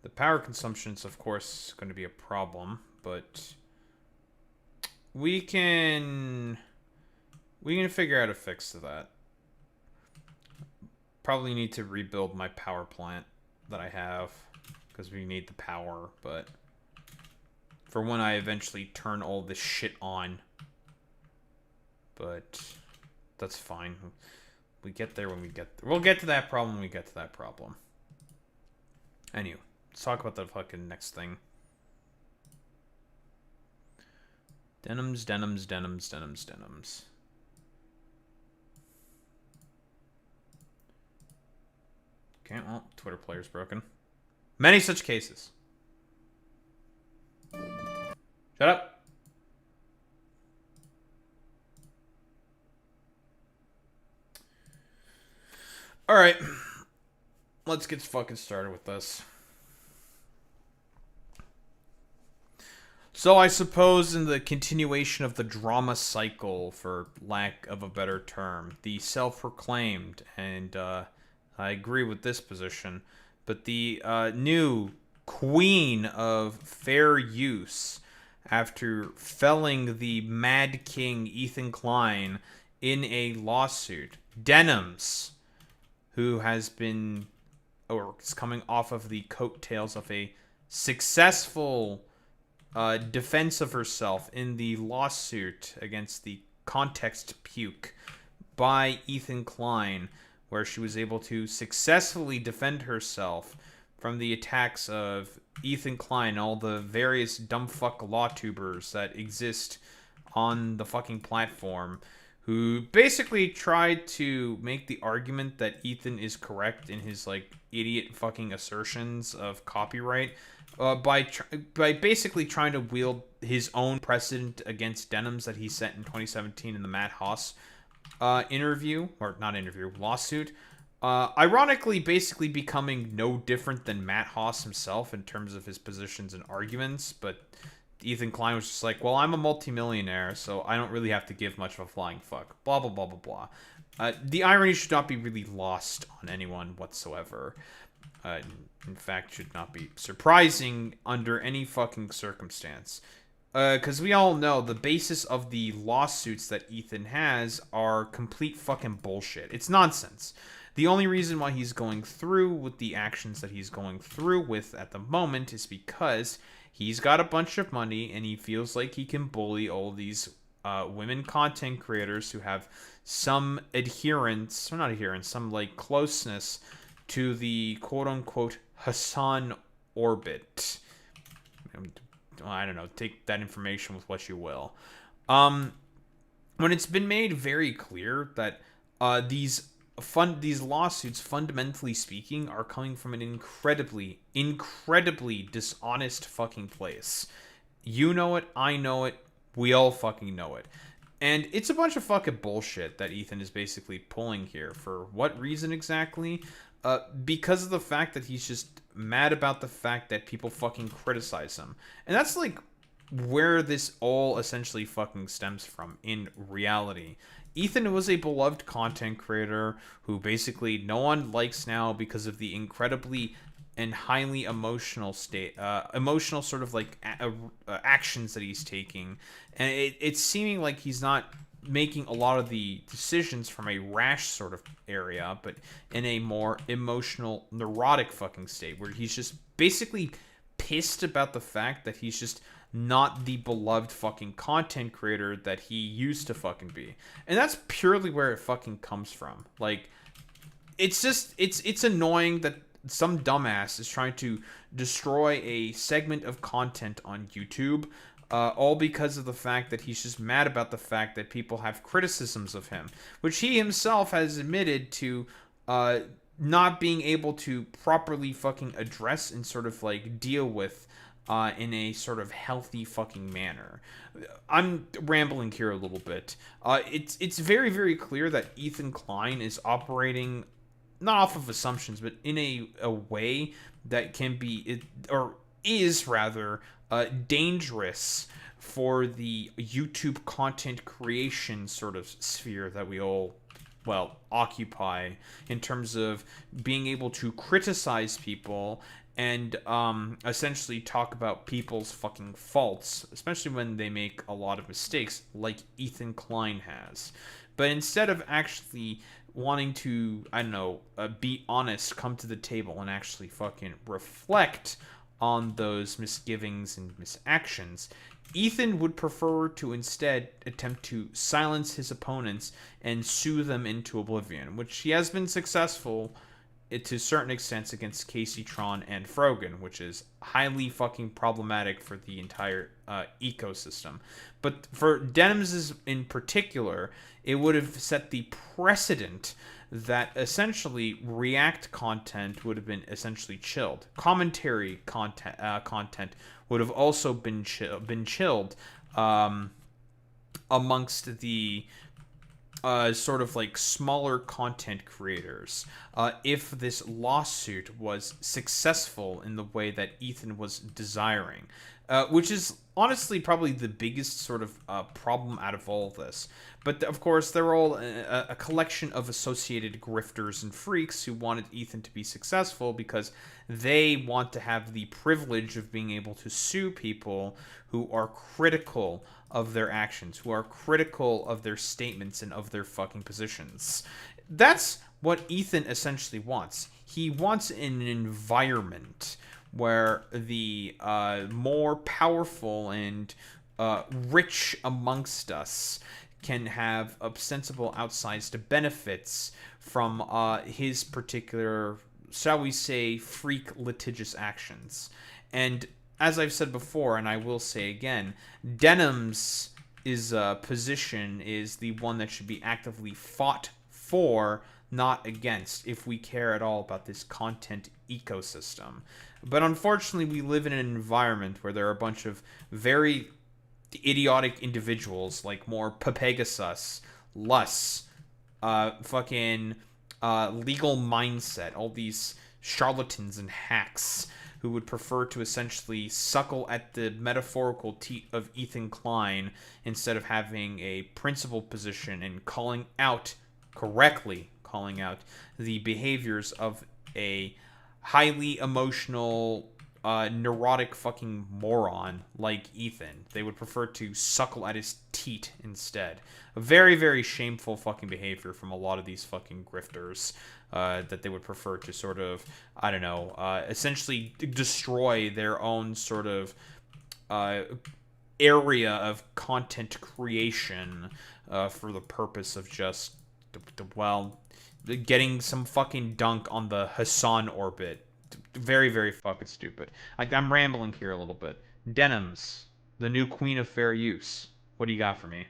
The power consumption is, of course, going to be a problem, but we can figure out a fix to that. Probably need to rebuild my power plant that I have, because we need the power, but for when I eventually turn all this shit on. But that's fine. We get there when we get there. We'll get to that problem when we get to that problem. Anyway, let's talk about the fucking next thing. Denims, denims, denims, denims, denims. Okay, well, Twitter player's broken. Many such cases. Shut up. Alright. Let's get fucking started with this. So I suppose in the continuation of the drama cycle, for lack of a better term, the self-proclaimed, and I agree with this position, but the new queen of fair use, after felling the Mad King Ethan Klein in a lawsuit, Denims, who has been, or is coming off of the coattails of a successful defense of herself in the lawsuit against the Context Puke by Ethan Klein, where she was able to successfully defend herself from the attacks of Ethan Klein, all the various dumbfuck law tubers that exist on the fucking platform, who basically tried to make the argument that Ethan is correct in his, like, idiot fucking assertions of copyright, by basically trying to wield his own precedent against Denims that he set in 2017 in the Matt Haas lawsuit. Ironically, basically becoming no different than Matt Haas himself in terms of his positions and arguments, but Ethan Klein was just like, well, I'm a multimillionaire, so I don't really have to give much of a flying fuck. Blah, blah, blah, blah, blah. The irony should not be really lost on anyone whatsoever. In fact, should not be surprising under any fucking circumstance. Because we all know the basis of the lawsuits that Ethan has are complete fucking bullshit. It's nonsense. The only reason why he's going through with the actions that he's going through with at the moment is because he's got a bunch of money and he feels like he can bully all these women content creators who have some adherence, or not adherence, some like closeness to the quote-unquote Hassan orbit. I don't know, take that information with what you will. When it's been made very clear that these lawsuits, fundamentally speaking, are coming from an incredibly dishonest fucking place. You know it, I know it, we all fucking know it. And it's a bunch of fucking bullshit that Ethan is basically pulling here. For what reason exactly? Because of the fact that he's just mad about the fact that people fucking criticize him. And that's like where this all essentially fucking stems from in reality. Ethan was a beloved content creator who basically no one likes now because of the incredibly and highly emotional emotional sort of like actions that he's taking. And it's seeming like he's not making a lot of the decisions from a rash sort of area, but in a more emotional, neurotic fucking state where he's just basically pissed about the fact that he's just not the beloved fucking content creator that he used to fucking be. And that's purely where it fucking comes from. Like, it's just, it's annoying that some dumbass is trying to destroy a segment of content on YouTube, all because of the fact that he's just mad about the fact that people have criticisms of him, which he himself has admitted to not being able to properly fucking address and sort of like deal with in a sort of healthy fucking manner. I'm rambling here a little bit. It's very, very clear that Ethan Klein is operating not off of assumptions, but in a way that can be, or is rather, dangerous for the YouTube content creation sort of sphere that we all, well, occupy, in terms of being able to criticize people and essentially talk about people's fucking faults, especially when they make a lot of mistakes, like Ethan Klein has. But instead of actually wanting to, I don't know, be honest, come to the table and actually fucking reflect on those misgivings and misactions, Ethan would prefer to instead attempt to silence his opponents and sue them into oblivion, which he has been successful to certain extents against Casey Tron and Frogan, which is highly fucking problematic for the entire ecosystem. But for Denims in particular, it would have set the precedent that essentially React content would have been essentially chilled. Commentary content would have also been chilled amongst the sort of like smaller content creators, if this lawsuit was successful in the way that Ethan was desiring, which is honestly probably the biggest sort of problem out of all of this. But of course, they're all a collection of associated grifters and freaks who wanted Ethan to be successful because they want to have the privilege of being able to sue people who are critical of their actions, who are critical of their statements and of their fucking positions. That's what Ethan essentially wants. He wants an environment where the more powerful and rich amongst us can have ostensible outsized benefits from his particular, shall we say, freak litigious actions. And as I've said before, and I will say again, Denims' position is the one that should be actively fought for, not against, if we care at all about this content ecosystem. But unfortunately, we live in an environment where there are a bunch of very idiotic individuals, like more Papegasus, Lus, fucking Legal Mindset, all these charlatans and hacks who would prefer to essentially suckle at the metaphorical teat of Ethan Klein instead of having a principled position and correctly calling out the behaviors of a highly emotional, neurotic fucking moron like Ethan. They would prefer to suckle at his teat instead. A very, very shameful fucking behavior from a lot of these fucking grifters. That they would prefer to sort of, I don't know, essentially destroy their own sort of area of content creation for the purpose of just, getting some fucking dunk on the Hassan orbit. Very, very fucking stupid. I'm rambling here a little bit. Denims, the new queen of fair use. What do you got for me?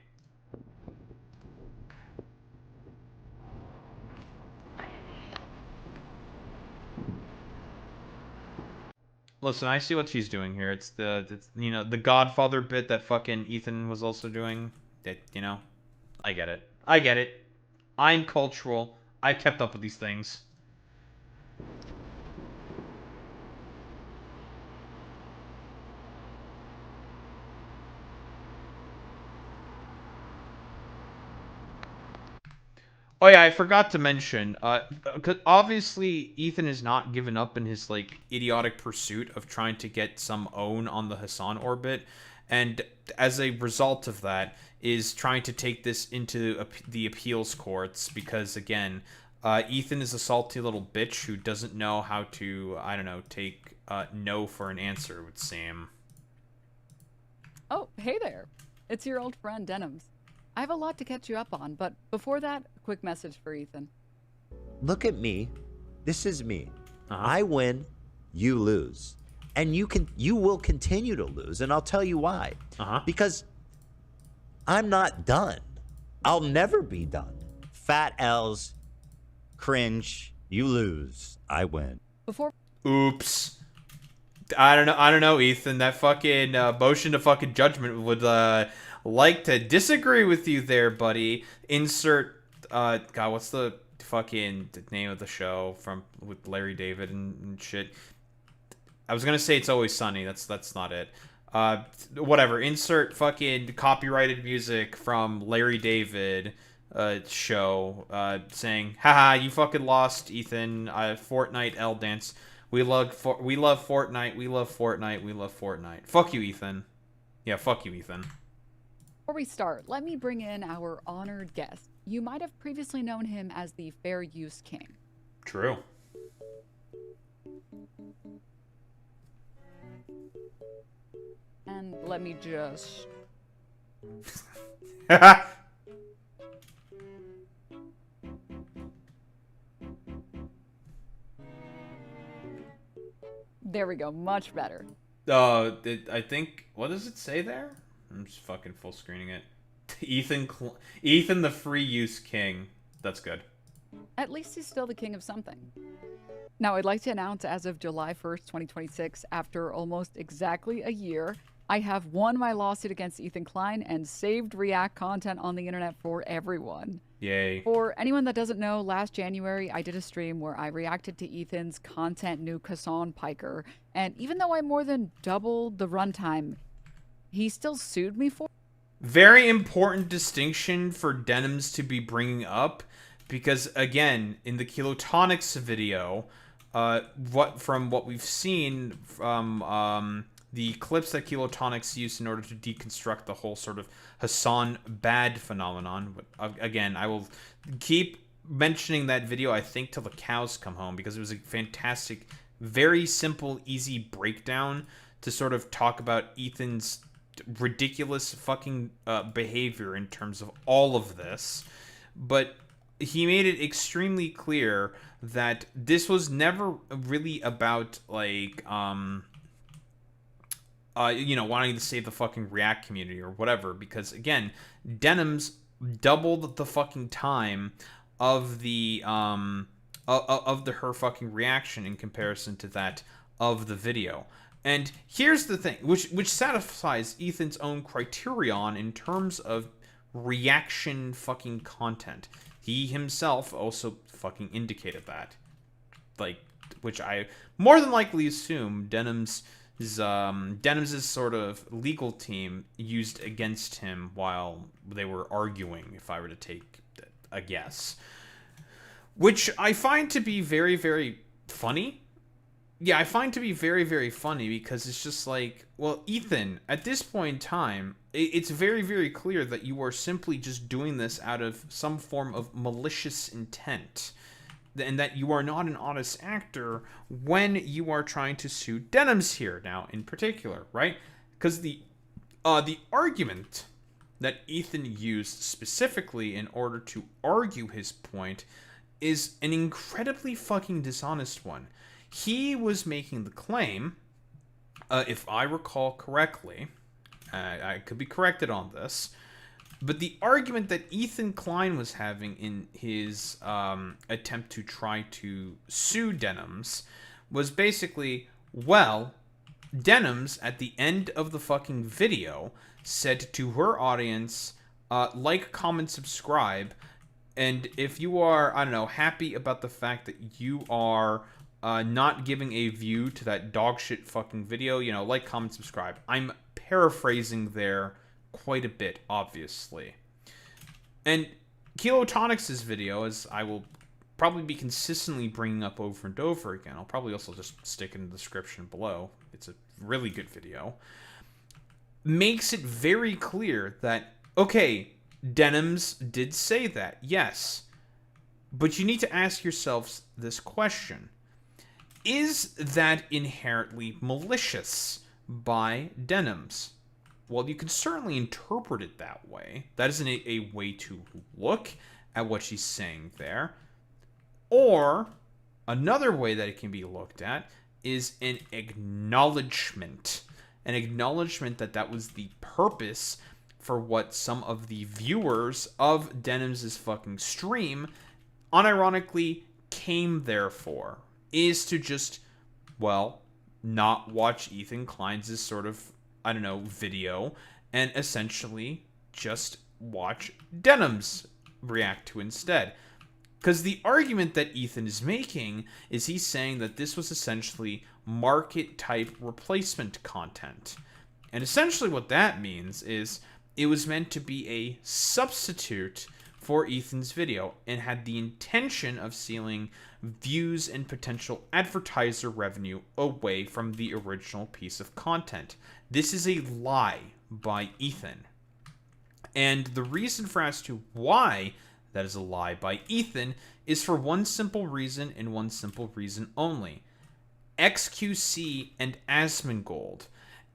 Listen, I see what she's doing here. It's the Godfather bit that fucking Ethan was also doing. That, I get it. I get it. I'm cultural. I've kept up with these things. Oh yeah, I forgot to mention, 'cause obviously Ethan has not given up in his like idiotic pursuit of trying to get some own on the Hassan orbit, and as a result of that, is trying to take this into the appeals courts because again, Ethan is a salty little bitch who doesn't know how to, I don't know, take no for an answer, it would seem. Oh, hey there. It's your old friend Denims. I have a lot to catch you up on, but before that, a quick message for Ethan. Look at me. This is me. I win, you lose. And you will continue to lose, and I'll tell you why. Because I'm not done. I'll never be done. Fat L's, cringe, You lose. I win. Before Oops. I don't know, Ethan. That fucking motion to fucking judgment would like to disagree with you there, buddy. Insert God, what's the fucking name of the show from with Larry David and shit? I was gonna say It's Always Sunny. That's not it. Whatever. Insert fucking copyrighted music from Larry David show saying, "Haha, you fucking lost, Ethan. Fortnite L dance. We love Fortnite. We love Fortnite. We love Fortnite. Fuck you, Ethan. Yeah, fuck you, Ethan." Before we start, let me bring in our honored guest. You might have previously known him as the Fair Use King. True. And let me just... There we go, much better. I think, what does it say there? I'm just fucking full screening it. Ethan the Free Use King. That's good. At least he's still the king of something. Now, I'd like to announce as of July 1st, 2026, after almost exactly a year, I have won my lawsuit against Ethan Klein and saved React content on the internet for everyone. Yay. For anyone that doesn't know, last January I did a stream where I reacted to Ethan's content new Kassan Piker, and even though I more than doubled the runtime, he still sued me for it. Very important distinction for Denims to be bringing up, because again, in the Kilotonics video, from what we've seen from the clips that Kilotonics used in order to deconstruct the whole sort of Hassan Bad phenomenon. But again, I will keep mentioning that video, I think, till the cows come home, because it was a fantastic, very simple, easy breakdown to sort of talk about Ethan's ridiculous fucking behavior in terms of all of this. But he made it extremely clear that this was never really about, like, wanting to save the fucking React community or whatever, because again, Denims doubled the fucking time of the her fucking reaction in comparison to that of the video. And here's the thing, which satisfies Ethan's own criterion in terms of reaction fucking content. He himself also fucking indicated that, like, which I more than likely assume Denims' sort of legal team used against him while they were arguing, if I were to take a guess. Which I find to be very, very funny. Yeah, I find to be very, very funny, because it's just like, well, Ethan, at this point in time, it's very, very clear that you are simply just doing this out of some form of malicious intent, and that you are not an honest actor when you are trying to sue Denims here now in particular, right? Because the argument that Ethan used specifically in order to argue his point is an incredibly fucking dishonest one. He was making the claim, if I recall correctly, I could be corrected on this, but the argument that Ethan Klein was having in his attempt to try to sue Denims was basically, well, Denims at the end of the fucking video said to her audience, like, comment, subscribe, and if you are, I don't know, happy about the fact that you are not giving a view to that dogshit fucking video, like, comment, subscribe. I'm paraphrasing there quite a bit, obviously. And Kilotonics' video, as I will probably be consistently bringing up over and over again, I'll probably also just stick in the description below, it's a really good video, makes it very clear that, okay, Denims did say that, yes, but you need to ask yourselves this question. Is that inherently malicious by Denims? Well, you could certainly interpret it that way. That is a way to look at what she's saying there. Or, another way that it can be looked at is an acknowledgement. An acknowledgement that that was the purpose for what some of the viewers of Denims' fucking stream unironically came there for is to just, well, not watch Ethan Klein's sort of, I don't know, video, and essentially just watch Denims react to instead. Because the argument that Ethan is making is he's saying that this was essentially market-type replacement content. And essentially what that means is it was meant to be a substitute for Ethan's video and had the intention of stealing views and potential advertiser revenue away from the original piece of content. This is a lie by Ethan. And the reason for as to why that is a lie by Ethan is for one simple reason and one simple reason only. XQC and Asmongold.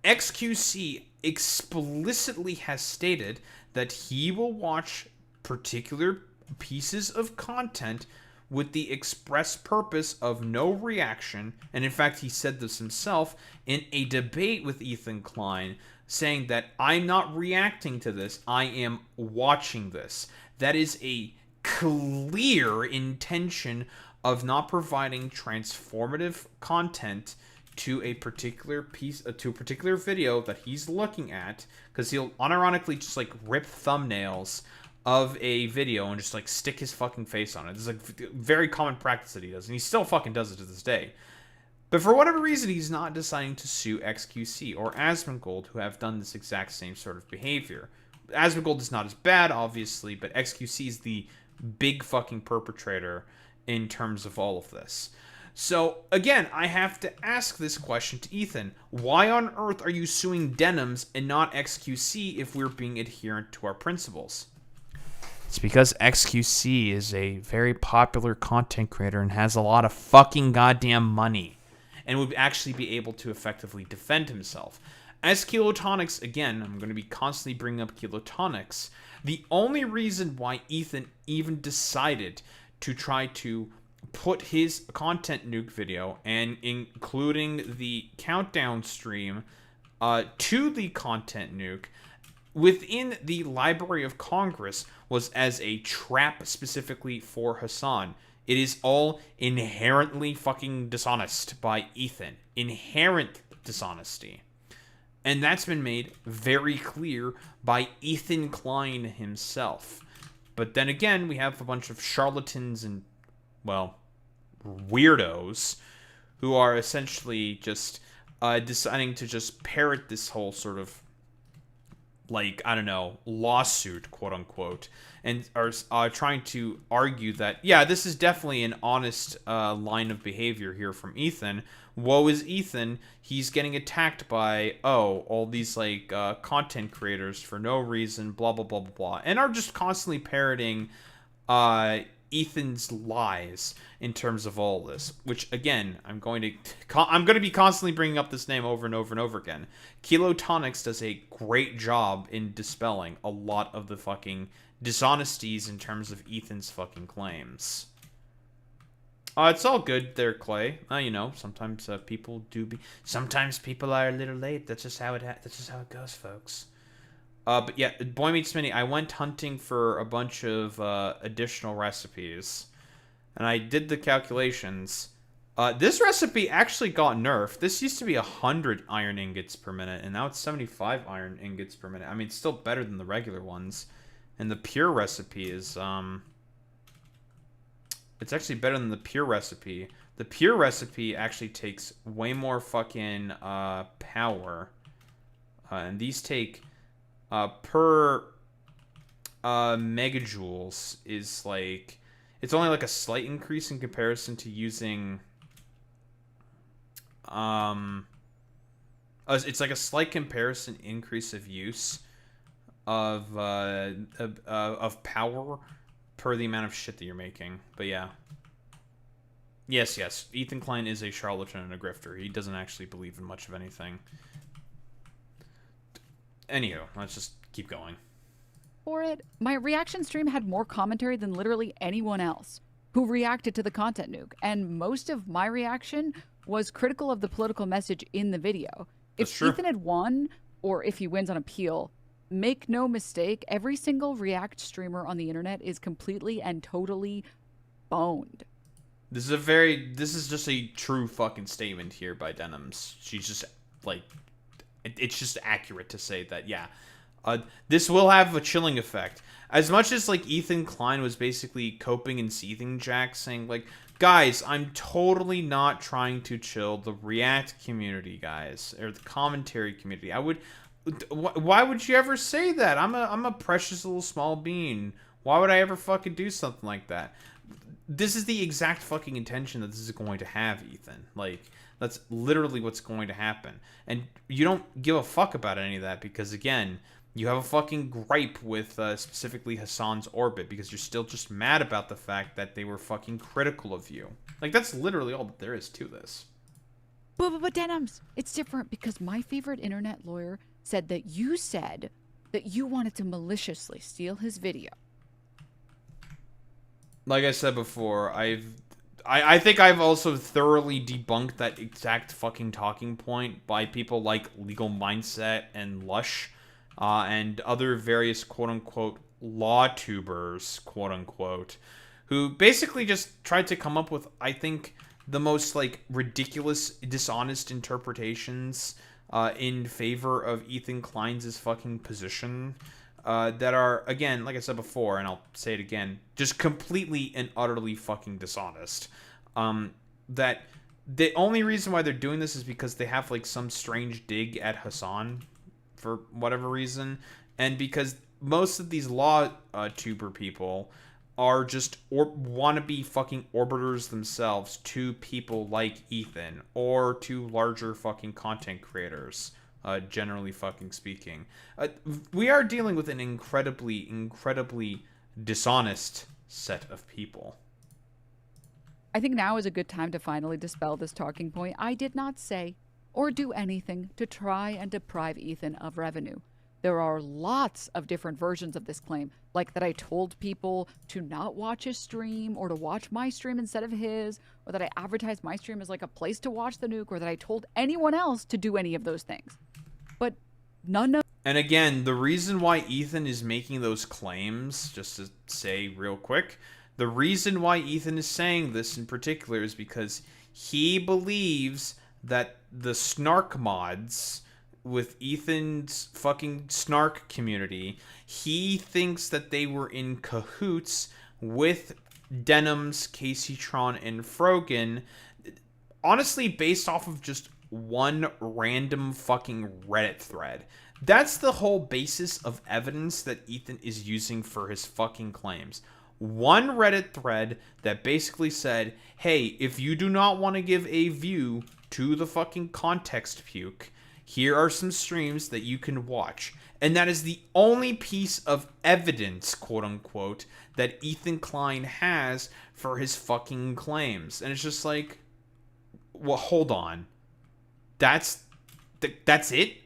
XQC explicitly has stated that he will watch particular pieces of content with the express purpose of no reaction, and in fact he said this himself in a debate with Ethan Klein, saying that I'm not reacting to this, I am watching this. That is a clear intention of not providing transformative content to a particular piece, to a particular video that he's looking at, because he'll unironically just like rip thumbnails of a video and just like stick his fucking face on it. This is like very common practice that he does, and he still fucking does it to this day. But for whatever reason, he's not deciding to sue XQC or Asmongold, who have done this exact same sort of behavior. Asmongold is not as bad, obviously, but XQC is the big fucking perpetrator in terms of all of this. So, again, I have to ask this question to Ethan. Why on earth are you suing Denims and not XQC if we're being adherent to our principles? It's because XQC is a very popular content creator and has a lot of fucking goddamn money and would actually be able to effectively defend himself. As Kilotonics, again, I'm going to be constantly bringing up Kilotonics, the only reason why Ethan even decided to try to put his content nuke video, and including the countdown stream to the content nuke, within the Library of Congress was as a trap specifically for Hassan. It is all inherently fucking dishonest by Ethan. Inherent dishonesty. And that's been made very clear by Ethan Klein himself. But then again, we have a bunch of charlatans and, well, weirdos who are essentially just deciding to just parrot this whole sort of, like, I don't know, lawsuit, quote unquote, and are trying to argue that, yeah, this is definitely an honest line of behavior here from Ethan. Woe is Ethan. He's getting attacked by, all these, like, content creators for no reason, blah, blah, blah, blah, blah, and are just constantly parroting Ethan's lies in terms of all this, which again, I'm going to be constantly bringing up this name over and over and over again. Kilotonics does a great job in dispelling a lot of the fucking dishonesties in terms of Ethan's fucking claims. It's all good there, Clay. You know, sometimes people sometimes people are a little late. That's just how it goes, folks. But yeah, Boy Meets Mini, I went hunting for a bunch of additional recipes, and I did the calculations. This recipe actually got nerfed. This used to be 100 iron ingots per minute, and now it's 75 iron ingots per minute. I mean, it's still better than the regular ones. And the pure recipe is, it's actually better than the pure recipe. The pure recipe actually takes way more fucking power. And these take... per megajoules is like, it's only like a slight increase in comparison to using it's like a slight comparison increase of use of power per the amount of shit that you're making. But yeah, yes, Ethan Klein is a charlatan and a grifter. He doesn't actually believe in much of anything. Anywho, let's just keep going. For it, my reaction stream had more commentary than literally anyone else who reacted to the content nuke, and most of my reaction was critical of the political message in the video. If Ethan had won, or if he wins on appeal, make no mistake, every single React streamer on the internet is completely and totally boned. This is just a true fucking statement here by Denims. She's just, like, it's just accurate to say that, yeah. This will have a chilling effect. As much as, like, Ethan Klein was basically coping and seething Jack, saying, like, guys, I'm totally not trying to chill the React community, guys, or the commentary community. Why would you ever say that? I'm a precious little small bean. Why would I ever fucking do something like that? This is the exact fucking intention that this is going to have, Ethan. Like, that's literally what's going to happen. And you don't give a fuck about any of that because, again, you have a fucking gripe with specifically Hassan's orbit because you're still just mad about the fact that they were fucking critical of you. Like, that's literally all that there is to this. But Denims, it's different because my favorite internet lawyer said that you wanted to maliciously steal his video. Like I said before, I think I've also thoroughly debunked that exact fucking talking point by people like Legal Mindset and Lush, and other various quote-unquote law tubers, quote-unquote, who basically just tried to come up with, I think, the most, like, ridiculous, dishonest interpretations in favor of Ethan Klein's fucking position. That are, again, like I said before, and I'll say it again, just completely and utterly fucking dishonest. That the only reason why they're doing this is because they have, like, some strange dig at Hassan for whatever reason, and because most of these law tuber people are just wannabe fucking orbiters themselves to people like Ethan, or to larger fucking content creators. Generally fucking speaking. We are dealing with an incredibly dishonest set of people. I think now is a good time to finally dispel this talking point. I did not say or do anything to try and deprive Ethan of revenue. There are lots of different versions of this claim, like that I told people to not watch his stream or to watch my stream instead of his, or that I advertised my stream as like a place to watch the nuke, or that I told anyone else to do any of those things. But none of... And again, the reason why Ethan is making those claims, just to say real quick, the reason why Ethan is saying this in particular is because he believes that the snark mods with Ethan's fucking snark community, he thinks that they were in cahoots with Denims, Caseytron, and Frogan, honestly based off of just one random fucking Reddit thread. That's the whole basis of evidence that Ethan is using for his fucking claims. One Reddit thread that basically said, hey, if you do not want to give a view to the fucking context puke, here are some streams that you can watch. And that is the only piece of evidence, quote unquote, that Ethan Klein has for his fucking claims. And it's just like, well, hold on. That's it?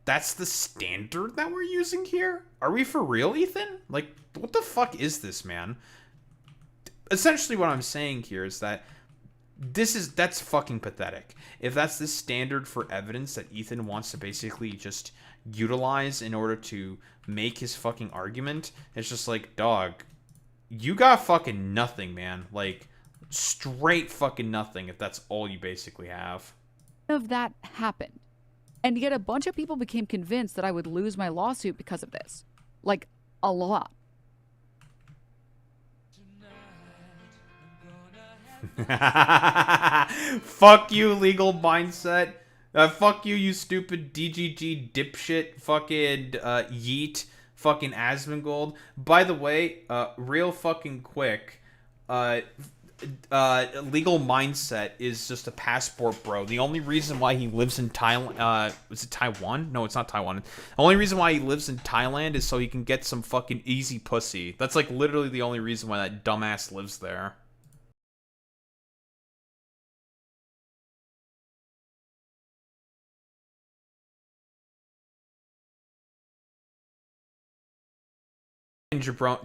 That's the standard that we're using here? Are we for real, Ethan? Like, what the fuck is this, man? Essentially what I'm saying here is that that's fucking pathetic. If that's the standard for evidence that Ethan wants to basically just utilize in order to make his fucking argument, it's just like, dog, you got fucking nothing, man. Like, straight fucking nothing if that's all you basically have. Of that happened. And yet a bunch of people became convinced that I would lose my lawsuit because of this. Like, a lot. Fuck you, Legal Mindset. Fuck you, you stupid DGG dipshit fucking yeet fucking Asmongold. By the way, real fucking quick, Legal Mindset is just a passport bro. The only reason why he lives in Thailand, is it Taiwan? No, it's not Taiwan. The only reason why he lives in Thailand is so he can get some fucking easy pussy. That's like literally the only reason why that dumbass lives there.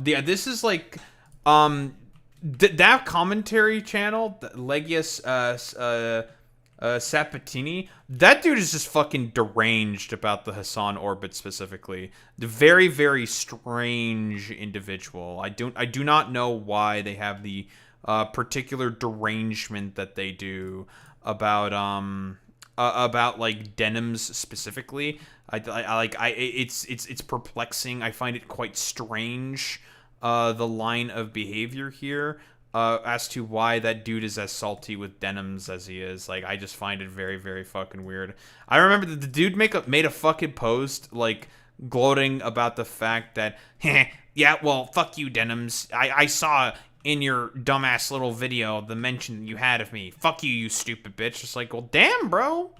Yeah, this is like, that commentary channel, Legius Sabatini, that dude is just fucking deranged about the Hassan orbit specifically. The very strange individual. I do not know why they have the particular derangement that they do about like denims specifically. It's perplexing. I find it quite strange, the line of behavior here, as to why that dude is as salty with denims as he is. Like, I just find it very, very fucking weird. I remember that the dude made a fucking post, like, gloating about the fact that, yeah, well, fuck you, denims. I saw in your dumbass little video the mention you had of me. Fuck you, you stupid bitch. It's like, well, damn, bro.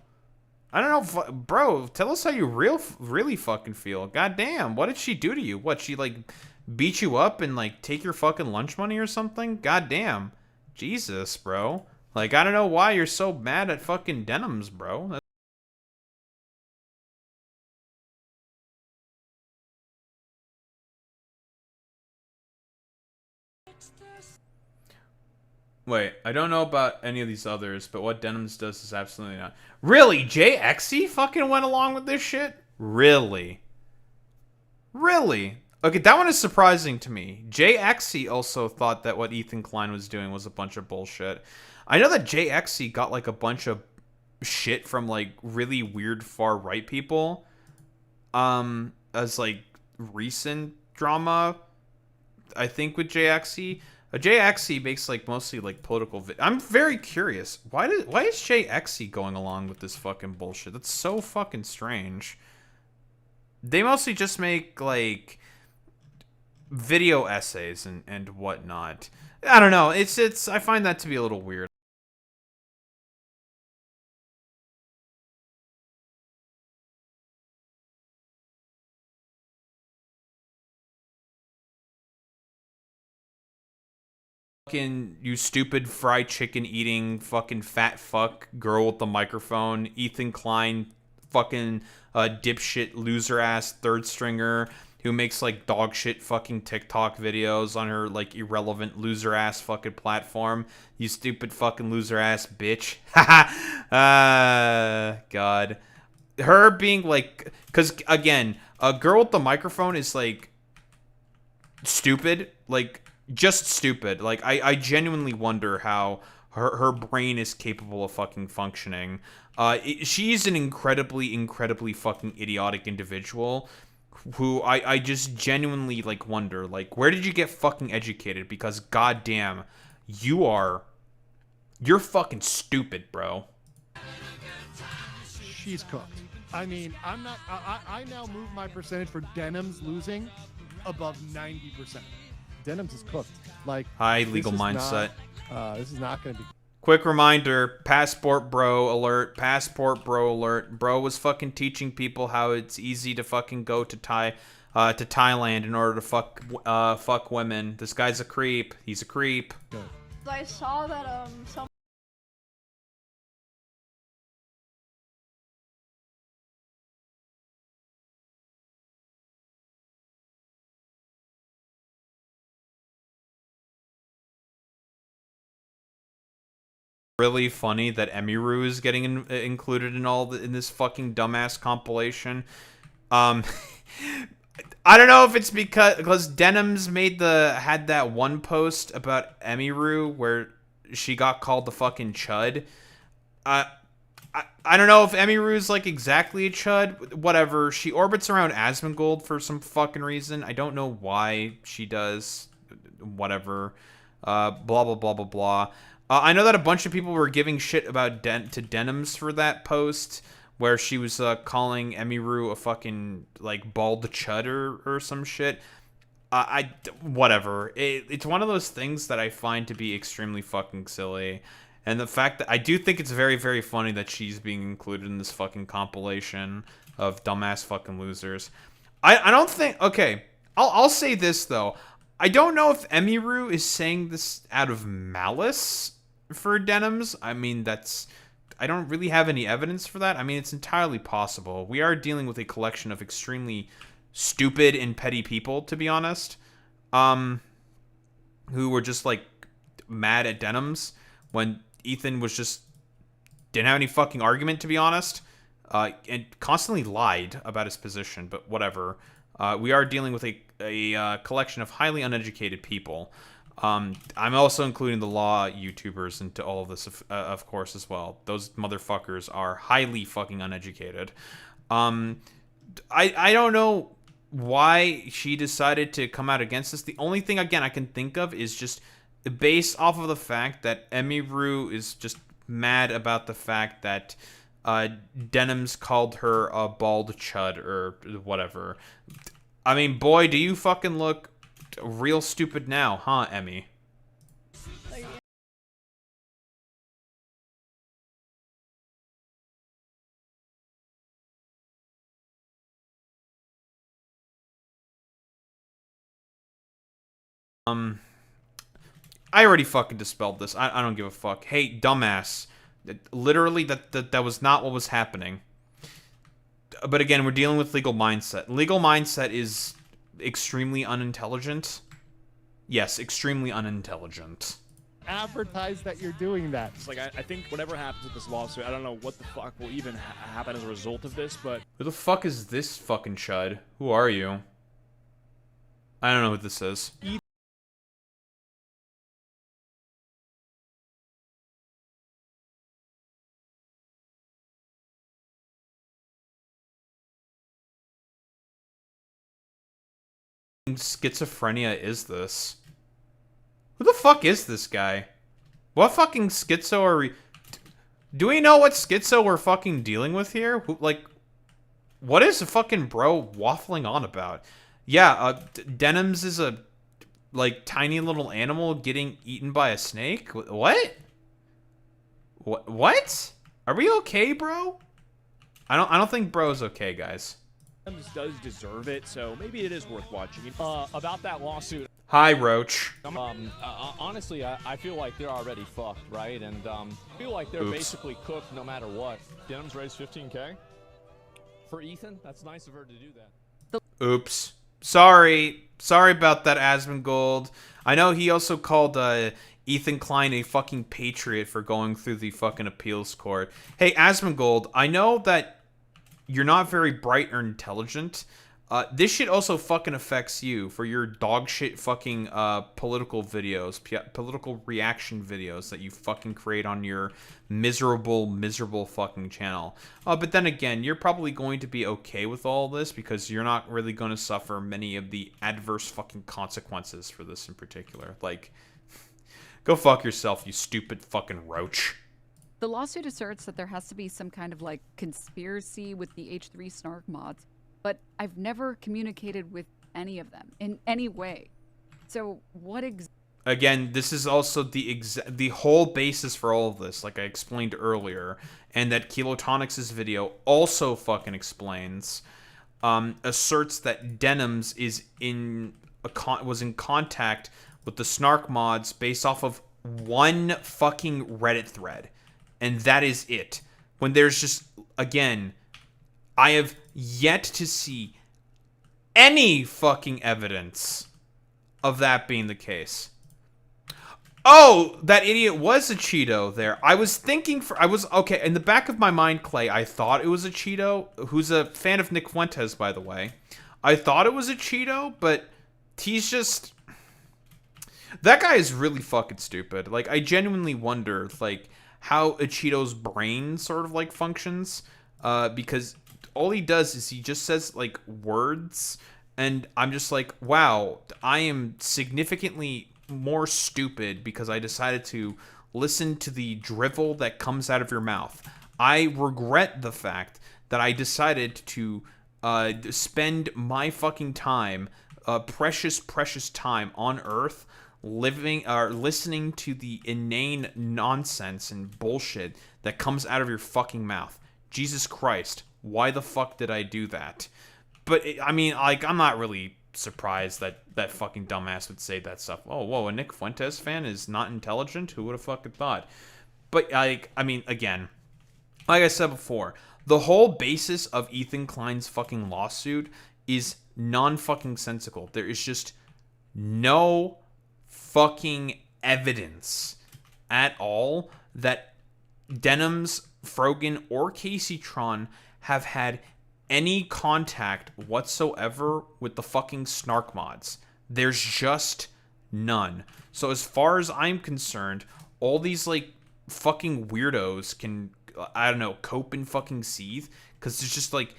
I don't know, bro. Tell us how you really fucking feel. God damn, what did she do to you? What, she, like, beat you up and, like, take your fucking lunch money or something? God damn. Jesus, bro. Like, I don't know why you're so mad at fucking denims, bro. Wait, I don't know about any of these others, but what Denims does is absolutely not. Really? JXE fucking went along with this shit? Really? Really? Okay, that one is surprising to me. JXE also thought that what Ethan Klein was doing was a bunch of bullshit. I know that JXE got like a bunch of shit from like really weird far-right people as like recent drama, I think, with JXE. JXE makes like mostly like political. I'm very curious. Why is JXE going along with this fucking bullshit? That's so fucking strange. They mostly just make like video essays and whatnot. I don't know. It's I find that to be a little weird. Fucking you stupid fried chicken eating fucking fat fuck girl with the microphone. Ethan Klein, fucking dipshit loser ass third stringer who makes like dog shit fucking TikTok videos on her like irrelevant loser ass fucking platform. You stupid fucking loser ass bitch. God. Her being like, because again, a girl with the microphone is like stupid, like just stupid. Like, I genuinely wonder how her brain is capable of fucking functioning. She's an incredibly fucking idiotic individual who I just genuinely like wonder, like, where did you get fucking educated? Because goddamn, you're fucking stupid, bro. She's cooked. I mean, I now move my percentage for Denims losing above 90%. Denims is cooked. Like, high legal mindset. This is not going to be. Quick reminder, passport bro alert, passport bro alert. Bro was fucking teaching people how it's easy to fucking go to Thailand in order to fuck women. This guy's a creep. He's a creep. Good. I saw that some Really funny that Emiru is getting included in in this fucking dumbass compilation. I don't know if it's because Denims had that one post about Emiru where she got called the fucking chud. I don't know if Emiru's like exactly a chud. Whatever. She orbits around Asmongold for some fucking reason. I don't know why she does. Whatever. Blah blah blah blah blah. I know that a bunch of people were giving shit about to Denims for that post where she was calling Emiru a fucking like bald chud or some shit. Whatever. It's one of those things that I find to be extremely fucking silly. And the fact that I do think it's very, very funny that she's being included in this fucking compilation of dumbass fucking losers. I don't think... Okay, I'll say this, though. I don't know if Emiru is saying this out of malice for Denims. I mean, I don't really have any evidence for that. I mean, it's entirely possible. We are dealing with a collection of extremely stupid and petty people, to be honest, who were just, like, mad at Denims when Ethan didn't have any fucking argument, to be honest, and constantly lied about his position, but whatever. We are dealing with a collection of highly uneducated people. I'm also including the law YouTubers into all of this, of course, as well. Those motherfuckers are highly fucking uneducated. I don't know why she decided to come out against this. The only thing, again, I can think of is just based off of the fact that Mcmorrow is just mad about the fact that Denims called her a bald chud or whatever. I mean, boy, do you fucking look real stupid now, huh, Emmy? I already fucking dispelled this. I don't give a fuck. Hey, dumbass. Literally, that was not what was happening. But again, we're dealing with legal mindset. Legal mindset is extremely unintelligent. Yes, extremely unintelligent. Advertise that you're doing that. It's like, I think whatever happens with this lawsuit, I don't know what the fuck will even happen as a result of this, but... Who the fuck is this fucking chud? Who are you? I don't know what this is. Schizophrenia is this? Who the fuck is this guy? What fucking schizo are we... Do we know what schizo we're fucking dealing with here? Who, like, what is a fucking bro waffling on about? Yeah, Denims is a, like, tiny little animal getting eaten by a snake? What? What? Are we okay, bro? I don't think bro's okay, guys. Does deserve it, so maybe it is worth watching. About that lawsuit. Hi, Roach. Honestly, I feel like they're already fucked, right? And I feel like they're basically cooked no matter what. Denims raised 15K for Ethan. That's nice of her to do that. Oops. Sorry about that, Asmongold. I know he also called Ethan Klein a fucking patriot for going through the fucking appeals court. Hey, Asmongold, I know that you're not very bright or intelligent. This shit also fucking affects you for your dog shit fucking political videos, political reaction videos that you fucking create on your miserable fucking channel. But then again, you're probably going to be okay with all this because you're not really going to suffer many of the adverse fucking consequences for this in particular. Like, go fuck yourself, you stupid fucking roach. The lawsuit asserts that there has to be some kind of like conspiracy with the H3 snark mods, but I've never communicated with any of them in any way. So what Again, this is also the whole basis for all of this, like I explained earlier, and that Kilotonics' video also fucking explains, asserts that Denims is was in contact with the snark mods based off of one fucking Reddit thread. And that is it. When there's just, again, I have yet to see any fucking evidence of that being the case. Oh, that idiot was a Cheeto there. I was thinking okay, in the back of my mind, Clay, I thought it was a Cheeto, who's a fan of Nick Fuentes, by the way. I thought it was a Cheeto, but he's just... That guy is really fucking stupid. Like, I genuinely wonder, like, how a Cheeto's brain sort of like functions, because all he does is he just says like words, and I'm just like, wow, I am significantly more stupid because I decided to listen to the drivel that comes out of your mouth. I regret the fact that I decided to spend my fucking time, precious time on Earth, listening to the inane nonsense and bullshit that comes out of your fucking mouth. Jesus Christ, why the fuck did I do that? But I mean, like, I'm not really surprised that that fucking dumbass would say that stuff. Oh, whoa, a Nick Fuentes fan is not intelligent? Who would have fucking thought? But like, I mean, again, like I said before, the whole basis of Ethan Klein's fucking lawsuit is non-fucking sensical. There is just no fucking evidence at all that Denims, Frogan, or Casey Tron have had any contact whatsoever with the fucking snark mods. There's just None. So as far as I'm concerned, all these, like, fucking weirdos can, I don't know, cope and fucking seethe, because it's just, like,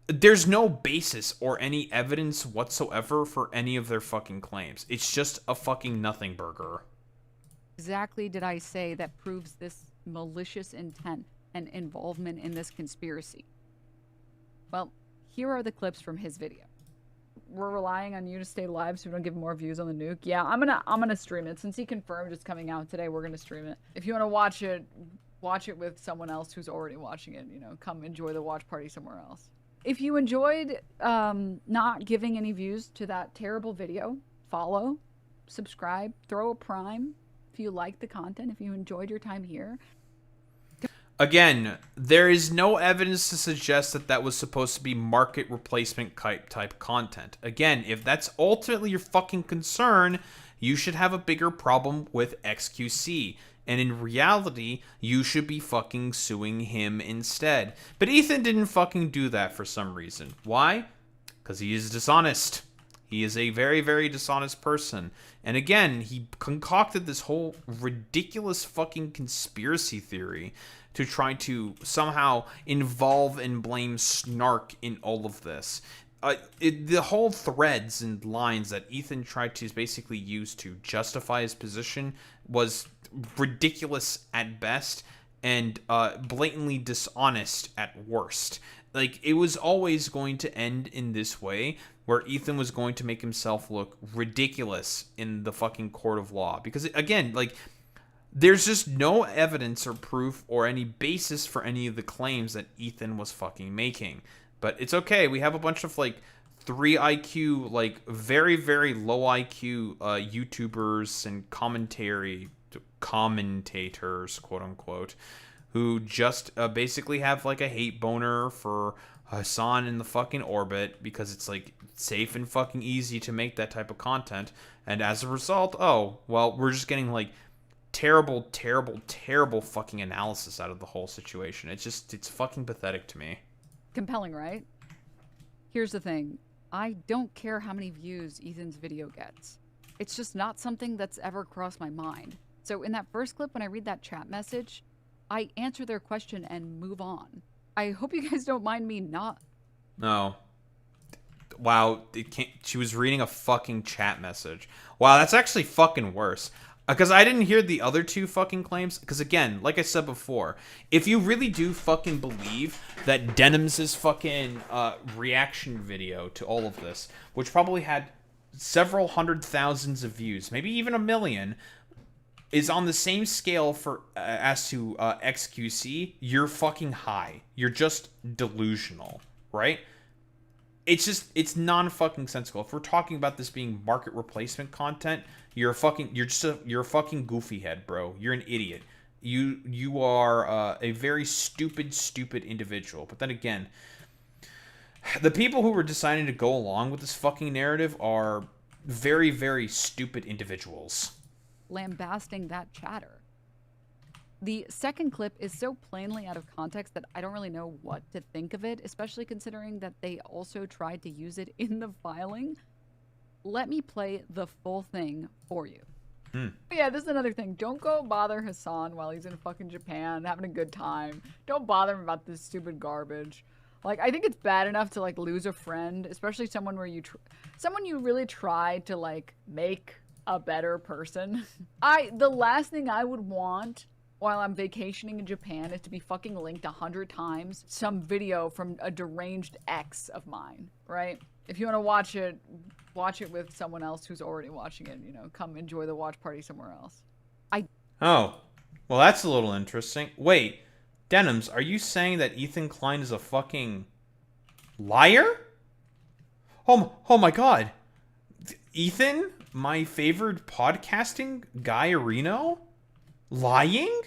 there's no basis or any evidence whatsoever for any of their fucking claims. It's just a fucking nothing burger. Exactly did I say that proves this malicious intent and involvement in this conspiracy? Well, here are the clips from his video. We're relying on you to stay live so we don't give more views on the nuke. Yeah, I'm gonna stream it. Since he confirmed it's coming out today, we're gonna stream it. If you want to watch it with someone else who's already watching it, you know, come enjoy the watch party somewhere else. If you enjoyed not giving any views to that terrible video, follow, subscribe, throw a prime if you like the content, if you enjoyed your time here. Again, there is no evidence to suggest that that was supposed to be market replacement type content. Again, if that's ultimately your fucking concern, you should have a bigger problem with XQC. And in reality, you should be fucking suing him instead. But Ethan didn't fucking do that for some reason. Why? Because he is dishonest. He is a very, very dishonest person. And again, he concocted this whole ridiculous fucking conspiracy theory to try to somehow involve and blame Snark in all of this. The whole threads and lines that Ethan tried to basically use to justify his position was ridiculous at best and blatantly dishonest at worst. Like, it was always going to end in this way, where Ethan was going to make himself look ridiculous in the fucking court of law. Because, again, like, there's just no evidence or proof or any basis for any of the claims that Ethan was fucking making. But it's okay. We have a bunch of, like, 3 IQ, like, very, very low IQ YouTubers and commentators, quote unquote, who just basically have, like, a hate boner for Hassan in the fucking orbit because it's, like, safe and fucking easy to make that type of content. And as a result, oh, well, we're just getting, like, terrible, terrible, terrible fucking analysis out of the whole situation. It's fucking pathetic to me. Compelling, right? Here's the thing. I don't care how many views Ethan's video gets. It's just not something that's ever crossed my mind. So in that first clip, when I read that chat message, I answer their question and move on. I hope you guys don't mind me not. No. Wow, she was reading a fucking chat message. Wow, that's actually fucking worse. Because I didn't hear the other two fucking claims. Because again, like I said before, if you really do fucking believe that Denims' fucking reaction video to all of this, which probably had several hundred thousands of views, maybe even 1 million, is on the same scale for as to XQC, you're fucking high. You're just delusional, right? It's non-fucking sensical. If we're talking about this being market replacement content, you're a fucking goofy head, bro. You're an idiot. You are a very stupid individual. But then again, the people who were deciding to go along with this fucking narrative are very, very stupid individuals. Lambasting that chatter. The second clip is so plainly out of context that I don't really know what to think of it, especially considering that they also tried to use it in the filing. Let me play the full thing for you. Yeah, this is another thing. Don't go bother Hassan while he's in fucking Japan having a good time. Don't bother him about this stupid garbage. Like, I think it's bad enough to, like, lose a friend, especially someone where someone you really try to, like, make a better person. The last thing I would want while I'm vacationing in Japan is to be fucking linked 100 times some video from a deranged ex of mine, right? If you want to watch it with someone else who's already watching it, you know, come enjoy the watch party somewhere else. Oh, well, that's a little interesting. Wait, Denims, are you saying that Ethan Klein is a fucking liar? Oh my god. Ethan, my favorite podcasting guy, Reno? Lying?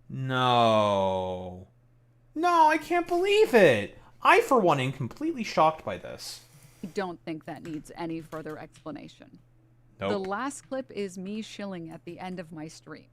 No, I can't believe it. I, for one, am completely shocked by this. I don't think that needs any further explanation. Nope. The last clip is me shilling at the end of my stream.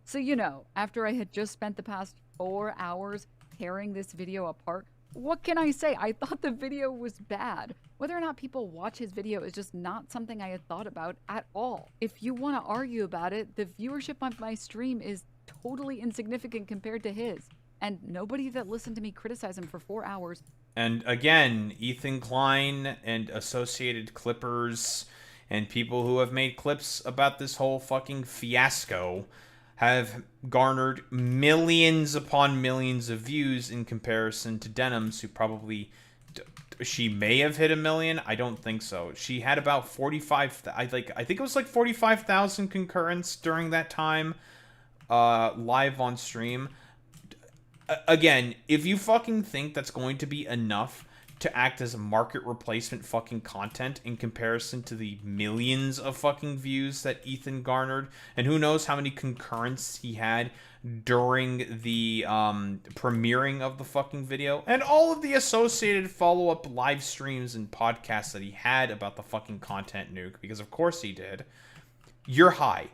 So, you know, after I had just spent the past 4 hours tearing this video apart, what can I say? I thought the video was bad. Whether or not people watch his video is just not something I had thought about at all. If you want to argue about it, the viewership on my stream is totally insignificant compared to his. And nobody that listened to me criticize him for 4 hours. And again, Ethan Klein and Associated Clippers and people who have made clips about this whole fucking fiasco have garnered millions upon millions of views in comparison to Denims, who probably... She may have hit 1 million. I don't think so. She had about 45... I think it was like 45,000 concurrents during that time, live on stream. Again, if you fucking think that's going to be enough to act as market replacement fucking content in comparison to the millions of fucking views that Ethan garnered, and who knows how many concurrents he had during the premiering of the fucking video, and all of the associated follow-up live streams and podcasts that he had about the fucking content nuke, because of course he did, you're high.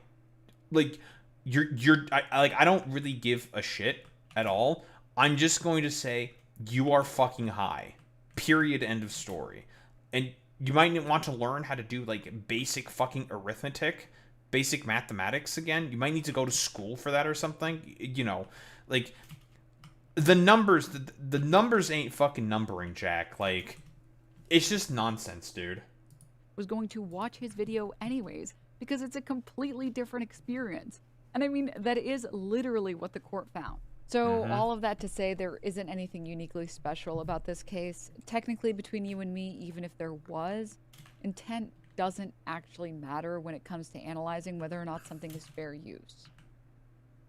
Like, I don't really give a shit at all. I'm just going to say you are fucking high. Period. End of story. And you might want to learn how to do like basic fucking arithmetic, basic mathematics again. You might need to go to school for that or something. You know, like the numbers, the numbers ain't fucking numbering, Jack. Like, it's just nonsense, dude. Was going to watch his video anyways because it's a completely different experience. And I mean, that is literally what the court found. So all of that to say there isn't anything uniquely special about this case. Technically, between you and me, even if there was, intent doesn't actually matter when it comes to analyzing whether or not something is fair use.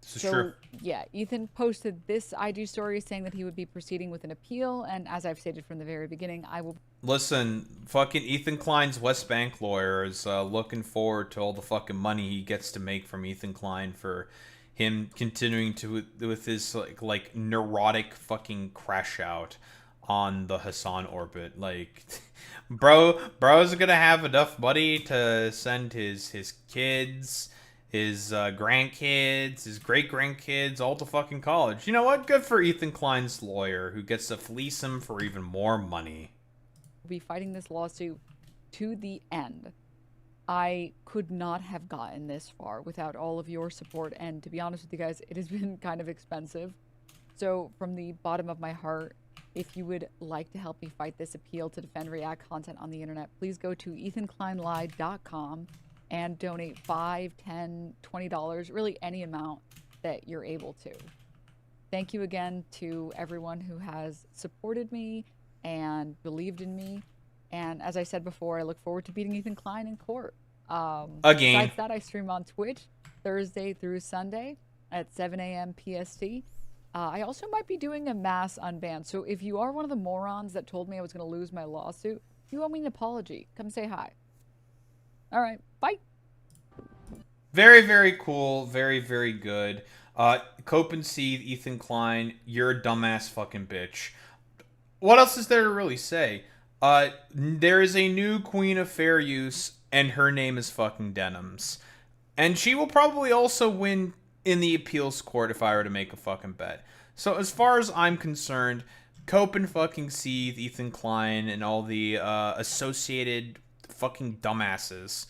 So, yeah, Ethan posted this IG story saying that he would be proceeding with an appeal, and as I've stated from the very beginning, I will... Listen, fucking Ethan Klein's West Bank lawyer is looking forward to all the fucking money he gets to make from Ethan Klein for him continuing to with his like neurotic fucking crash out on the Hassan orbit. Like, bro's gonna have enough money to send his kids, his grandkids, his great-grandkids all to fucking college. You know what? Good for Ethan Klein's lawyer, who gets to fleece him for even more money. Be fighting this lawsuit to the end. I could not have gotten this far without all of your support, and to be honest with you guys, it has been kind of expensive. So from the bottom of my heart, if you would like to help me fight this appeal to defend React content on the internet, please go to ethankleinlied.com and donate $5, $10, $20, really any amount that you're able to. Thank you again to everyone who has supported me and believed in me. And as I said before, I look forward to beating Ethan Klein in court. Again. Besides that, I stream on Twitch Thursday through Sunday at 7 a.m. PST. I also might be doing a mass unban. So if you are one of the morons that told me I was going to lose my lawsuit, you owe me an apology. Come say hi. All right. Bye. Very, very cool. Very, very good. Cope and Seed, Ethan Klein, you're a dumbass fucking bitch. What else is there to really say? There is a new queen of fair use, and her name is fucking Denims. And she will probably also win in the appeals court if I were to make a fucking bet. So as far as I'm concerned, Cope and fucking Seed, Ethan Klein, and all the associated fucking dumbasses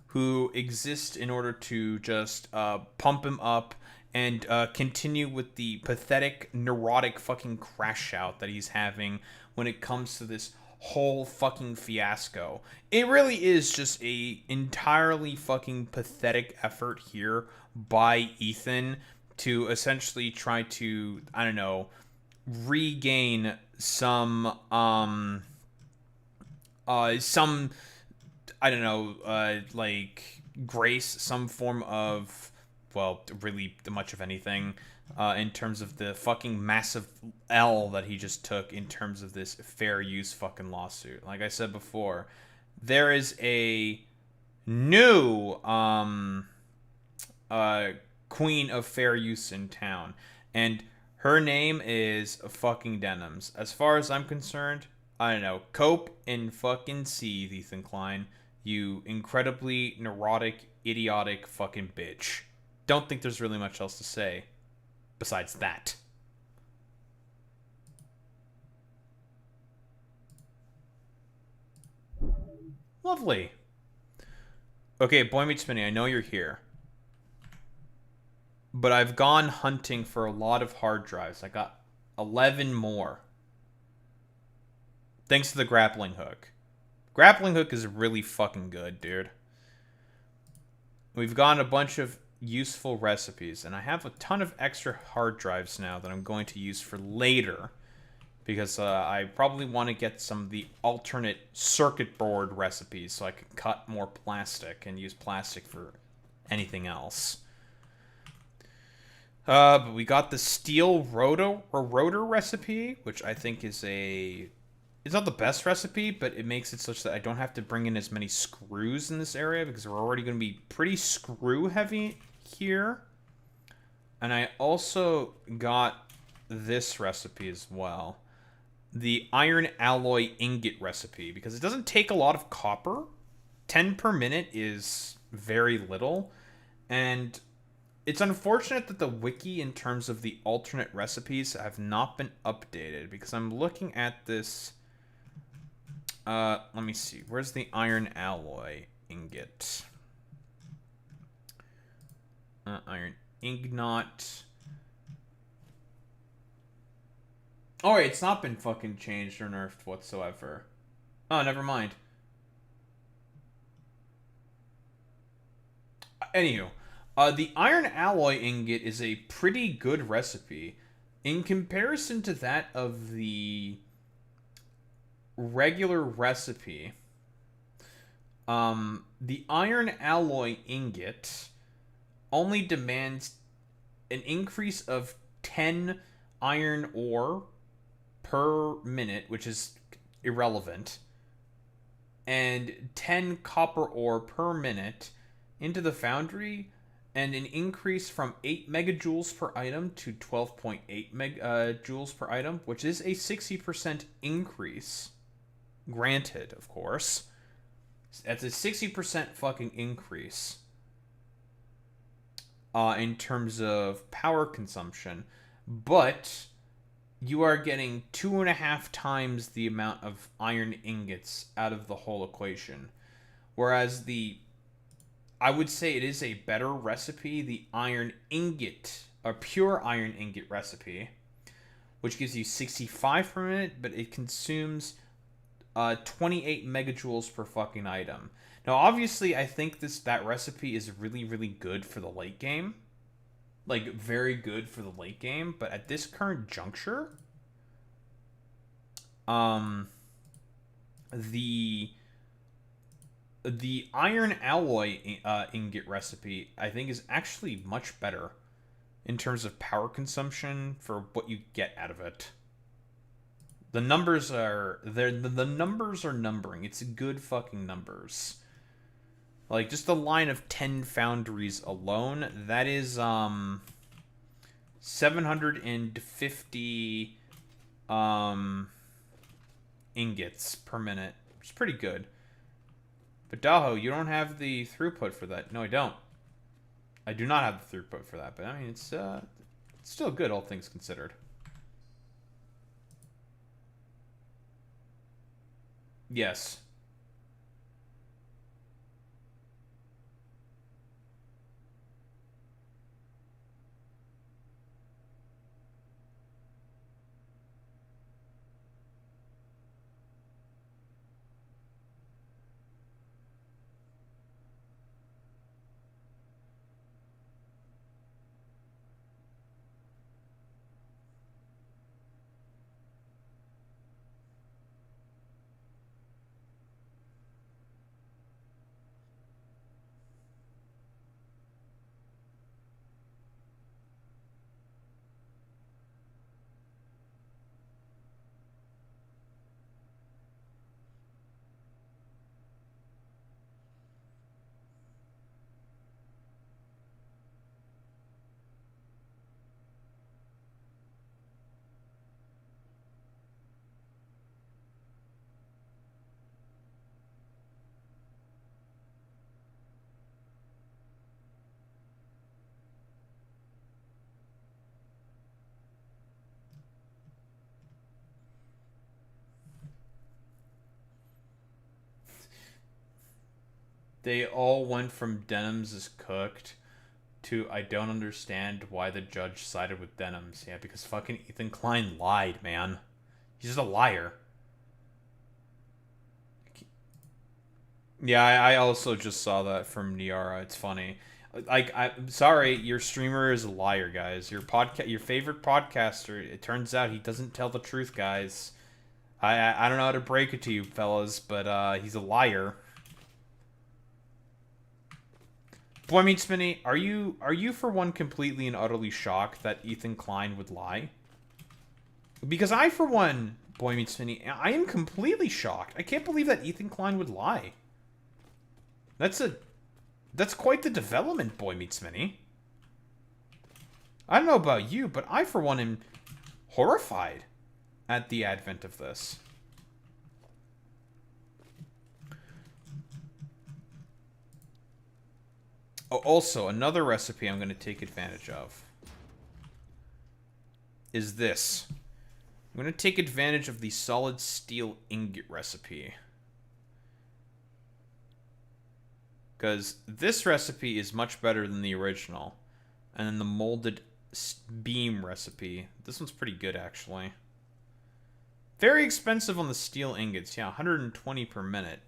who exist in order to just pump him up and continue with the pathetic, neurotic fucking crash out that he's having when it comes to this whole fucking fiasco. It really is just a entirely fucking pathetic effort here by Ethan to essentially try to, I don't know, regain some I don't know, like grace, some form of, well, really much of anything, in terms of the fucking massive L that he just took in terms of this fair use fucking lawsuit. Like I said before, there is a new queen of fair use in town, and her name is fucking Denims. As far as I'm concerned, I don't know, cope and fucking seethe, Ethan Klein, you incredibly neurotic, idiotic fucking bitch. Don't think there's really much else to say besides that. Lovely. Okay, Boy Meets Minnie, I know you're here. But I've gone hunting for a lot of hard drives. I got 11 more. Thanks to the grappling hook. Grappling hook is really fucking good, dude. We've gotten a bunch of useful recipes, and I have a ton of extra hard drives now that I'm going to use for later. Because I probably want to get some of the alternate circuit board recipes so I can cut more plastic and use plastic for anything else. But we got the steel rotor recipe, which I think is it's not the best recipe, but it makes it such that I don't have to bring in as many screws in this area because we're already going to be pretty screw heavy here. And I also got this recipe as well. The iron alloy ingot recipe, because it doesn't take a lot of copper. 10 per minute is very little. And it's unfortunate that the wiki in terms of the alternate recipes have not been updated, because I'm looking at this. Let me see. Where's the iron alloy ingot? Iron ingot. Oh, wait, it's not been fucking changed or nerfed whatsoever. Oh, never mind. Anywho, the iron alloy ingot is a pretty good recipe in comparison to that of the regular recipe. The iron alloy ingot only demands an increase of 10 iron ore per minute, which is irrelevant, and 10 copper ore per minute into the foundry, and an increase from 8 megajoules per item to 12.8 joules per item, which is a 60% increase. Granted, of course. That's a 60% fucking increase in terms of power consumption, but you are getting 2.5 times the amount of iron ingots out of the whole equation. Whereas I would say it is a better recipe, the iron ingot, a pure iron ingot recipe, which gives you 65 per minute, but it consumes 28 megajoules per fucking item. Now, obviously, I think that recipe is really, really good for the late game. Like, very good for the late game, but at this current juncture, the iron alloy ingot recipe, I think, is actually much better in terms of power consumption for what you get out of it. The numbers are there. The numbers are numbering. It's good fucking numbers. Like, just the line of 10 foundries alone, that is 750 ingots per minute, which is pretty good. But Daho, you don't have the throughput for that. No, I don't. I do not have the throughput for that, but I mean, it's still good, all things considered. Yes. They all went from Denims is cooked to I don't understand why the judge sided with Denims. Yeah, because fucking Ethan Klein lied, man. He's just a liar. Yeah, I also just saw that from Niara. It's funny. Like, I'm sorry, your streamer is a liar, guys. Your favorite podcaster, it turns out he doesn't tell the truth, guys. I don't know how to break it to you, fellas, but he's a liar. Boy Meets Spinny, are you for one completely and utterly shocked that Ethan Klein would lie? Because I, for one, Boy Meets Spinny, I am completely shocked. I can't believe that Ethan Klein would lie. That's quite the development, Boy Meets Minnie. I don't know about you, but I, for one, am horrified at the advent of this. Oh, also, another recipe I'm going to take advantage of is this. I'm going to take advantage of the solid steel ingot recipe. Because this recipe is much better than the original. And then the molded beam recipe. This one's pretty good, actually. Very expensive on the steel ingots. Yeah, 120 per minute.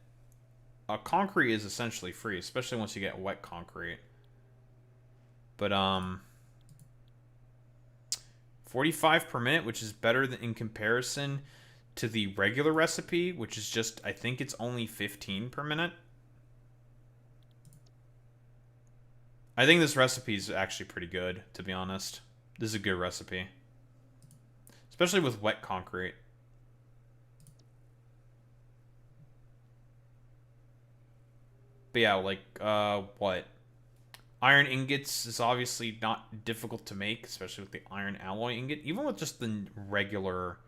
Concrete is essentially free, especially once you get wet concrete. But, 45 per minute, which is better than in comparison to the regular recipe, which is just, I think it's only 15 per minute. I think this recipe is actually pretty good, to be honest. This is a good recipe. Especially with wet concrete. But yeah, like, what? Iron ingots is obviously not difficult to make, especially with the iron alloy ingot. Even with just the regular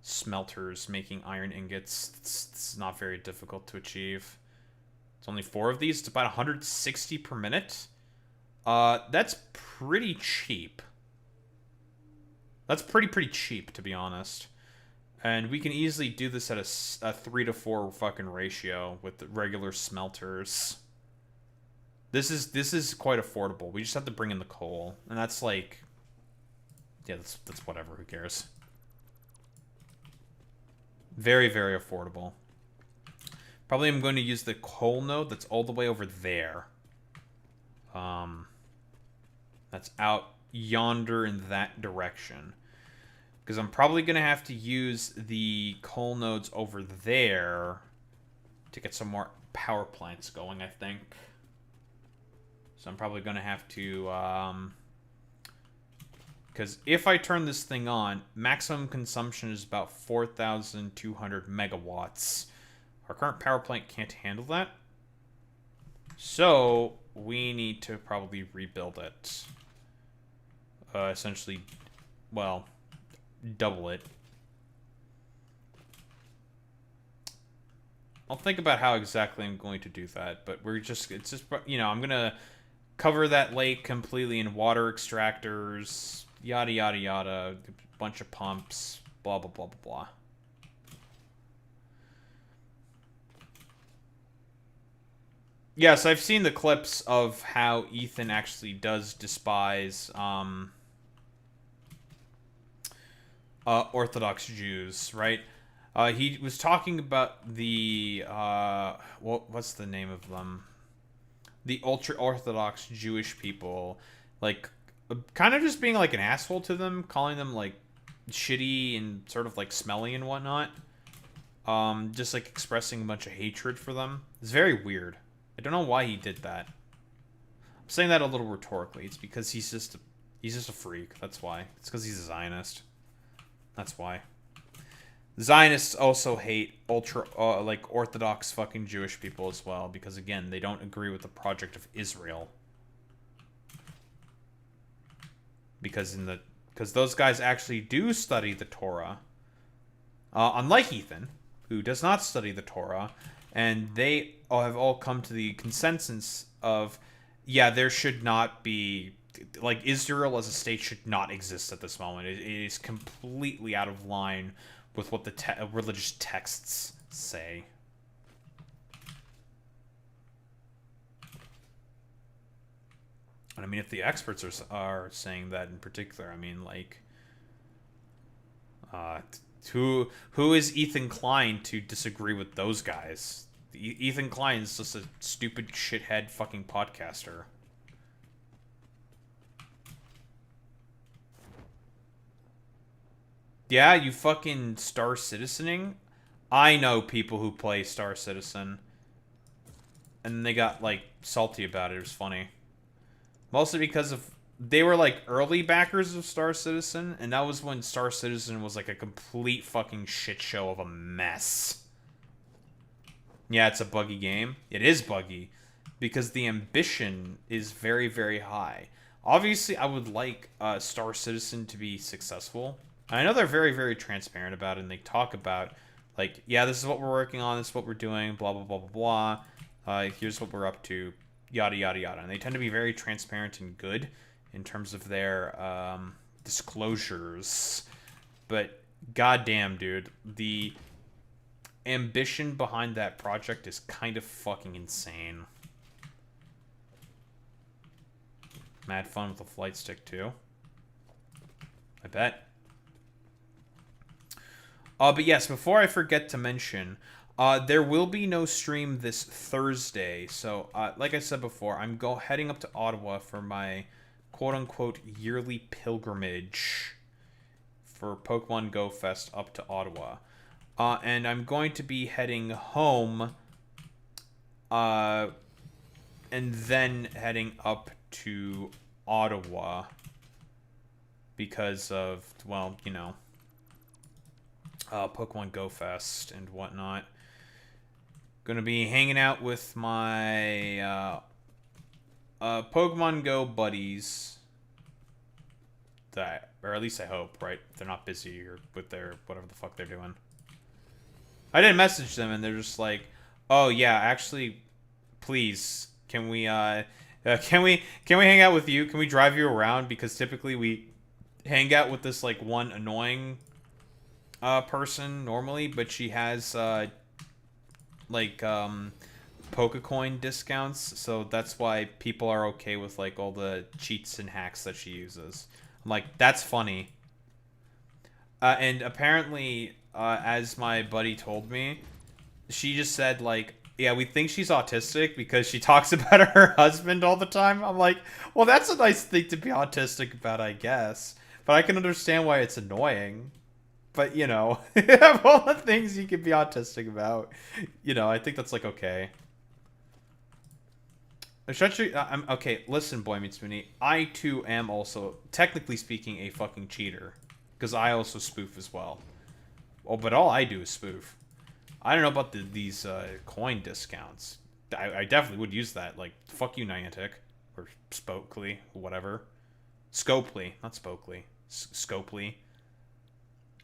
smelters making iron ingots, it's not very difficult to achieve. It's only 4 of these. It's about 160 per minute. That's pretty cheap. That's pretty cheap, to be honest. And we can easily do this at a 3-to-4 fucking ratio with the regular smelters. This is quite affordable. We just have to bring in the coal, and that's like, yeah, that's whatever. Who cares? Very affordable. Probably I'm going to use the coal node that's all the way over there. That's out yonder in that direction. Because I'm probably going to have to use the coal nodes over there to get some more power plants going, I think. So I'm probably going to have to... because if I turn this thing on, maximum consumption is about 4,200 megawatts. Our current power plant can't handle that. So we need to probably rebuild it. Essentially, well, double it. I'll think about how exactly I'm going to do that, but it's just, you know, I'm going to cover that lake completely in water extractors, yada, yada, yada, a bunch of pumps, blah, blah, blah, blah, blah. Yes, I've seen the clips of how Ethan actually does despise Orthodox Jews, right? He was talking about the what's the name of them? The ultra-Orthodox Jewish people, like, kind of just being like an asshole to them, calling them like shitty and sort of like smelly and whatnot. Just like expressing a bunch of hatred for them. It's very weird. I don't know why he did that. I'm saying that a little rhetorically. It's because he's just a freak. That's why. It's because he's a Zionist. That's why. Zionists also hate like Orthodox fucking Jewish people as well, because again, they don't agree with the project of Israel. Because those guys actually do study the Torah. Unlike Ethan, who does not study the Torah, and they have all come to the consensus of, yeah, there should not be, like, Israel as a state should not exist at this moment. It is completely out of line with what the religious texts say. And I mean, if the experts are saying that in particular, I mean, like, who is Ethan Klein to disagree with those guys? Ethan Klein is just a stupid shithead fucking podcaster. Yeah, you fucking Star Citizening? I know people who play Star Citizen. And they got, like, salty about it. It was funny. Mostly because of... They were, like, early backers of Star Citizen. And that was when Star Citizen was, like, a complete fucking shit show of a mess. Yeah, it's a buggy game. It is buggy. Because the ambition is very, very high. Obviously, I would like Star Citizen to be successful. I know they're very, very transparent about it, and they talk about, like, yeah, this is what we're working on, this is what we're doing, blah, blah, blah, blah, blah. Here's what we're up to, yada, yada, yada. And they tend to be very transparent and good in terms of their disclosures. But, goddamn, dude, the ambition behind that project is kind of fucking insane. Mad fun with a flight stick, too. I bet. But yes, before I forget to mention, there will be no stream this Thursday. So, like I said before, I'm heading up to Ottawa for my quote-unquote yearly pilgrimage for Pokemon Go Fest up to Ottawa. And I'm going to be heading home, and then heading up to Ottawa because of, well, you know, Pokemon Go Fest and whatnot. Gonna be hanging out with my Pokemon Go buddies. Or at least I hope, right? They're not busy or with their whatever the fuck they're doing. I didn't message them, and they're just like, "Oh yeah, actually, please, can we hang out with you? Can we drive you around? Because typically we hang out with this like one annoying person normally, but she has Pokecoin discounts, so that's why people are okay with like all the cheats and hacks that she uses." I'm like, that's funny. And apparently, as my buddy told me, she just said like, yeah, we think she's autistic because she talks about her husband all the time. I'm like, well, that's a nice thing to be autistic about, I guess. But I can understand why it's annoying. But, you know, of all the things you can be autistic about, you know, I think that's, like, okay. Okay, listen, Boy Meets Minnie. I, too, am also, technically speaking, a fucking cheater. Because I also spoof as well. Oh, but all I do is spoof. I don't know about these coin discounts. I definitely would use that. Like, fuck you, Niantic. Or Spokely, whatever. Scopely, not Spokely. Scopely.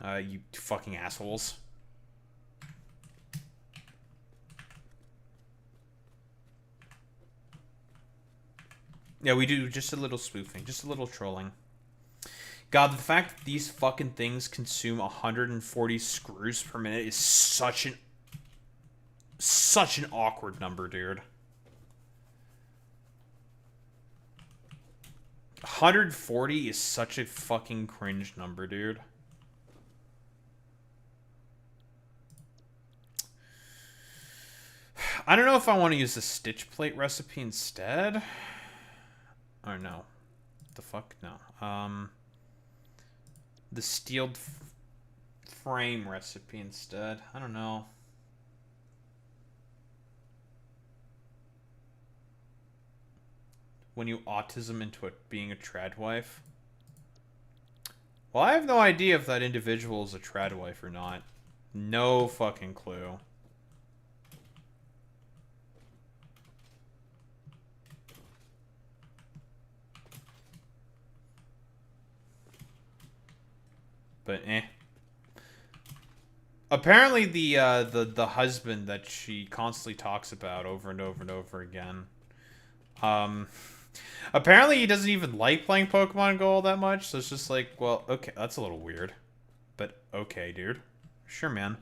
You fucking assholes. Yeah, we do just a little spoofing, just a little trolling. God, the fact that these fucking things consume 140 screws per minute is such an awkward number, dude. 140 is such a fucking cringe number, dude. I don't know if I want to use the stitch plate recipe instead. Or no. The fuck? No. The steel frame recipe instead. I don't know. When you autism into it being a trad wife. Well, I have no idea if that individual is a trad wife or not. No fucking clue. But apparently the husband that she constantly talks about over and over and over again. Apparently he doesn't even like playing Pokemon Go all that much, so it's just like, well, okay, that's a little weird. But okay, dude. Sure, man.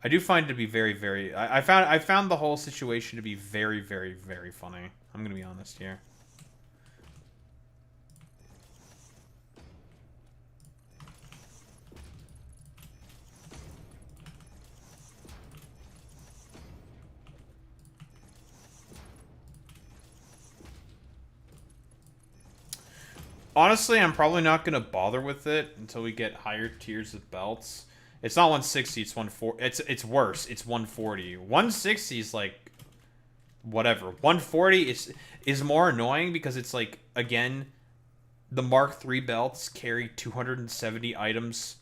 I do find it to be very, very I found the whole situation to be very, very, very funny. I'm gonna be honest here. Honestly, I'm probably not going to bother with it until we get higher tiers of belts. It's not 160, it's 140. It's worse. It's 140. 160 is like whatever. 140 is more annoying because it's like, again, the Mark III belts carry 270 items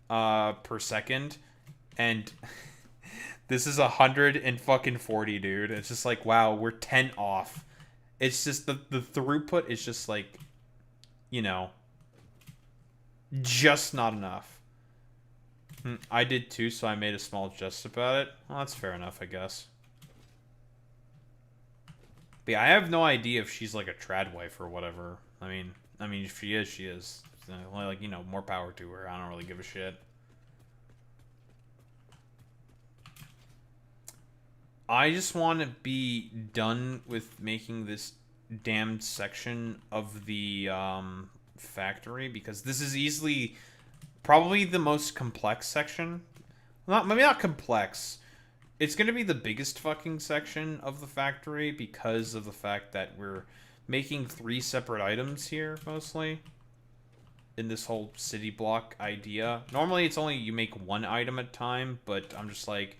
per second, and this is 140, dude. It's just like, wow, we're 10 off. It's just the throughput is just like, you know, just not enough. I did too, so I made a small jest about it. Well, that's fair enough, I guess. But yeah, I have no idea if she's like a trad wife or whatever. I mean, if she is, she is. Like, you know, more power to her. I don't really give a shit. I just want to be done with making this damned section of the factory, because this is easily probably the most complex section. Maybe not complex. It's going to be the biggest fucking section of the factory because of the fact that we're making 3 separate items here, mostly, in this whole city block idea. Normally, it's only you make 1 item at a time, but I'm just like,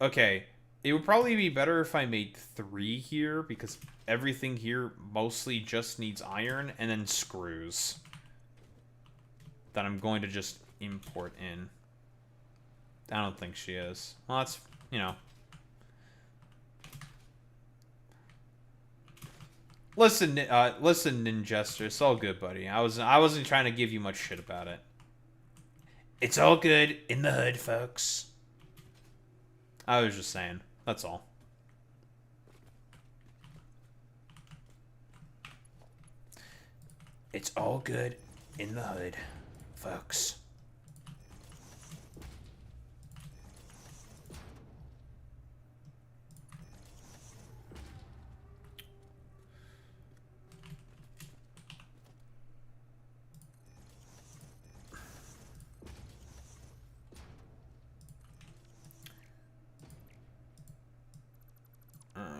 okay, it would probably be better if I made 3 here, because everything here mostly just needs iron and then screws that I'm going to just import in. I don't think she is. Well, that's, you know. Listen, Ninjester, it's all good, buddy. I wasn't trying to give you much shit about it. It's all good in the hood, folks. I was just saying. That's all. It's all good in the hood, folks.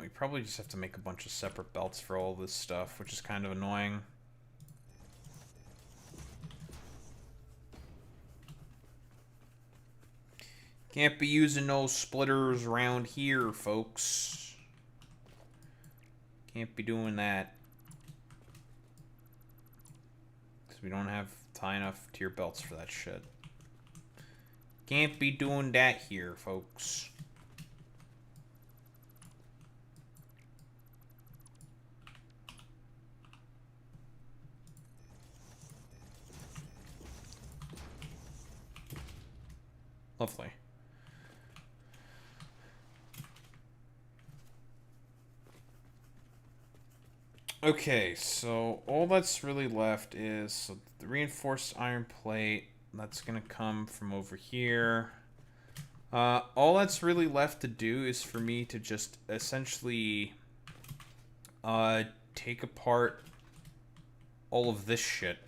We probably just have to make a bunch of separate belts for all this stuff, which is kind of annoying. Can't be using no splitters around here, folks. Can't be doing that. Because we don't have high enough tier belts for that shit. Can't be doing that here, folks. Lovely. Okay, so all that's really left is so the reinforced iron plate. That's gonna come from over here. All that's really left to do is for me to just essentially take apart all of this shit.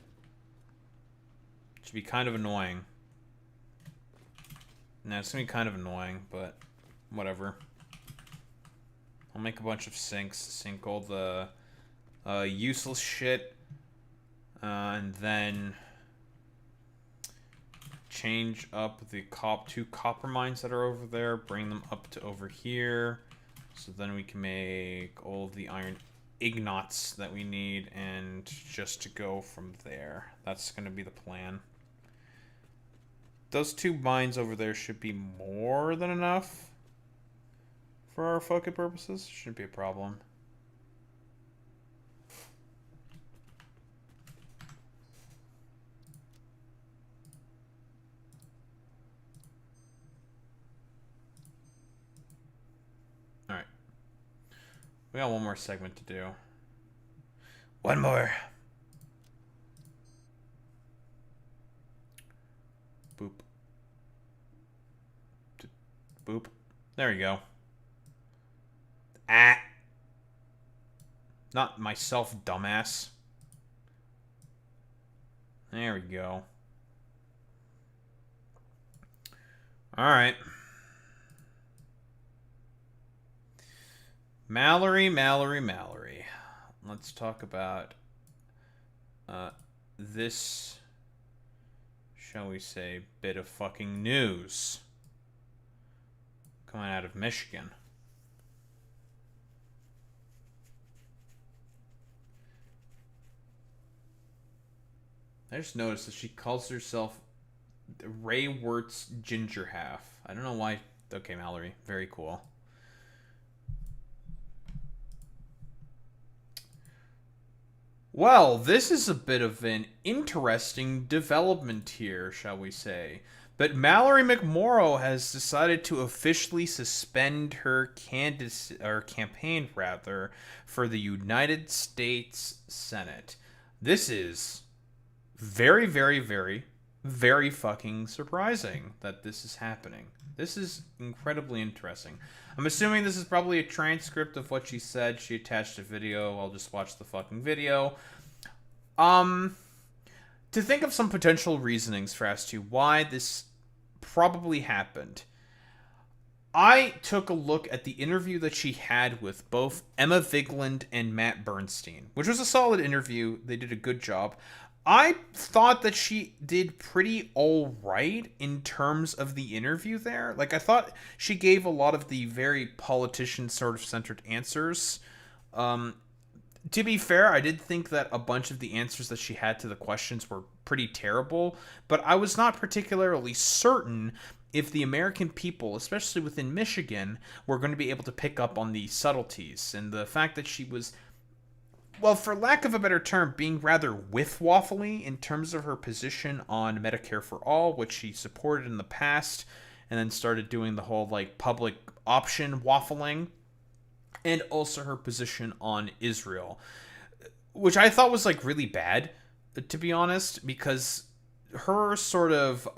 Which would be kind of annoying. Nah, it's gonna be kind of annoying, but whatever. I'll make a bunch of sinks, sink all the useless shit, and then change up the 2 copper mines that are over there, bring them up to over here, so then we can make all of the iron ignots that we need, and just to go from there. That's gonna be the plan. Those 2 mines over there should be more than enough for our focus purposes. Shouldn't be a problem. Alright. We got one more segment to do. One more. Boop. Boop. There you go. Ah. Not myself, dumbass. There we go. Alright. Mallory. Let's talk about this, shall we say, bit of fucking news coming out of Michigan. I just noticed that she calls herself Ray Wirtz Ginger Half. I don't know why. Okay, Mallory. Very cool. Well, this is a bit of an interesting development here, shall we say. But Mallory Mcmorrow has decided to officially suspend her campaign for the United States Senate. This is very, very, very, very fucking surprising that this is happening. This is incredibly interesting. I'm assuming this is probably a transcript of what she said. She attached a video. I'll just watch the fucking video. To think of some potential reasonings for as to why this probably happened. I took a look at the interview that she had with both Emma Vigeland and Matt Bernstein, which was a solid interview. They did a good job. I thought that she did pretty alright in terms of the interview there. Like, I thought she gave a lot of the very politician sort of centered answers. To be fair, I did think that a bunch of the answers that she had to the questions were pretty terrible, but I was not particularly certain if the American people, especially within Michigan, were going to be able to pick up on the subtleties. And the fact that she was, well, for lack of a better term, being rather whiff-waffly in terms of her position on Medicare for All, which she supported in the past, and then started doing the whole, like, public option waffling, and also her position on Israel, which I thought was, like, really bad, to be honest, because her sort of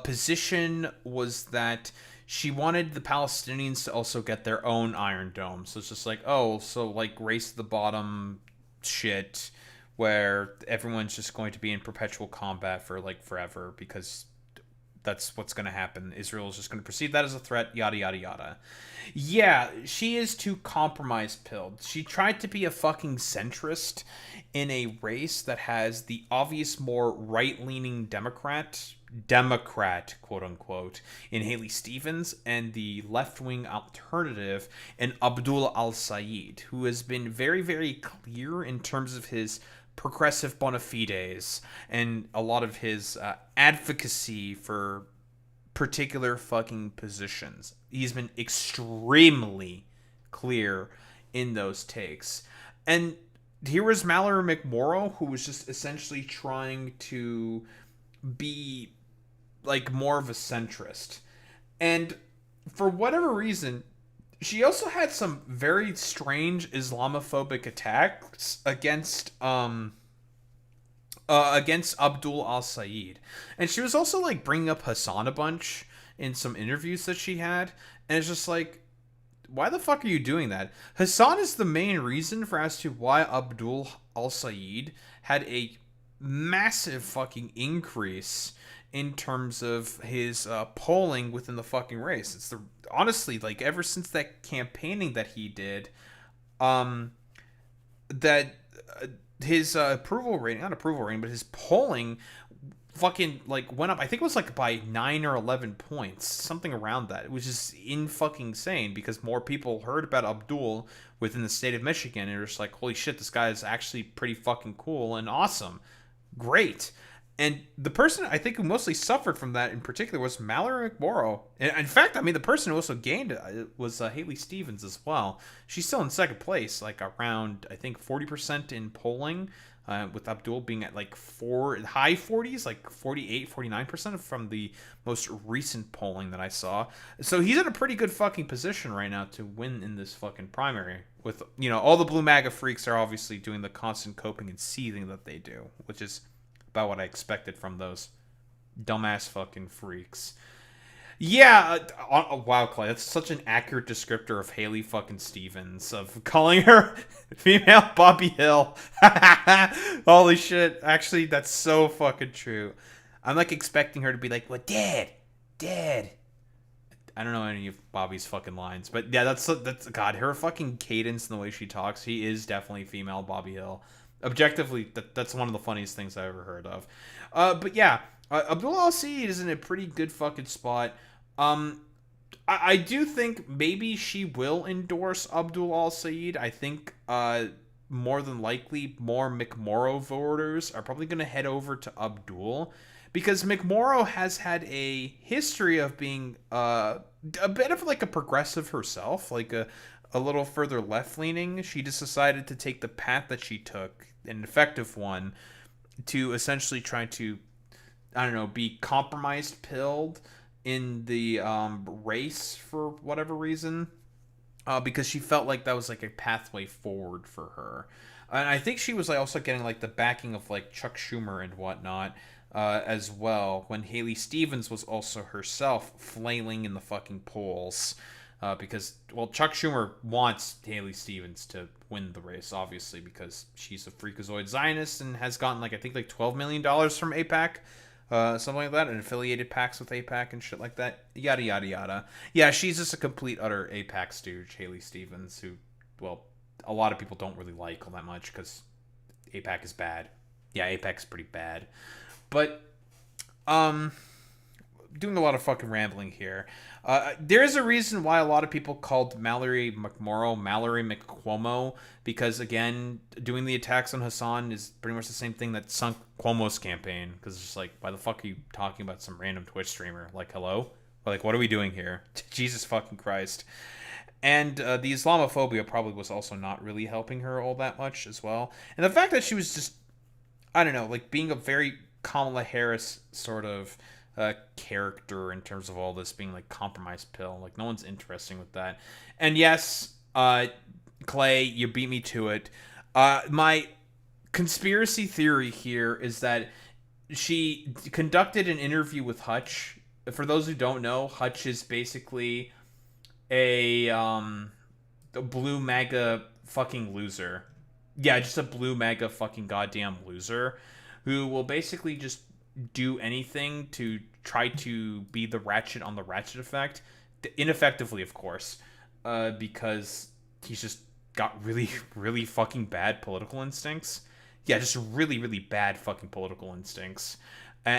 position was that she wanted the Palestinians to also get their own Iron Dome. So it's just like, oh, so like race to the bottom shit where everyone's just going to be in perpetual combat for like forever because that's what's going to happen. Israel is just going to perceive that as a threat, yada, yada, yada. Yeah, she is too compromise-pilled. She tried to be a fucking centrist in a race that has the obvious more right-leaning Democrat, quote-unquote, in Haley Stevens, and the left-wing alternative in Abdul al-Sayed, who has been very, very clear in terms of his progressive bona fides and a lot of his advocacy for particular fucking positions. He's been extremely clear in those takes. And here was Mallory Mcmorrow, who was just essentially trying to be like more of a centrist. And for whatever reason, she also had some very strange Islamophobic attacks against Abdul al-Sayed. And she was also like bringing up Hassan a bunch in some interviews that she had, and it's just like, why the fuck are you doing that? Hassan is the main reason for as to why Abdul al-Sayed had a massive fucking increase in terms of his polling within the fucking race. It's the honestly, like, ever since that campaigning that he did, that his approval rating, not approval rating, but his polling fucking like went up. I think it was like by 9 or 11 points, something around that. It was just in fucking insane because more people heard about Abdul within the state of Michigan and were just like, holy shit, this guy is actually pretty fucking cool and awesome. Great. And the person I think who mostly suffered from that in particular was Mallory Mcmorrow. And in fact, I mean, the person who also gained was Haley Stevens as well. She's still in second place, like around, I think, 40% in polling, with Abdul being at like high 40s, like 48, 49% from the most recent polling that I saw. So he's in a pretty good fucking position right now to win in this fucking primary. With, you know, all the blue MAGA freaks are obviously doing the constant coping and seething that they do, which is about what I expected from those dumbass fucking freaks. Yeah, wow, Clay, that's such an accurate descriptor of Haley fucking Stevens, of calling her female Bobby Hill. Holy shit, actually, that's so fucking true. I'm like expecting her to be like, what, Dad? I don't know any of Bobby's fucking lines, but yeah, that's God, her fucking cadence and the way she talks, he is definitely female Bobby Hill. Objectively, that's one of the funniest things I've ever heard of. But yeah, Abdul Al-Sayed is in a pretty good fucking spot. I do think maybe she will endorse Abdul Al-Sayed. I think more than likely more Mcmorrow voters are probably going to head over to Abdul, because Mcmorrow has had a history of being a bit of like a progressive herself, like a little further left-leaning. She just decided to take the path that she took, an effective one, to essentially try to, I don't know, be compromised pilled in the race for whatever reason, because she felt like that was like a pathway forward for her. And I think she was like also getting like the backing of like Chuck Schumer and whatnot as well, when Haley Stevens was also herself flailing in the fucking polls. Because, well, Chuck Schumer wants Haley Stevens to win the race, obviously, because she's a freakazoid Zionist and has gotten, like, I think, like $12 million from AIPAC, something like that, and affiliated PACs with AIPAC and shit like that, yada, yada, yada. Yeah, she's just a complete, utter AIPAC stooge, Haley Stevens, who, well, a lot of people don't really like all that much, because AIPAC is bad. Yeah, AIPAC is pretty bad. But, doing a lot of fucking rambling here. There is a reason why a lot of people called Mallory Mcmorrow Mallory McCuomo, because, again, doing the attacks on Hassan is pretty much the same thing that sunk Cuomo's campaign, because it's just like, why the fuck are you talking about some random Twitch streamer? Like, hello? Like, what are we doing here? Jesus fucking Christ. And the Islamophobia probably was also not really helping her all that much as well. And the fact that she was just, I don't know, like being a very Kamala Harris sort of character in terms of all this being like compromised pill. Like, no one's interesting with that. And yes, Clay, you beat me to it. My conspiracy theory here is that she conducted an interview with Hutch. For those who don't know, Hutch is basically a blue MAGA fucking loser. Yeah, just a blue MAGA fucking goddamn loser who will basically just do anything to try to be the ratchet on the ratchet effect. Ineffectively, of course, because he's just got really, really fucking bad political instincts. Yeah, just really, really bad fucking political instincts.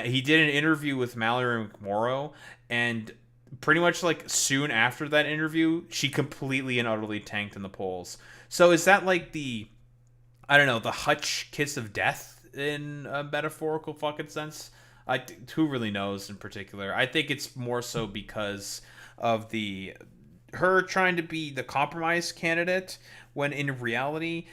He did an interview with Mallory Mcmorrow, and pretty much like soon after that interview, she completely and utterly tanked in the polls. So is that like the, I don't know, the Hutch kiss of death in a metaphorical fucking sense? Who really knows in particular? I think it's more so because of her trying to be the compromise candidate, when in reality,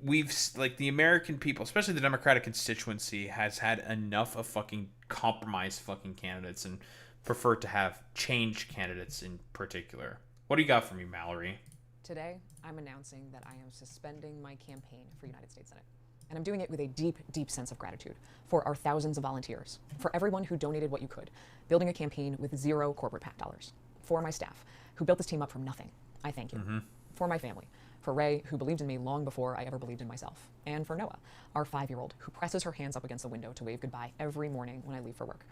we've, like, the American people, especially the Democratic constituency, has had enough of fucking compromise fucking candidates and prefer to have change candidates in particular. What do you got for me, Mallory? Today, I'm announcing that I am suspending my campaign for United States Senate. And I'm doing it with a deep, deep sense of gratitude for our thousands of volunteers, for everyone who donated what you could, building a campaign with zero corporate PAC dollars, for my staff, who built this team up from nothing. I thank you. For my family, for Ray, who believed in me long before I ever believed in myself, and for Noah, our 5-year-old, who presses her hands up against the window to wave goodbye every morning when I leave for work.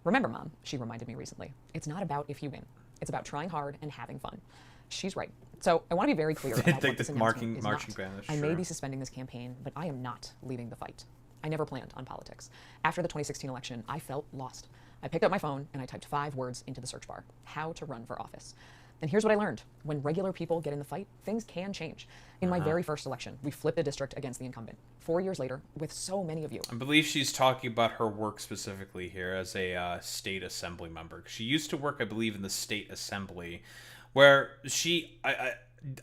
Remember, Mom, she reminded me recently, it's not about if you win. It's about trying hard and having fun. She's right. So I want to be very clear about what this announcement is not. I may be suspending this campaign, but I am not leaving the fight. I never planned on politics. After the 2016 election, I felt lost. I picked up my phone and I typed 5 words into the search bar: how to run for office. And here's what I learned. When regular people get in the fight, things can change. In my very first election, we flipped a district against the incumbent. 4 years later, with so many of you. I believe she's talking about her work specifically here as a state assembly member. She used to work, I believe, in the state assembly, where she,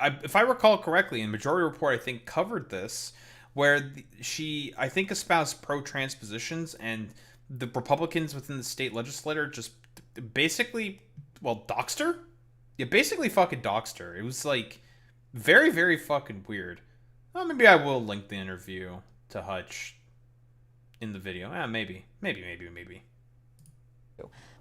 if I recall correctly, in Majority Report, I think covered this, where she, I think, espoused pro-trans positions, and the Republicans within the state legislature just basically, well, doxed her? Yeah, basically fucking doxed her. It was, like, very, very fucking weird. Well, maybe I will link the interview to Hutch in the video. Maybe.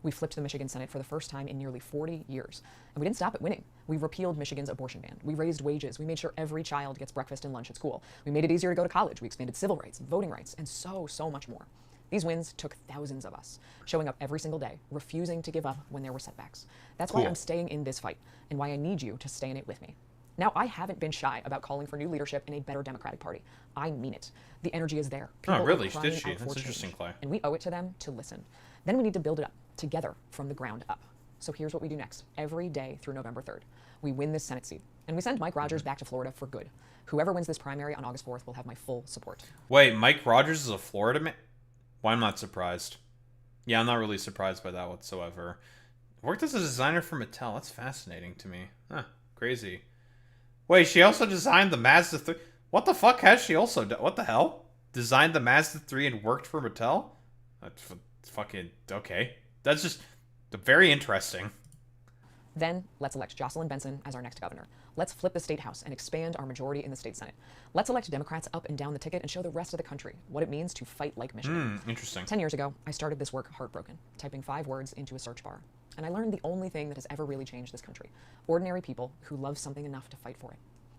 We flipped the Michigan Senate for the first time in nearly 40 years. And we didn't stop at winning. We repealed Michigan's abortion ban. We raised wages. We made sure every child gets breakfast and lunch at school. We made it easier to go to college. We expanded civil rights, voting rights, and so, so much more. These wins took thousands of us, showing up every single day, refusing to give up when there were setbacks. That's why I'm staying in this fight, and why I need you to stay in it with me. Now, I haven't been shy about calling for new leadership in a better Democratic Party. I mean it. The energy is there. People Oh, really? are crying Did she? out for That's change, interesting, Clay. and we owe it to them to listen. Then we need to build it up together from the ground up. So here's what we do next. Every day through November 3rd, we win this Senate seat, and we send Mike Rogers back to Florida for good. Whoever wins this primary on August 4th will have my full support. Wait, Mike Rogers is a Florida man? Well, I'm not surprised. Yeah, I'm not really surprised by that whatsoever. Worked as a designer for Mattel. That's fascinating to me. Huh, crazy. Wait, she also designed the Mazda 3. What the fuck has she also done? What the hell? Designed the Mazda 3 and worked for Mattel? That's fucking... Okay. That's just very interesting. Then, let's elect Jocelyn Benson as our next governor. Let's flip the state house and expand our majority in the state senate. Let's elect Democrats up and down the ticket and show the rest of the country what it means to fight like Michigan. Interesting. 10 years ago, I started this work heartbroken, typing 5 words into a search bar. And I learned the only thing that has ever really changed this country. Ordinary people who love something enough to fight for it.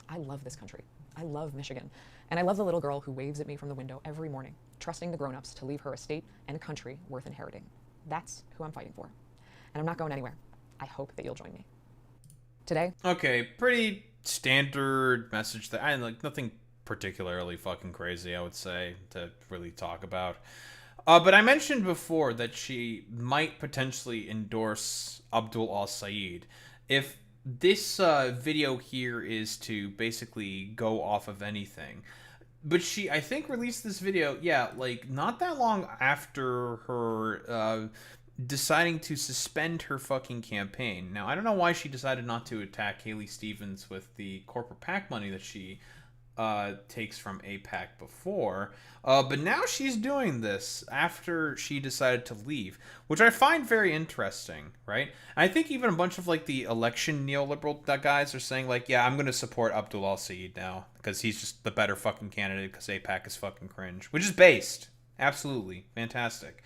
I love this country. I love Michigan. And I love the little girl who waves at me from the window every morning, trusting the grown-ups to leave her a state and a country worth inheriting. That's who I'm fighting for. And I'm not going anywhere. I hope that you'll join me. Today. Okay, pretty standard message there. I like nothing particularly fucking crazy, I would say, to really talk about. But I mentioned before that she might potentially endorse Abdul al-Sayed. If this video here is to basically go off of anything. But she, I think, released this video, yeah, like, not that long after her deciding to suspend her fucking campaign. Now, I don't know why she decided not to attack Haley Stevens with the corporate PAC money that she takes from APAC before. But now she's doing this after she decided to leave, which I find very interesting, right? And I think even a bunch of, like, the election neoliberal guys are saying, like, yeah, I'm going to support Abdul al-Sayed now because he's just the better fucking candidate because APAC is fucking cringe, which is based. Absolutely. Fantastic.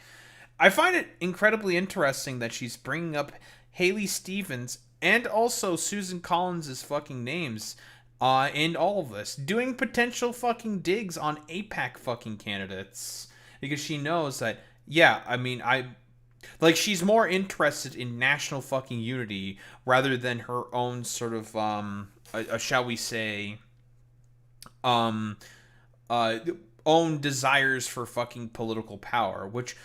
I find it incredibly interesting that she's bringing up Haley Stevens and also Susan Collins' fucking names in all of this, doing potential fucking digs on APAC fucking candidates, because she knows that, yeah, I mean, she's more interested in national fucking unity rather than her own sort of, shall we say, own desires for fucking political power, which...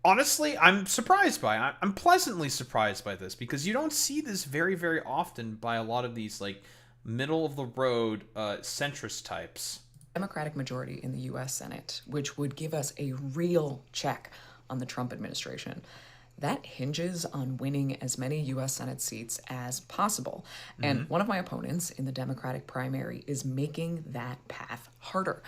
Honestly, I'm surprised by. I'm pleasantly surprised by this, because you don't see this very, very often by a lot of these, like, middle-of-the-road centrist types. Democratic majority in the U.S. Senate, which would give us a real check on the Trump administration. That hinges on winning as many U.S. Senate seats as possible. And one of my opponents in the Democratic primary is making that path harder.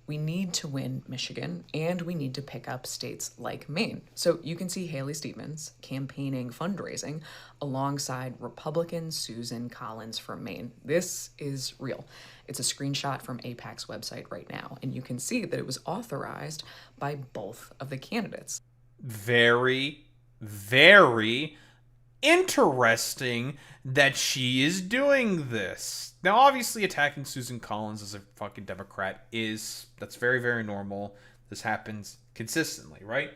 We need to win Michigan, and we need to pick up states like Maine. So you can see Haley Stevens campaigning, fundraising, alongside Republican Susan Collins from Maine. This is real. It's a screenshot from AIPAC's website right now, and you can see that it was authorized by both of the candidates. Very, very interesting that she is doing this. Now, obviously, attacking Susan Collins as a fucking Democrat that's very, very normal. This happens consistently, right?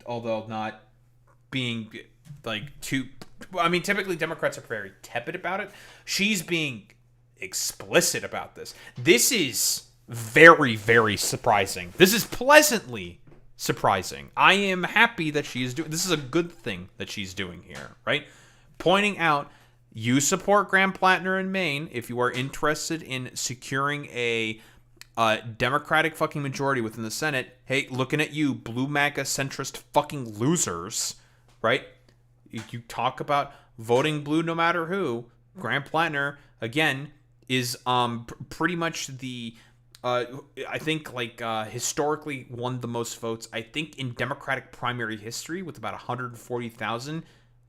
Although not being, like, too... I mean, typically Democrats are very tepid about it. She's being explicit about this. This is very, very surprising. This is pleasantly surprising. I am happy that she is doing... This is a good thing that she's doing here, right? Pointing out... You support Graham Plattner in Maine if you are interested in securing a Democratic fucking majority within the Senate. Hey, looking at you, blue MAGA centrist fucking losers, right? You talk about voting blue no matter who. Graham Plattner, again, is pretty much the, I think, like, historically won the most votes, I think, in Democratic primary history with about 140,000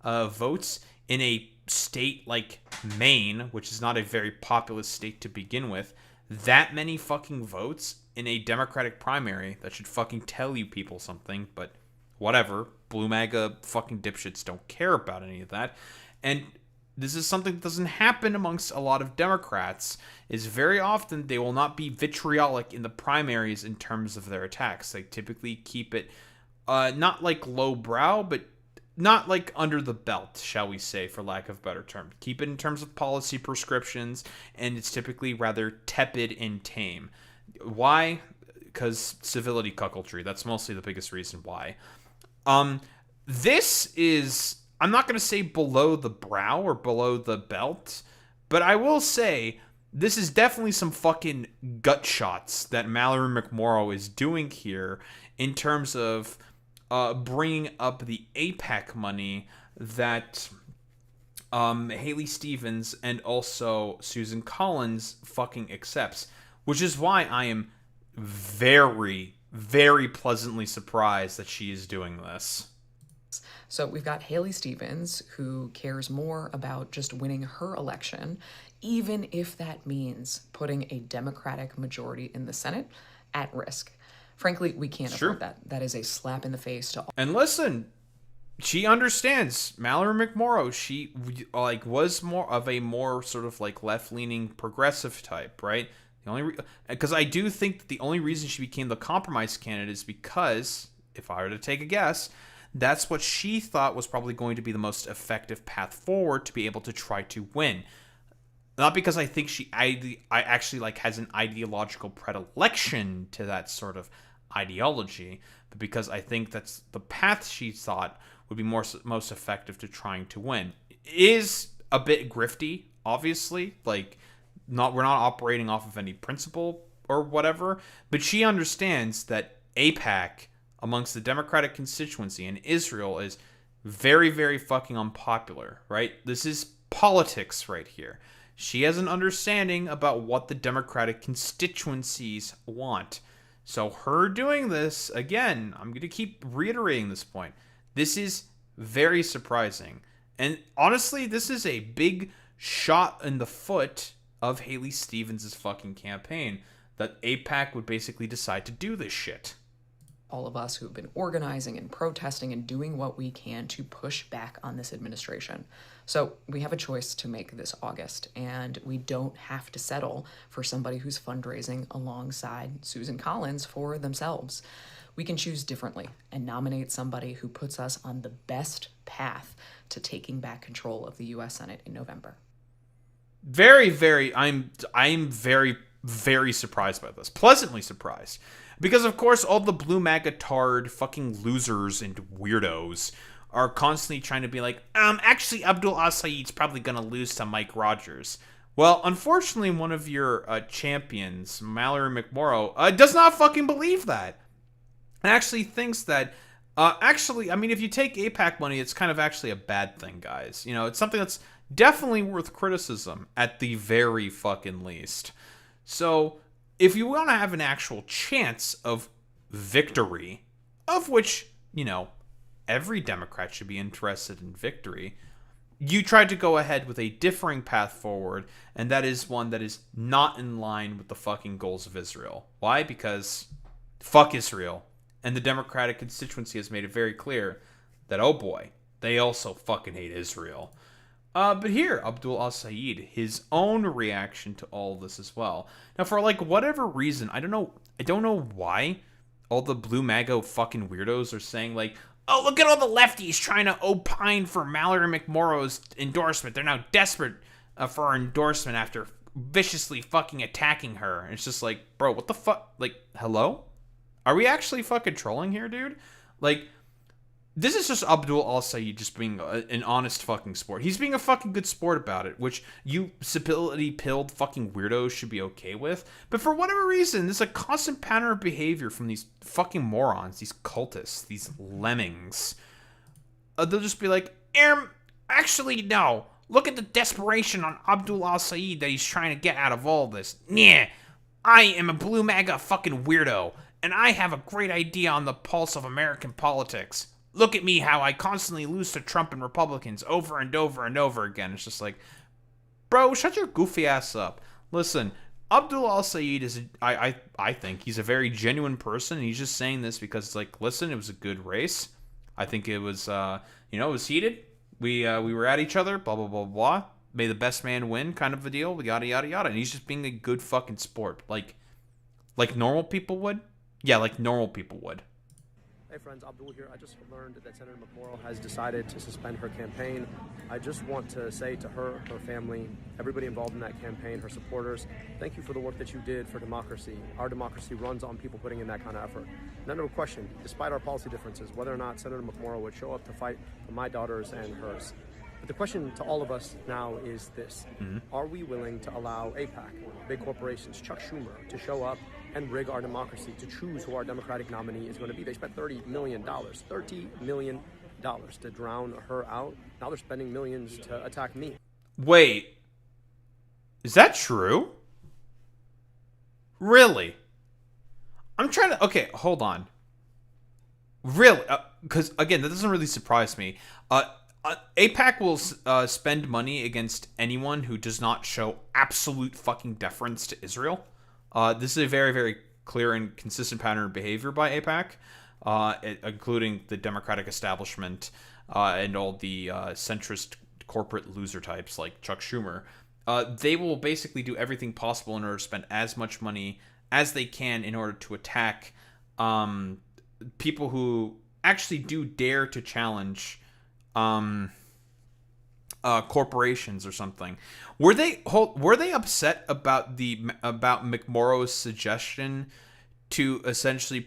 votes in a state like Maine, which is not a very populous state to begin with. That many fucking votes in a Democratic primary, that should fucking tell you people something, but whatever. Blue MAGA fucking dipshits don't care about any of that. And this is something that doesn't happen amongst a lot of Democrats, is very often they will not be vitriolic in the primaries in terms of their attacks. They typically keep it not like lowbrow, but not like under the belt, shall we say, for lack of a better term. Keep it in terms of policy prescriptions, and it's typically rather tepid and tame. Why? Because civility cuckoldry. That's mostly the biggest reason why. This is, I'm not going to say below the brow or below the belt, but I will say this is definitely some fucking gut shots that Mallory Mcmorrow is doing here in terms of bringing up the AIPAC money that Haley Stevens and also Susan Collins fucking accepts, which is why I am very, very pleasantly surprised that she is doing this. So we've got Haley Stevens, who cares more about just winning her election, even if that means putting a Democratic majority in the Senate at risk. Frankly, we can't afford that. That is a slap in the face to all. And listen, she understands. Mallory Mcmorrow, she like was more of a more sort of like left-leaning progressive type, right? The only because I do think that the only reason she became the compromise candidate is because, if I were to take a guess, that's what she thought was probably going to be the most effective path forward to be able to try to win. Not because I think I actually like has an ideological predilection to that sort of ideology, but because I think that's the path she thought would be most effective to trying to win. It is a bit grifty, obviously. Like, we're not operating off of any principle or whatever, but she understands that AIPAC amongst the Democratic constituency in Israel is very, very fucking unpopular, right? This is politics right here. She has an understanding about what the Democratic constituencies want. So her doing this, again, I'm going to keep reiterating this point. This is very surprising. And honestly, this is a big shot in the foot of Haley Stevens' fucking campaign that AIPAC would basically decide to do this shit. All of us who have been organizing and protesting and doing what we can to push back on this administration. So we have a choice to make this August, and we don't have to settle for somebody who's fundraising alongside Susan Collins for themselves. We can choose differently and nominate somebody who puts us on the best path to taking back control of the U.S. Senate in November. I'm very, very surprised by this. Pleasantly surprised. Because, of course, all the blue MAGA-tard fucking losers and weirdos are constantly trying to be like, actually, Abdul Al-Sayed's probably going to lose to Mike Rogers. Well, unfortunately, one of your champions, Mallory Mcmorrow, does not fucking believe that. And actually thinks that, I mean, if you take AIPAC money, it's kind of actually a bad thing, guys. You know, it's something that's definitely worth criticism, at the very fucking least. So, if you want to have an actual chance of victory, of which, you know, every Democrat should be interested in victory, you tried to go ahead with a differing path forward, and that is one that is not in line with the fucking goals of Israel. Why? Because fuck Israel. And the Democratic constituency has made it very clear that, oh boy, they also fucking hate Israel. But here, Abdul Al-Sayed, his own reaction to all of this as well. Now, for like whatever reason, I don't know why all the blue MAGA fucking weirdos are saying like, oh, look at all the lefties trying to opine for Mallory Mcmorrow's endorsement. They're now desperate for her endorsement after viciously fucking attacking her. And it's just like, bro, what the fuck? Like, hello? Are we actually fucking trolling here, dude? Like, this is just Abdul Al-Sayed just being an honest fucking sport. He's being a fucking good sport about it, which you civility-pilled fucking weirdos should be okay with. But for whatever reason, there's a constant pattern of behavior from these fucking morons, these cultists, these lemmings. They'll just be like, actually, no. Look at the desperation on Abdul Al-Sayed that he's trying to get out of all this. Yeah, I am a blue MAGA fucking weirdo, and I have a great idea on the pulse of American politics. Look at me, how I constantly lose to Trump and Republicans over and over and over again. It's just like, bro, shut your goofy ass up. Listen, Abdul Al-Sayed is, I think, he's a very genuine person. And he's just saying this because it's like, listen, it was a good race. I think it was, it was heated. We were at each other, blah, blah, blah, blah. May the best man win kind of a deal, yada, yada, yada. And he's just being a good fucking sport. Like normal people would? Yeah, like normal people would. Hey friends, Abdul here. I just learned that Senator Mcmorrow has decided to suspend her campaign. I just want to say to her, her family, everybody involved in that campaign, her supporters, thank you for the work that you did for democracy. Our democracy runs on people putting in that kind of effort. None of a question, despite our policy differences, whether or not Senator Mcmorrow would show up to fight for my daughters and hers. But the question to all of us now is this. Are we willing to allow AIPAC, big corporations, Chuck Schumer, to show up and rig our democracy, to choose who our Democratic nominee is going to be? They spent $30 million to drown her out. Now they're spending millions to attack me. Wait. Is that true? Really? I'm trying to... Okay, hold on. Really? Because, again, that doesn't really surprise me. AIPAC will spend money against anyone who does not show absolute fucking deference to Israel. This is a very, very clear and consistent pattern of behavior by AIPAC, including the Democratic establishment and all the centrist corporate loser types like Chuck Schumer. They will basically do everything possible in order to spend as much money as they can in order to attack people who actually do dare to challenge corporations or something. Were they upset about Mcmorrow's suggestion to essentially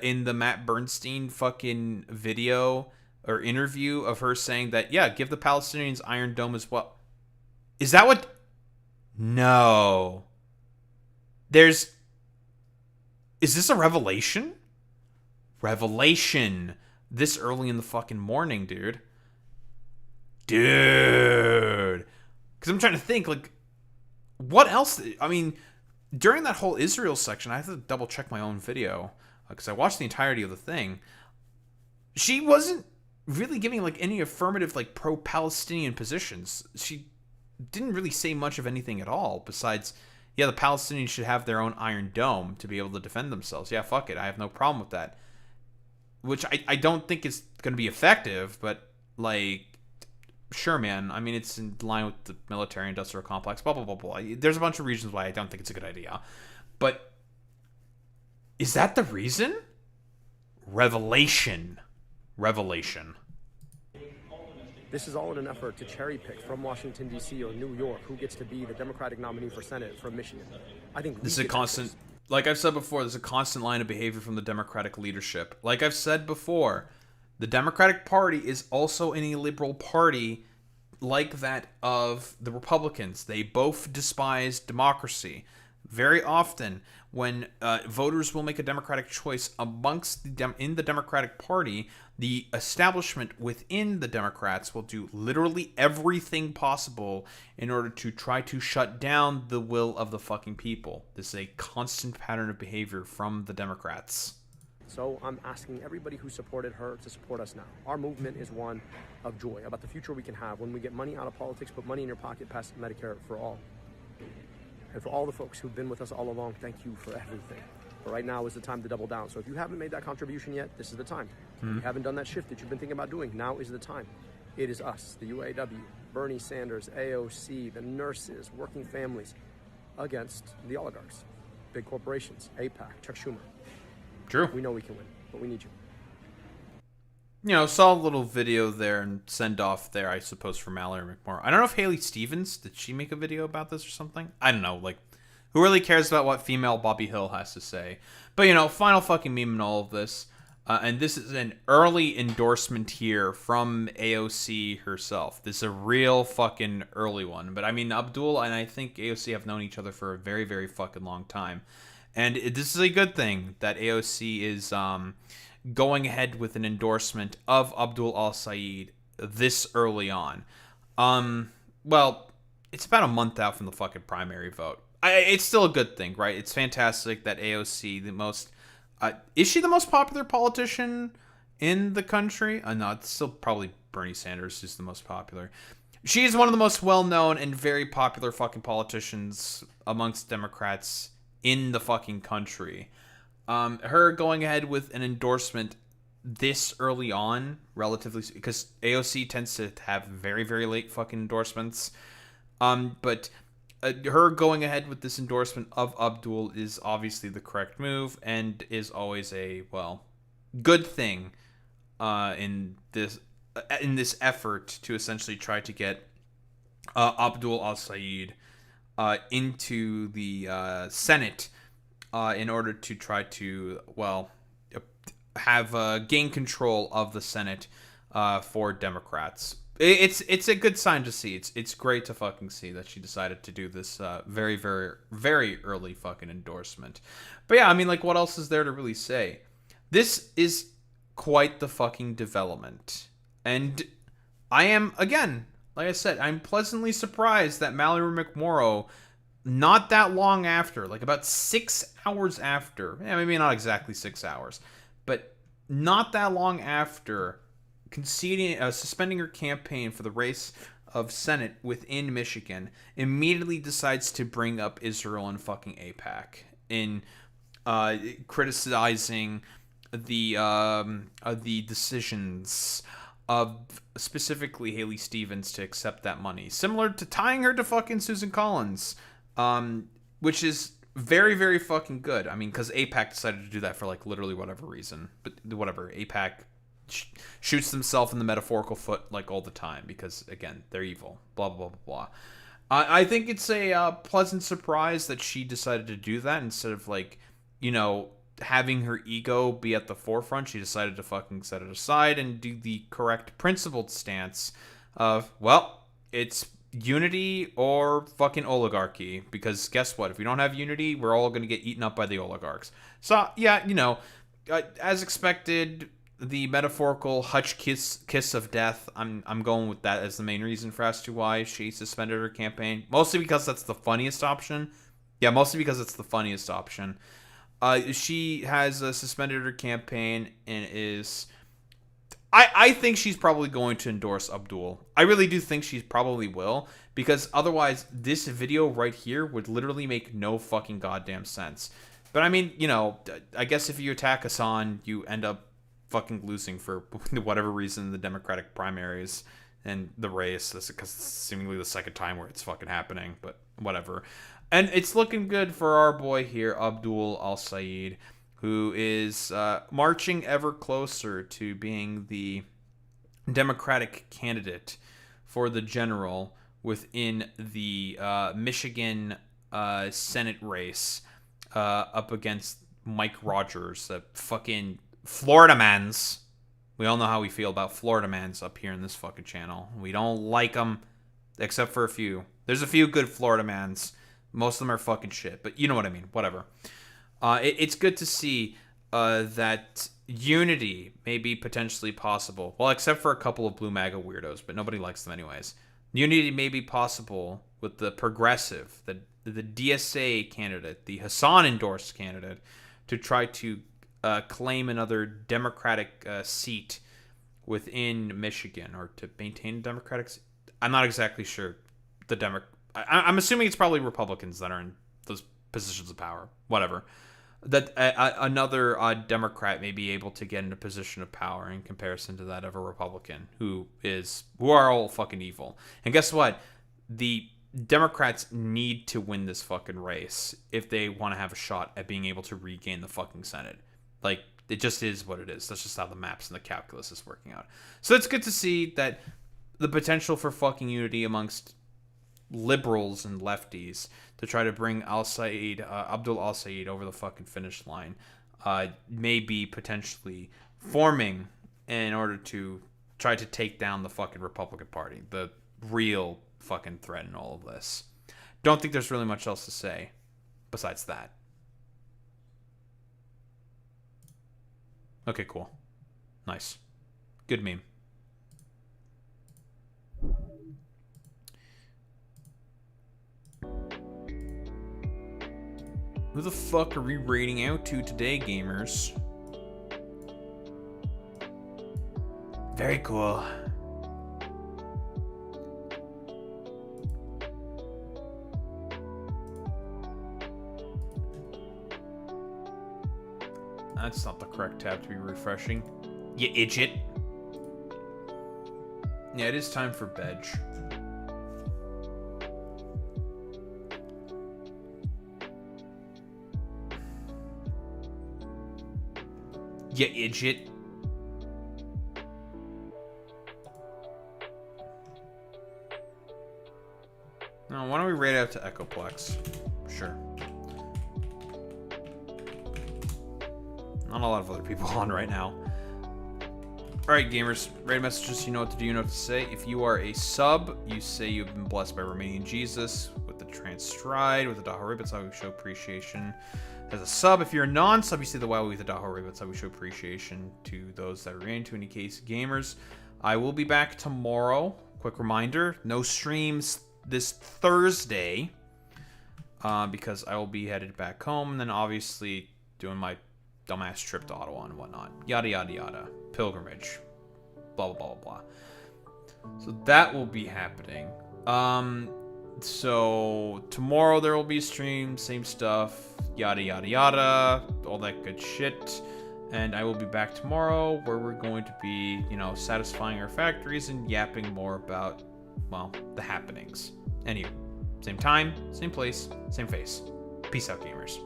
in the Matt Bernstein fucking video or interview of her saying that, yeah, give the Palestinians Iron Dome as well? Is that what? No. Is this a revelation? Revelation this early in the fucking morning, dude. Because I'm trying to think, like, what else? I mean, during that whole Israel section, I have to double check my own video because I watched the entirety of the thing. She wasn't really giving like any affirmative, like, pro-Palestinian positions. She didn't really say much of anything at all besides, yeah, the Palestinians should have their own Iron Dome to be able to defend themselves. Yeah, fuck it. I have no problem with that. Which I don't think is going to be effective, but, like, sure, man. I mean, it's in line with the military-industrial complex, blah, blah, blah, blah. There's a bunch of reasons why I don't think it's a good idea. But is that the reason? Revelation. This is all in an effort to cherry-pick from Washington, D.C. or New York who gets to be the Democratic nominee for Senate from Michigan. I think this is a constant... Like I've said before, there's a constant line of behavior from the Democratic leadership. Like I've said before, the Democratic Party is also an illiberal party like that of the Republicans. They both despise democracy. Very often, when voters will make a Democratic choice in the Democratic Party, the establishment within the Democrats will do literally everything possible in order to try to shut down the will of the fucking people. This is a constant pattern of behavior from the Democrats. So I'm asking everybody who supported her to support us now. Our movement is one of joy, about the future we can have when we get money out of politics, put money in your pocket, pass Medicare for all. And for all the folks who've been with us all along, thank you for everything. But right now is the time to double down. So if you haven't made that contribution yet, this is the time. If you haven't done that shift that you've been thinking about doing, now is the time. It is us, the UAW, Bernie Sanders, AOC, the nurses, working families, against the oligarchs, big corporations, AIPAC, Chuck Schumer. True. We know we can win, but we need you. You know, saw a little video there and send off there, I suppose, for Mallory McMorrow. I don't know if Haley Stevens, did she make a video about this or something? I don't know, like, who really cares about what female Bobby Hill has to say? But, you know, final fucking meme in all of this. And this is an early endorsement here from AOC herself. This is a real fucking early one. But, I mean, Abdul and I think AOC have known each other for a very, very fucking long time. And this is a good thing that AOC is going ahead with an endorsement of Abdul al-Sayed this early on. Well, it's about a month out from the fucking primary vote. It's still a good thing, right? It's fantastic that AOC, the most... is she the most popular politician in the country? No, it's still probably Bernie Sanders who's the most popular. She is one of the most well-known and very popular fucking politicians amongst Democrats in the fucking country. Her going ahead with an endorsement this early on, relatively, because AOC tends to have very, very late fucking endorsements. But her going ahead with this endorsement of Abdul is obviously the correct move and is always a, well, good thing in this effort to essentially try to get Abdul al-Sayed into the Senate in order to try to, well, have gain control of the Senate for Democrats. It's a good sign to see. It's great to fucking see that she decided to do this very, very, very early fucking endorsement. But yeah, I mean, like, what else is there to really say? This is quite the fucking development. And I am, again, like I said, I'm pleasantly surprised that Mallory Mcmorrow, not that long after, like about 6 hours after, maybe not exactly 6 hours, but not that long after suspending her campaign for the race of Senate within Michigan, immediately decides to bring up Israel and fucking AIPAC in criticizing the decisions of specifically Haley Stevens to accept that money, similar to tying her to fucking Susan Collins, which is very, very fucking good. I mean, because AIPAC decided to do that for like literally whatever reason, but whatever. AIPAC shoots themselves in the metaphorical foot like all the time because, again, they're evil. Blah blah blah blah. I think it's a pleasant surprise that she decided to do that instead of, like, you know, having her ego be at the forefront. She decided to fucking set it aside and do the correct principled stance of, well, it's unity or fucking oligarchy, because guess what? If we don't have unity, we're all going to get eaten up by the oligarchs. So, yeah, you know, as expected, the metaphorical hutch kiss of death, I'm going with that as the main reason for as to why she suspended her campaign. Mostly because that's the funniest option. Yeah, mostly because it's the funniest option. She has suspended her campaign and is... I think she's probably going to endorse Abdul. I really do think she probably will, because otherwise this video right here would literally make no fucking goddamn sense. But I mean, you know, I guess if you attack Hassan, you end up fucking losing for whatever reason the Democratic primaries and the race. That's because it's seemingly the second time where it's fucking happening, but whatever. And it's looking good for our boy here, Abdul al-Sayed, who is marching ever closer to being the Democratic candidate for the general within the Michigan Senate race up against Mike Rogers, the fucking Florida mans. We all know how we feel about Florida mans up here in this fucking channel. We don't like them, except for a few. There's a few good Florida mans. Most of them are fucking shit, but you know what I mean. Whatever. It's good to see that unity may be potentially possible. Well, except for a couple of blue MAGA weirdos, but nobody likes them anyways. Unity may be possible with the progressive, the DSA candidate, the Hassan-endorsed candidate, to try to claim another Democratic seat within Michigan, or to maintain a Democratic seat. I'm not exactly sure. I'm assuming it's probably Republicans that are in those positions of power. Whatever. That another Democrat may be able to get in a position of power in comparison to that of a Republican who are all fucking evil. And guess what? The Democrats need to win this fucking race if they want to have a shot at being able to regain the fucking Senate. Like, it just is what it is. That's just how the maps and the calculus is working out. So it's good to see that the potential for fucking unity amongst liberals and lefties to try to bring Abdul al-Sayed over the fucking finish line may be potentially forming in order to try to take down the fucking Republican Party, the real fucking threat in all of this. Don't think there's really much else to say besides that. Okay, cool. Nice. Good meme. Who the fuck are we raiding out to today, gamers? Very cool. That's not the correct tab to be refreshing. You idiot. Yeah, it is time for bed. You idiot. Now, why don't we raid out to Echoplex? Sure. Not a lot of other people on right now. Alright, gamers. Raid messages, you know what to do, you know what to say. If you are a sub, you say you've been blessed by Romanian Jesus with the Transstride, with the Daho Ribbits, how we show appreciation. As a sub, if you're a non-sub, you say the WoW with the Daho Ribbits, how we show appreciation to those that are into any case gamers. I will be back tomorrow. Quick reminder, no streams this Thursday because I will be headed back home, and then obviously doing my dumbass trip to Ottawa and whatnot. Yada, yada, yada. Pilgrimage. Blah, blah, blah, blah. So that will be happening. So tomorrow there will be a stream, same stuff. Yada, yada, yada. All that good shit. And I will be back tomorrow where we're going to be, you know, satisfying our factories and yapping more about, well, the happenings. Anyway, same time, same place, same face. Peace out, gamers.